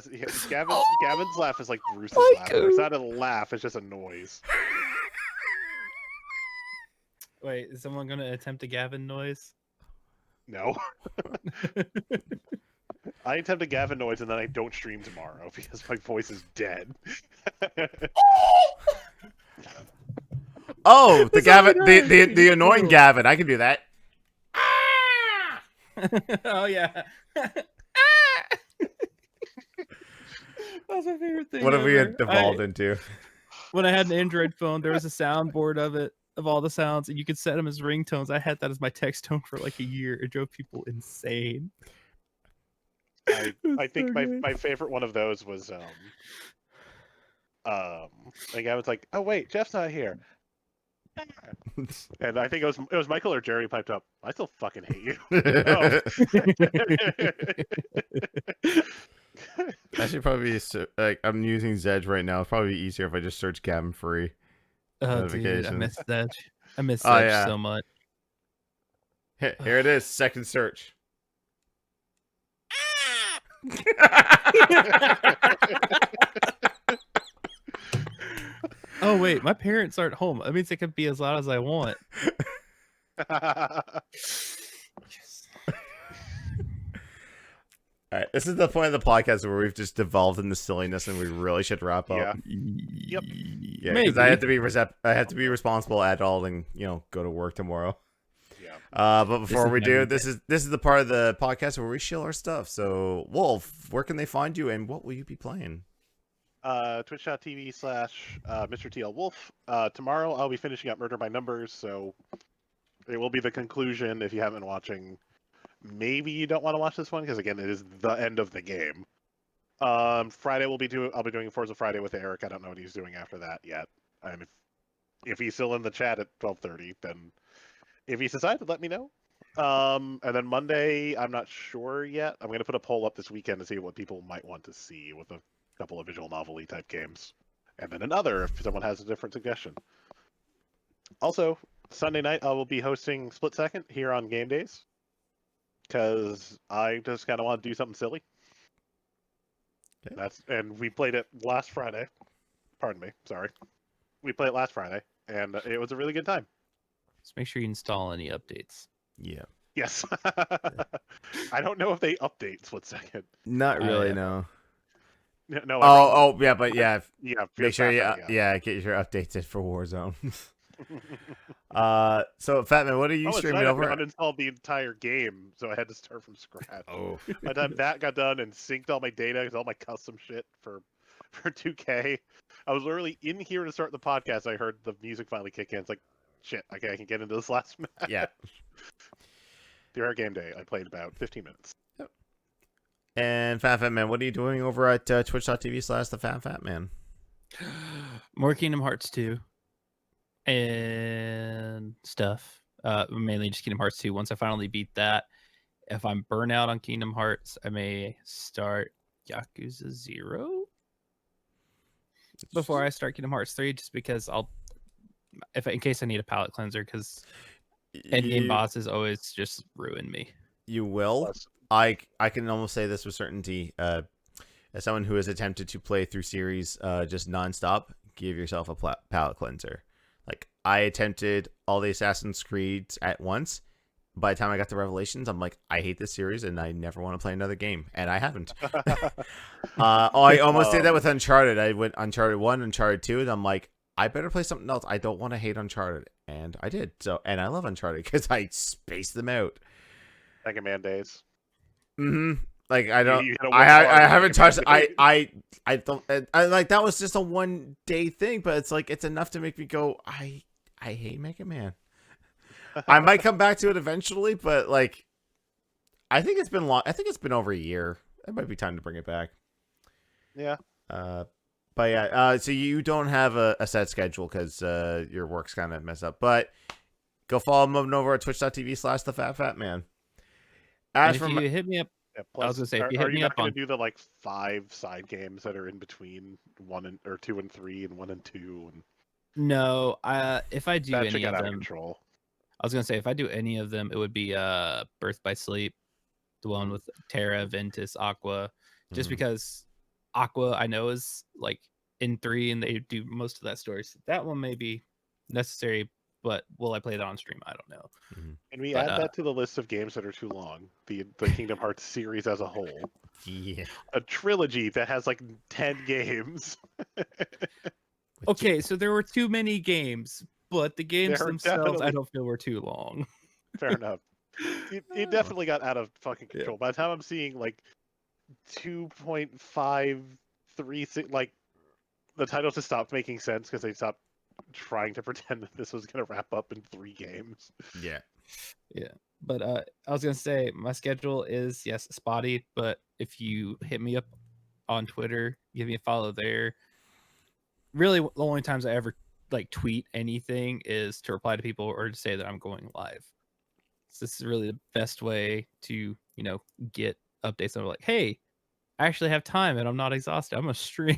Gavin's laugh is like Bruce's laugh. It's not a laugh; it's just a noise. Wait, is someone gonna attempt a Gavin noise? No, I attempt a Gavin noise and then I don't stream tomorrow because my voice is dead. Oh, the That's Gavin, all he the does. annoying Gavin. I can do that. Oh yeah. That's my favorite thing. What have we ever. devolved into? When I had an Android phone, there was a soundboard of it, of all the sounds, and you could set them as ringtones. I had that as my text tone for like a year. It drove people insane. I It's think so good. my favorite one of those was like I was like, oh wait, Jeff's not here. And I think it was Michael or Jerry piped up. I still fucking hate you. Oh. I should probably like I'm using Zedge right now. It's probably easier if I just search Gavin free. Oh, dude, I Notifications. miss Sedge. I miss Oh, Sedge yeah. so much. Here it is, second search. Oh wait, my parents aren't home. That means it can be as loud as I want. All right, this is the point of the podcast where we've just devolved into silliness, and we really should wrap up. Yeah. Yeah, because I have to be I have to be responsible adult and go to work tomorrow. Yeah. But before is we my do, weekend. this is the part of the podcast where we shill our stuff. So, Wolf, where can they find you, and what will you be playing? Twitch.tv/Mr. TL Wolf. Tomorrow I'll be finishing up Murder by Numbers, so it will be the conclusion. If you haven't been watching, maybe you don't want to watch this one because again, it is the end of the game. Friday I'll be doing Forza Friday with Eric. I don't know what he's doing after that yet. And if he's still in the chat at 12:30, then if he's decided, let me know. And then Monday, I'm not sure yet. I'm going to put a poll up this weekend to see what people might want to see with a couple of visual novel-y type games. And then another if someone has a different suggestion. Also, Sunday night I will be hosting Split Second here on Gamedays. Because I just kind of want to do something silly. Okay. And we played it last Friday. Pardon me, sorry. We played it last Friday, and it was a really good time. Just make sure you install any updates. Yeah. Yes. I don't know if they update Split Second. Not really, yeah. no. No. Yeah, but yeah. Yeah. Make sure yeah. get your updates for Warzone. So Fatman, what are you streaming I over? uninstalled the entire game, so I had to start from scratch. Oh. By the time that got done and synced all my data, because all my custom shit for 2K, I was literally in here to start the podcast. I heard the music finally kick in. It's like, shit, okay, I can get into this last match. Yeah. The Rare Game Day, I played about 15 minutes. And Fat Man, what are you doing over at twitch.tv/the Fat Man? More Kingdom Hearts 2 and stuff. Mainly just Kingdom Hearts 2. Once I finally beat that, if I'm burnt out on Kingdom Hearts, I may start Yakuza 0 before I start Kingdom Hearts 3, just because in case I need a palate cleanser, because endgame bosses always just ruin me. You will. Plus, I can almost say this with certainty. As someone who has attempted to play through series just nonstop, give yourself a palate cleanser. Like, I attempted all the Assassin's Creeds at once. By the time I got to Revelations, I'm like, I hate this series and I never want to play another game. And I haven't. I almost did that with Uncharted. I went Uncharted 1, Uncharted 2, and I'm like, I better play something else. I don't want to hate Uncharted. And I did. And I love Uncharted because I spaced them out. Mega Man days. Mm-hmm. Like, I don't. You gotta I work hard haven't to get touched. back I don't. I like that was just a 1-day thing, but it's like it's enough to make me go. I hate Mega Man. I might come back to it eventually, but like, I think it's been long. I think it's been over a year. It might be time to bring it back. Yeah. But yeah. So you don't have a set schedule because your work's kind of messed up. But go follow him over at twitch.tv/the Fat Man. And if you hit me up, Yeah, I was gonna say, if you are hit you me not up going on to do the like 5 side games that are in between 2 and 3 and 1 and 2? And no, if I do that should any get of out of them, control. I was gonna say if I do any of them, it would be Birth by Sleep, the one with Terra, Ventus, Aqua, just because Aqua I know is like in 3 and they do most of that story. So that one may be necessary, but will I play that on stream? I don't know. And we add that to the list of games that are too long. The Kingdom Hearts series as a whole. Yeah. A trilogy that has like 10 games. Okay, so there were too many games, but the games There themselves I definitely- don't feel were too long. Fair enough. It definitely got out of fucking control. By the time I'm seeing like 2.536, like the titles just stopped making sense because they stopped trying to pretend that this was going to wrap up in 3 games. Yeah. But I was gonna say my schedule is spotty, but if you hit me up on Twitter, give me a follow there. Really, the only times I ever like tweet anything is to reply to people or to say that I'm going live. So this is really the best way to get updates. I'm like, hey, I actually have time and I'm not exhausted. I'm a stream.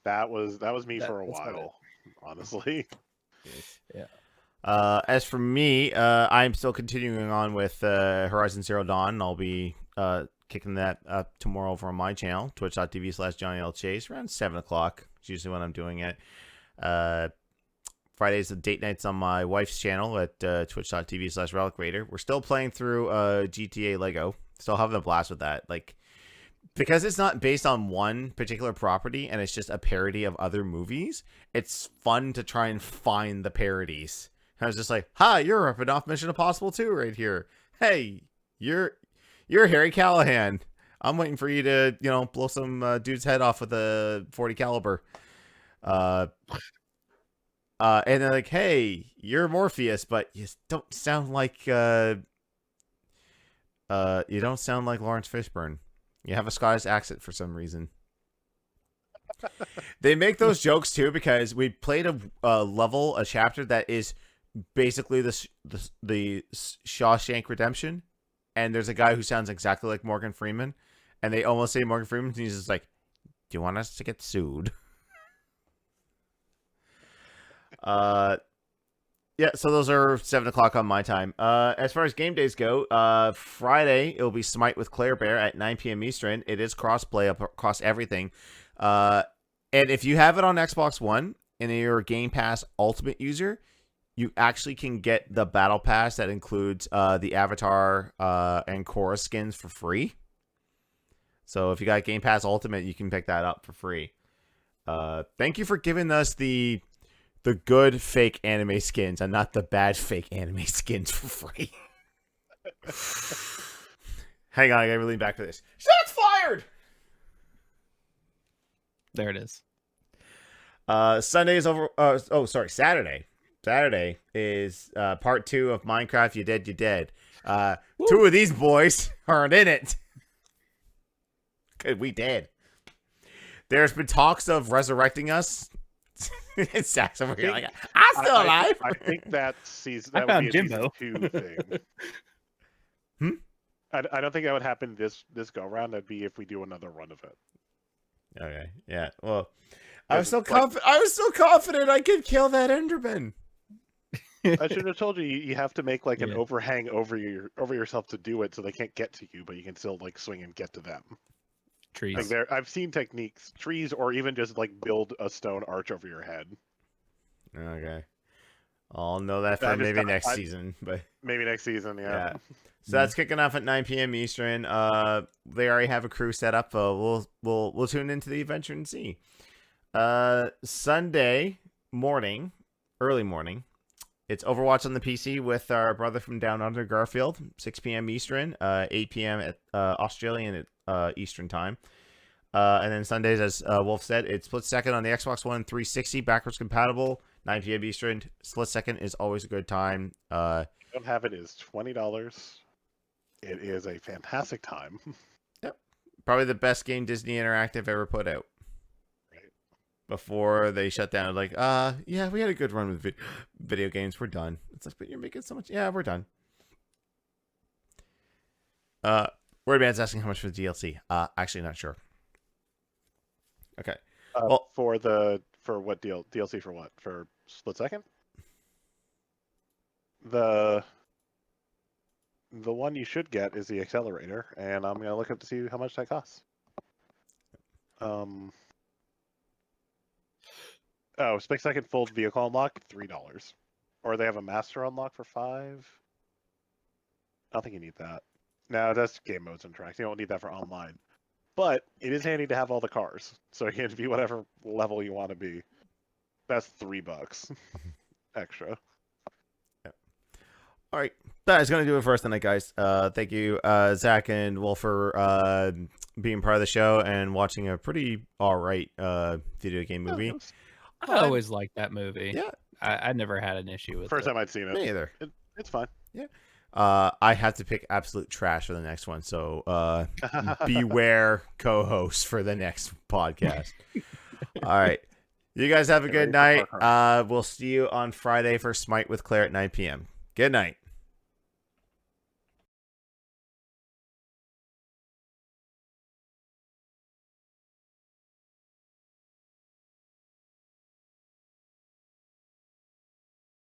That was me for a that's about while, honestly. Yeah. As for me, I'm still continuing on with Horizon Zero Dawn. I'll be kicking that up tomorrow over on my channel, twitch.tv/JohnnyLChase, around 7 o'clock. It's usually when I'm doing it. Fridays are date nights on my wife's channel at twitch.tv/Relic Raider. We're still playing through GTA Lego. Still having a blast with that. Like, because it's not based on one particular property and it's just a parody of other movies, it's fun to try and find the parodies. And I was just like, hi, you're ripping off Mission Impossible 2 right here. Hey, you're Harry Callahan. I'm waiting for you to, blow some dude's head off with a 40 caliber. And they're like, hey, you're Morpheus, but you don't sound like Lawrence Fishburne. You have a Scottish accent for some reason. They make those jokes too because we played a chapter that is basically the Shawshank Redemption, and there's a guy who sounds exactly like Morgan Freeman, and they almost say Morgan Freeman, and he's just like, "Do you want us to get sued?" Yeah, so those are 7:00 on my time. As far as game days go, Friday it'll be Smite with Claire Bear at 9 p.m. Eastern. It is crossplay across everything. And if you have it on Xbox One and you're a Game Pass Ultimate user, you actually can get the Battle Pass that includes the Avatar and Korra skins for free. So if you got Game Pass Ultimate, you can pick that up for free. Thank you for giving us the good fake anime skins and not the bad fake anime skins for free. Hang on, I gotta lean back for this. Shots fired! There it is. Sunday is over. Saturday. Saturday is part 2 of Minecraft. You Dead. 2 of these boys aren't in it. Cause we dead. There's been talks of resurrecting us. It's Zach's over here like, I'm still alive. I think that I would found be a Jimbo. season 2 thing. I don't think that would happen this go round. That'd be if we do another run of it. Okay. Yeah. Well, I was so confident I could kill that Enderman. I should have told you you have to make like an overhang over yourself to do it, so they can't get to you, but you can still like swing and get to them. Trees. Like I've seen techniques, trees, or even just like build a stone arch over your head. Okay. I'll know that for maybe next season, but maybe next season, yeah. So that's kicking off at 9 p.m. Eastern. They already have a crew set up. We'll tune into the adventure and see. Sunday morning, early morning, it's Overwatch on the PC with our brother from Down Under, Garfield. 6 p.m. Eastern, 8 p.m. at Australian Eastern time. And then Sundays, as Wolf said, it's split second on the Xbox One 360, backwards compatible. 9 p.m. Eastern. Split second is always a good time. Don't have it is $20. It is a fantastic time. Yep. Probably the best game Disney Interactive ever put out. Right. Before they shut down, like, yeah, we had a good run with video games. We're done. It's like, but you're making so much. Yeah, we're done. Wordman's asking how much for the DLC. Actually, not sure. Okay. Well, for what DLC for what? For Split Second? The one you should get is the accelerator, and I'm gonna look up to see how much that costs. Split Second full vehicle unlock, $3. Or they have a master unlock for $5. I don't think you need that. No, that's game modes and tracks. You don't need that for online. But it is handy to have all the cars, so you can be whatever level you want to be. That's $3 extra. Yeah. All right, that is going to do it for us tonight, guys. Thank you, Zach and Wolf, for being part of the show and watching a pretty alright video game movie. I always liked that movie. Yeah, I never had an issue with First it. time I'd seen it. me either. It's fine. Yeah. I have to pick absolute trash for the next one, so beware co-hosts for the next podcast. All right. You guys have a good night. We'll see you on Friday for Smite with Claire at 9 p.m. Good night.